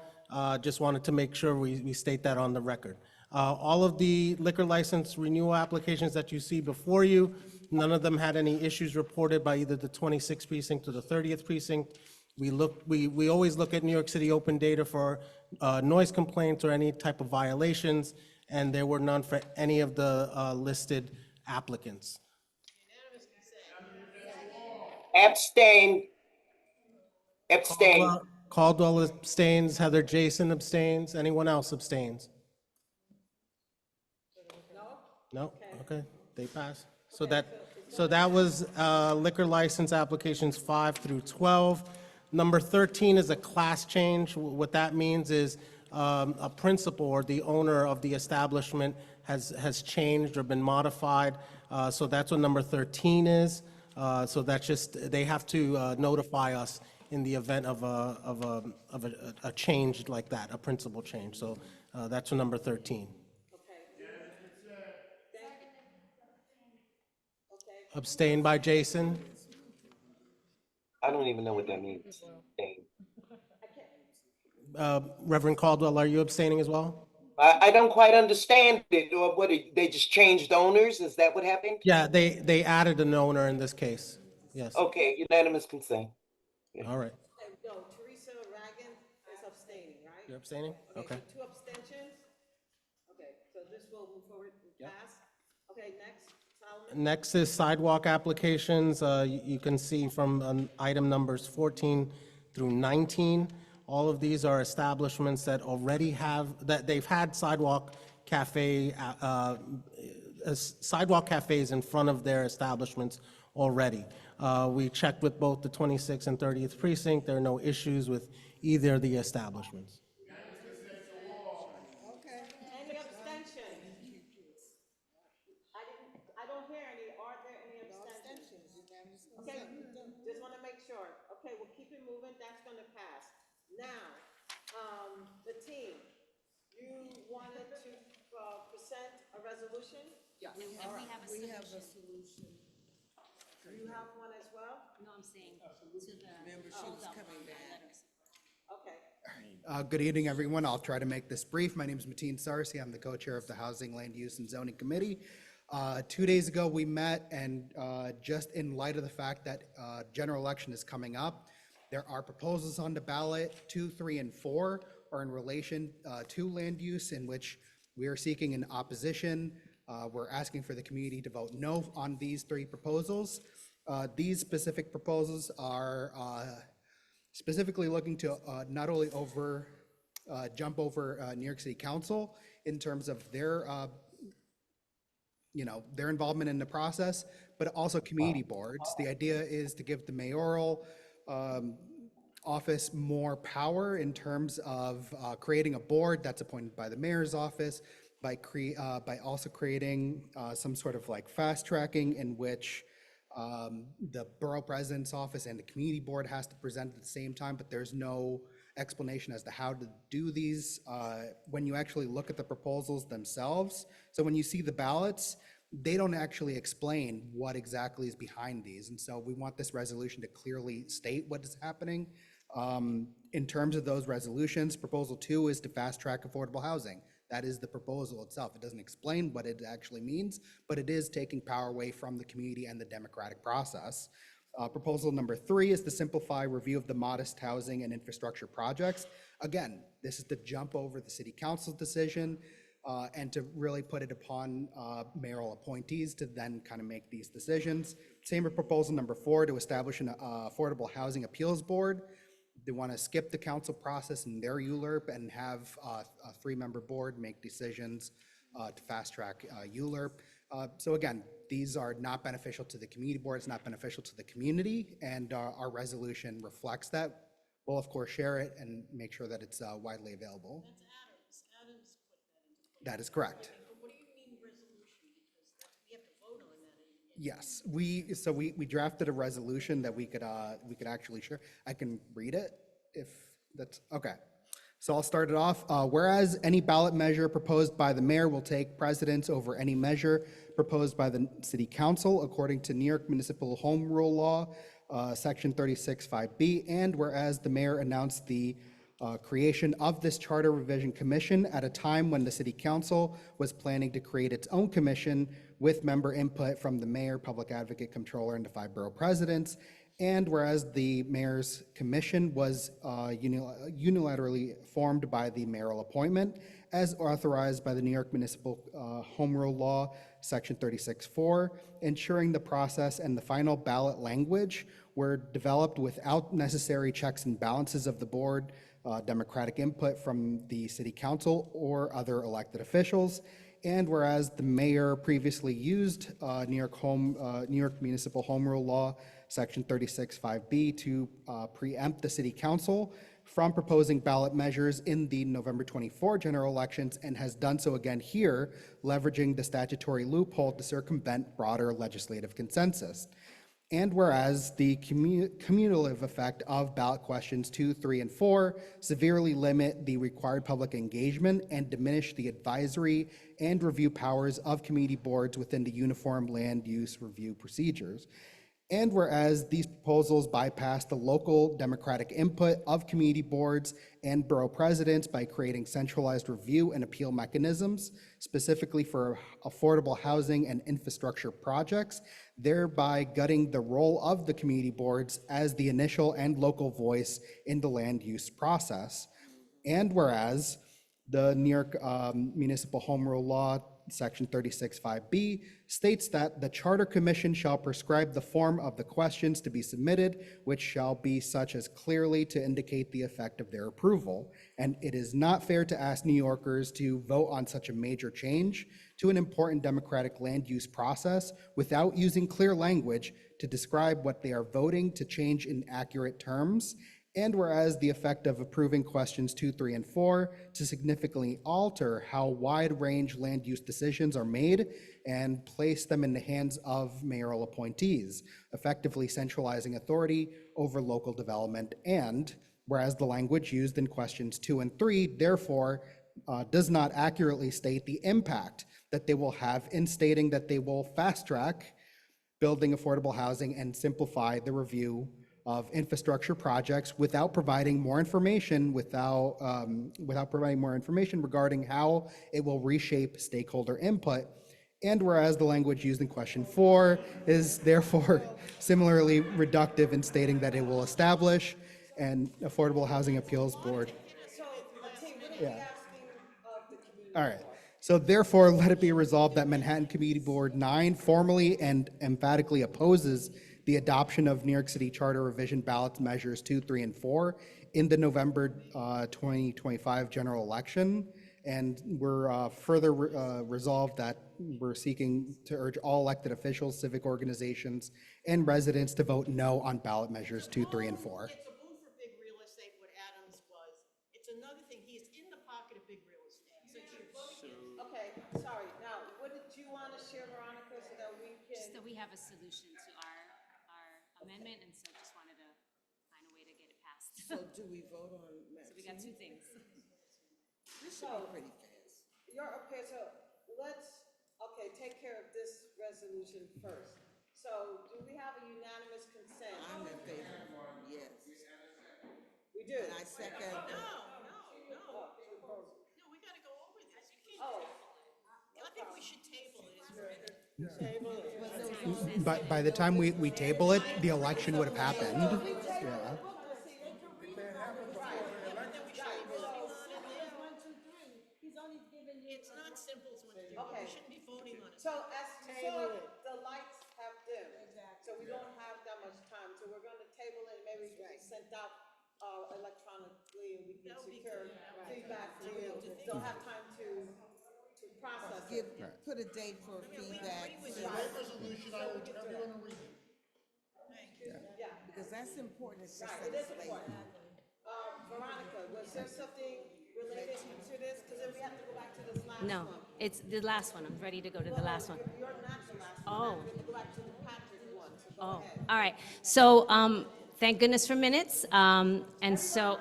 S24: Just wanted to make sure we state that on the record. All of the liquor license renewal applications that you see before you, none of them had any issues reported by either the 26th precinct or the 30th precinct. We always look at New York City open data for noise complaints or any type of violations, and there were none for any of the listed applicants.
S4: Abstain. Abstain.
S24: Caldwell abstains, Heather Jason abstains, anyone else abstains? No? Okay, they pass. So that was liquor license applications 5 through 12. Number 13 is a class change. What that means is a principal or the owner of the establishment has changed or been modified. So that's what number 13 is. So that's just, they have to notify us in the event of a change like that, a principal change. So that's what number 13. Abstained by Jason.
S4: I don't even know what that means.
S24: Reverend Caldwell, are you abstaining as well?
S4: I don't quite understand it, or what, they just changed owners? Is that what happened?
S24: Yeah, they added an owner in this case. Yes.
S4: Okay, unanimous consent.
S24: All right.
S1: No, Teresa Ragan is abstaining, right?
S24: You're abstaining? Okay.
S1: So 2 abstentions? Okay, so this will move forward and pass. Okay, next, Solomon.
S24: Next is sidewalk applications. You can see from item numbers 14 through 19. All of these are establishments that already that they've had sidewalk cafes in front of their establishments already. We checked with both the 26th and 30th precinct. There are no issues with either of the establishments.
S1: Okay, any abstention? I don't hear any. Are there any abstentions? Okay, just want to make sure. Okay, we'll keep it moving. That's going to pass. Now, the team, you wanted to present a resolution?
S6: Yes. We have a solution.
S1: Do you have one as well?
S7: No, I'm saying to the.
S6: Remember, she was coming back.
S3: Good evening, everyone. I'll try to make this brief. My name is Mateen Sarsi. I'm the co-chair of the Housing, Land Use, and Zoning Committee. 2 days ago, we met, and just in light of the fact that general election is coming up, there are proposals on the ballot. 2, 3, and 4 are in relation to land use, in which we are seeking an opposition. We're asking for the community to vote no on these 3 proposals. These specific proposals are specifically looking to not only jump over New York City Council in terms of their their involvement in the process, but also community boards. The idea is to give the mayoral office more power in terms of creating a board that's appointed by the mayor's office, by also creating some sort of like fast tracking in which the borough president's office and the community board has to present at the same time, but there's no explanation as to how to do these when you actually look at the proposals themselves. So when you see the ballots, they don't actually explain what exactly is behind these. And so we want this resolution to clearly state what is happening. In terms of those resolutions, proposal 2 is to fast track affordable housing. That is the proposal itself. It doesn't explain what it actually means, but it is taking power away from the community and the democratic process. Proposal number 3 is to simplify review of the modest housing and infrastructure projects. Again, this is to jump over the city council's decision and to really put it upon mayoral appointees to then kind of make these decisions. Same with proposal number 4, to establish an affordable housing appeals board. They want to skip the council process in their ULURP and have a 3-member board make decisions to fast track ULURP. So again, these are not beneficial to the community board, it's not beneficial to the community, and our resolution reflects that. We'll of course share it and make sure that it's widely available.
S10: That's Adams. Adams put that into place.
S3: That is correct.
S10: What do you mean resolution? Because we have to vote on that.
S3: Yes, we drafted a resolution that we could actually share. I can read it if that's okay. So I'll start it off. Whereas any ballot measure proposed by the mayor will take precedence over any measure proposed by the city council according to New York Municipal Home Rule Law, Section 36(5)B, and whereas the mayor announced the creation of this charter revision commission at a time when the city council was planning to create its own commission with member input from the mayor, public advocate, comptroller, and the 5 borough presidents. And whereas the mayor's commission was unilaterally formed by the mayoral appointment as authorized by the New York Municipal Home Rule Law, Section 36(4), ensuring the process and the final ballot language were developed without necessary checks and balances of the board, democratic input from the city council or other elected officials. And whereas the mayor previously used New York Municipal Home Rule Law, Section 36(5)B, to preempt the city council from proposing ballot measures in the November 24 general elections, and has done so again here, leveraging the statutory loophole to circumvent broader legislative consensus. And whereas the cumulative effect of ballot questions 2, 3, and 4 severely limit the required public engagement and diminish the advisory and review powers of community boards within the uniform land use review procedures. And whereas these proposals bypass the local democratic input of community boards and borough presidents by creating centralized review and appeal mechanisms, specifically for affordable housing and infrastructure projects, thereby gutting the role of the community boards as the initial and local voice in the land use process. And whereas the New York Municipal Home Rule Law, Section 36(5)B, states that the Charter Commission shall prescribe the form of the questions to be submitted, which shall be such as clearly to indicate the effect of their approval. And it is not fair to ask New Yorkers to vote on such a major change to an important democratic land use process without using clear language to describe what they are voting to change in accurate terms. And whereas the effect of approving questions 2, 3, and 4 to significantly alter how wide-range land use decisions are made and place them in the hands of mayoral appointees, effectively centralizing authority over local development. And whereas the language used in questions 2 and 3 therefore does not accurately state the impact that they will have in stating that they will fast track building affordable housing and simplify the review of infrastructure projects without providing more information, without providing more information regarding how it will reshape stakeholder input. And whereas the language used in question 4 is therefore similarly reductive in stating that it will establish an affordable housing appeals board. Yeah. All right. So therefore, let it be resolved that Manhattan Community Board 9 formally and emphatically opposes the adoption of New York City Charter Revision ballot measures 2, 3, and 4 in the November 2025 general election. And we're further resolved that we're seeking to urge all elected officials, civic organizations, and residents to vote no on ballot measures 2, 3, and 4.
S10: It's a boon for big real estate, what Adams was. It's another thing, he is in the pocket of big real estate. So
S1: Okay, sorry, now, what did you want to share, Veronica, so that we
S7: Just
S1: can?
S7: that we have a solution to our amendment, and so just wanted to find a way to get it passed.
S6: So do we vote on that?
S7: So we got two things.
S6: This should be pretty fast.
S1: You're, okay, so let's, okay, take care of this resolution first. So do we have a unanimous consent?
S6: I'm in favor, yes.
S1: We do?
S6: And I second.
S10: No, we gotta go over this. You can't table it. I think we should table it.
S1: Table it.
S3: But by the time we table it, the election would have happened. Yeah.
S10: It's not simple to understand.
S1: Okay.
S10: We shouldn't be voting on it.
S1: So as you saw, the lights have dimmed, so we don't have that much time, so we're gonna table it, maybe it can be sent out electronically, and we can
S10: That would be
S1: secure
S10: good.
S1: feedback to you. Don't have time to process it.
S6: Put a date for feedback.
S18: Resolution, I urge everyone to read it.
S1: Yeah,
S6: Because that's important. It's just
S1: right, it is important. Veronica, was there something related to this? Because then we have to go back to this last one.
S7: No, it's the last one. I'm ready to go to the last one.
S1: You're not the last one.
S7: Oh.
S1: We're gonna go back to the Patrick one, so go
S7: Oh,
S1: ahead.
S7: all right. So, thank goodness for minutes. And so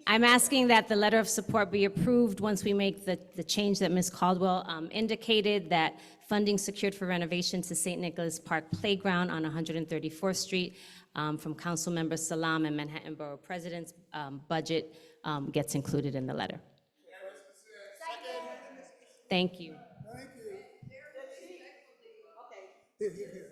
S7: I'm asking that the letter of support be approved once we make the change that Ms. Caldwell indicated, that funding secured for renovation to St. Nicholas Park Playground on 134th Street from Councilmember Salam and Manhattan Borough President's budget gets included in the letter. Thank you.
S2: Thank you.
S1: Okay.
S2: Here.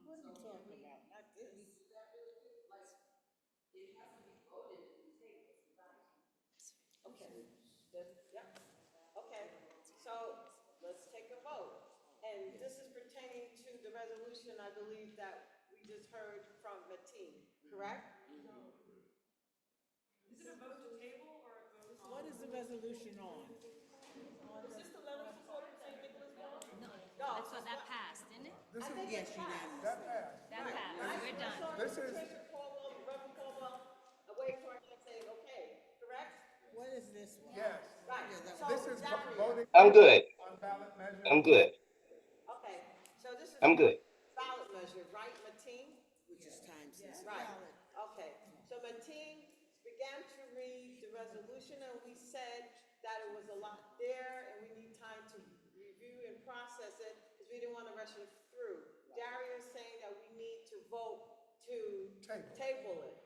S6: What are you talking about? Not this.
S1: Okay. Yep. Okay, so let's take a vote. And this is pertaining to the resolution, I believe, that we just heard from Mateen, correct?
S8: Is it a vote to table or a vote on?
S6: What is the resolution on?
S8: Is this the letter of support for St. Nicholas Borough?
S7: No, that's what that passed, didn't it?
S6: Yes, unanimous.
S1: Right.
S7: That passed. We're done.
S2: This is,
S1: Reverend Caldwell, wait for it and say, okay, correct?
S6: What is this one?
S2: yes,
S1: Right. So
S2: this is
S1: Daria-
S2: voting
S4: I'm good.
S2: on ballot measure.
S4: I'm good.
S1: Okay, so this is.
S4: I'm good.
S1: Ballot measure, right, Mateen?
S6: Which is time sensitive.
S1: Right, okay. So Mateen began to read the resolution, and we said that it was a lot there, and we need time to review and process it, because we didn't want to rush it through. Daria is saying that we need to vote to table it.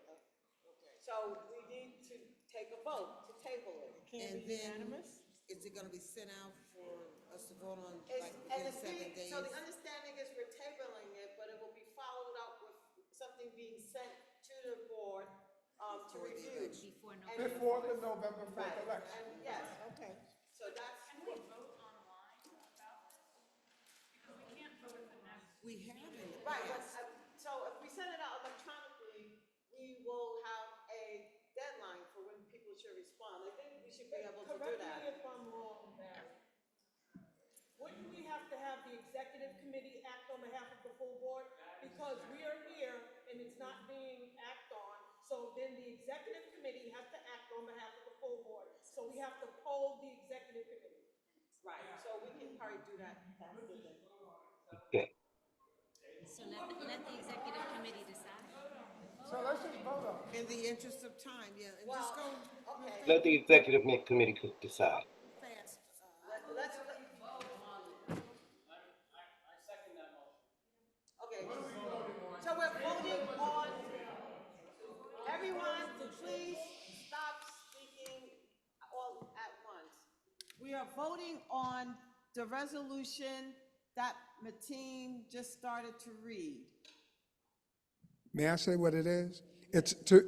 S1: So we need to take a vote to table it.
S6: And then, is it gonna be sent out for us to vote on, like,
S1: And
S6: within 7 days?
S1: so the understanding is we're tabling it, but it will be followed up with something being sent to the board, to review.
S2: Before the November 4th
S1: Right,
S2: election.
S1: and yes,
S6: Okay.
S1: so that's.
S8: Can we vote online about this? Because we can't vote at the next.
S6: We have in the
S1: Right, but,
S6: past.
S1: so if we send it out electronically, we will have a deadline for when people should respond. I think we should be able to do
S10: Correct
S1: that.
S10: me if I'm wrong, Barry. Wouldn't we have to have the executive committee act on behalf of the full board? Because we are here and it's not being acted on, so then the executive committee has to act on behalf of the full board. So we have to poll the executive committee.
S1: Right, so we can probably do that faster than.
S4: Okay.
S7: So let the executive committee decide.
S6: In the interest of time, yeah, and just go real
S4: Let the executive committee decide.
S6: fast.
S10: Let's, okay, so we're voting on, everyone, please stop speaking all at once. We are voting on the resolution that Mateen just started to read.
S2: May I say what it is? It's to,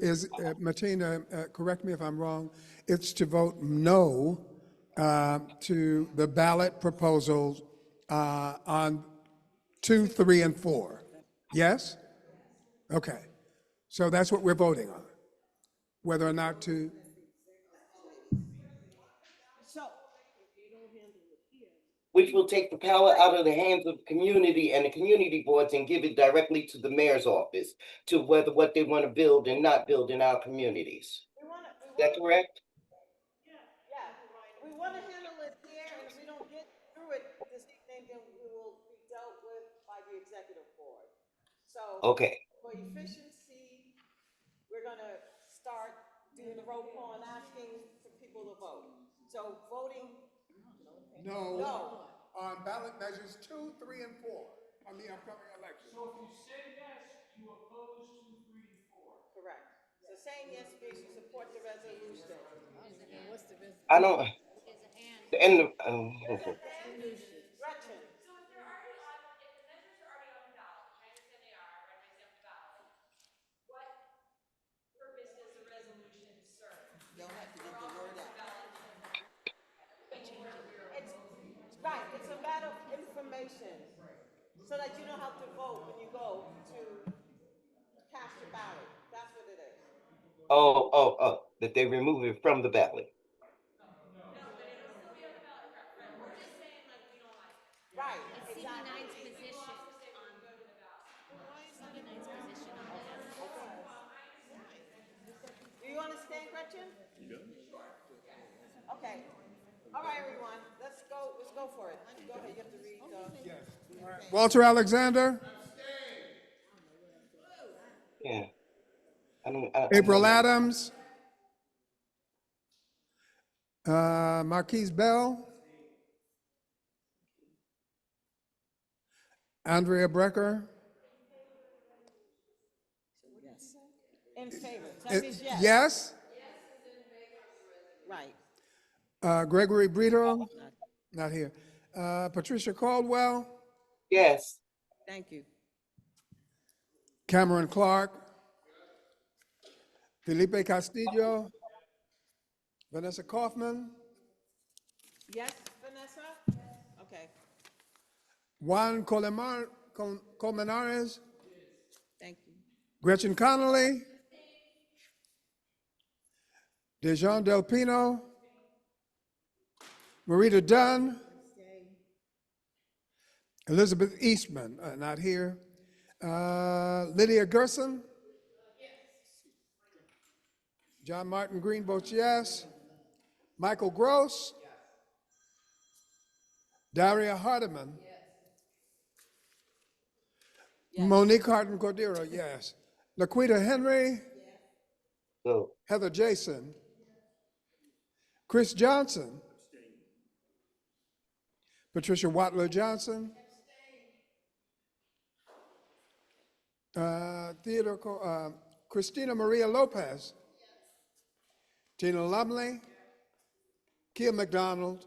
S2: Martina, correct me if I'm wrong, it's to vote no to the ballot proposals on 2, 3, and 4. Yes? Okay. So that's what we're voting on, whether or not to,
S10: So,
S4: Which will take the power out of the hands of the community and the community boards and give it directly to the mayor's office to whether what they want to build and not build in our communities. Is that correct?
S10: yeah, we want to handle it here, and if we don't get through it this evening, then we will be dealt with by the executive board. So,
S4: Okay.
S10: for efficiency, we're gonna start doing the roll call and asking for people to vote. So voting,
S2: no on ballot measures 2, 3, and 4 on the upcoming election.
S10: so if you say yes, you oppose 2, 3, and 4. Correct. So saying yes means you support the resolution.
S4: I don't, and,
S10: Gretchen, you'll have to get the word out. It's, right, it's a matter of information, so that you know how to vote when you go to cast your ballot. That's what it is.
S4: that they remove it from the ballot.
S10: Right,
S7: It's
S10: exactly.
S7: CB9's position on. Why is CB9's position on this?
S10: Do you understand, Gretchen? Okay. All right, everyone, let's go for it. Go ahead, you have to read the.
S2: Walter Alexander,
S4: Yeah.
S2: April Adams, Marquise Bell, Andrea Brecker,
S10: In favor, so that means yes.
S2: yes.
S10: Right.
S2: Gregory Brito, not here. Patricia Caldwell,
S4: Yes.
S10: Thank you.
S2: Cameron Clark, Felipe Castillo, Vanessa Kaufman,
S10: Yes, Vanessa? Okay,
S2: Juan Colmenares,
S10: thank you.
S2: Gretchen Connolly, Dejan Del Pino, Marita Dunn, Elizabeth Eastman, not here. Lydia Gerson, John Martin Green votes yes. Michael Gross, Daria Hardiman, Monique Harden Cordero, yes. Laquita Henry,
S4: So,
S2: Heather Jason, Chris Johnson, Patricia Watler Johnson, Christina Maria Lopez, Tina Lumley, Kia McDonald,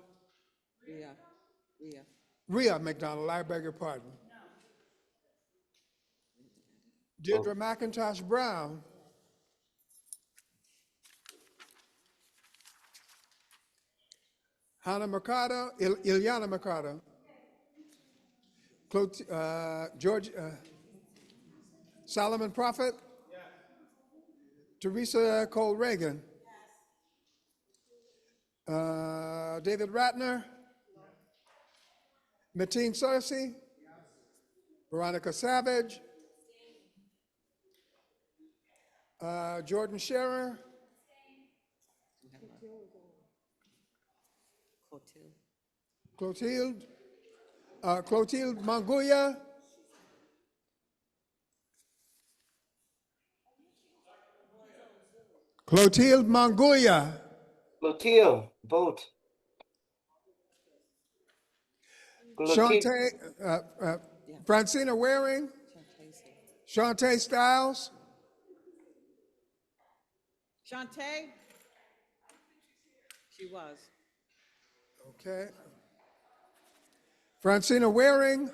S2: Rhea McDonald, I beg your pardon. Deirdre McIntosh Brown, Hannah Mercado, Ilyana Mercado, George, Solomon Prophet, Teresa Cole Reagan, David Ratner, Mateen Cersei, Veronica Savage, Jordan Scherer, Clotilde Manguya, Clotilde Mongolia.
S4: Clotilde, vote. Clotilde,
S2: Shante, Francina Waring. Shante Styles.
S1: Shantae? She was.
S2: Okay. Francina Waring.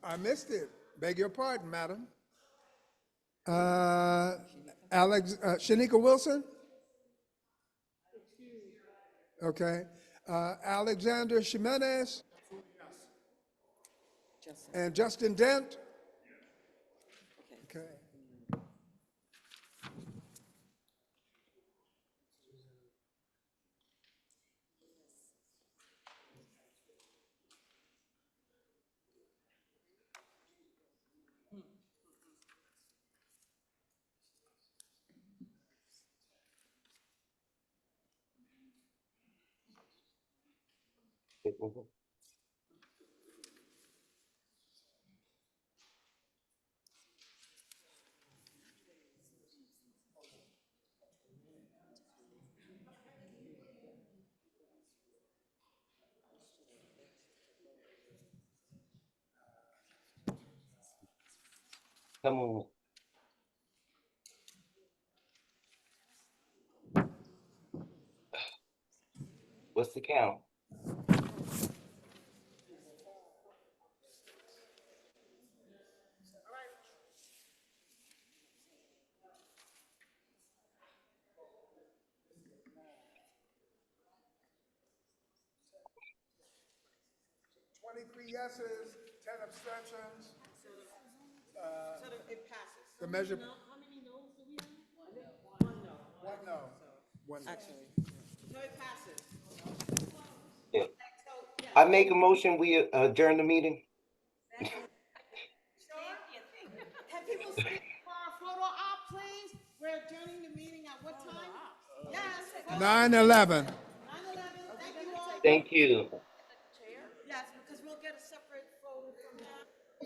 S2: I missed it. Beg your pardon, madam. Shanika Wilson? Okay. Alexander Jimenez? And Justin Dent? Okay.
S4: come on. What's the count?
S2: Yeses, 10 abstentions. It passes. The measure. How many noes do we have? One no. One no. One no.
S1: Actually, so it passes.
S4: Yeah. I make a motion, we adjourn the meeting.
S10: Can people speak for our photo op, please? We're adjourning the meeting at what time? Yes.
S2: 9/11.
S10: 9/11, thank you all.
S4: Thank you.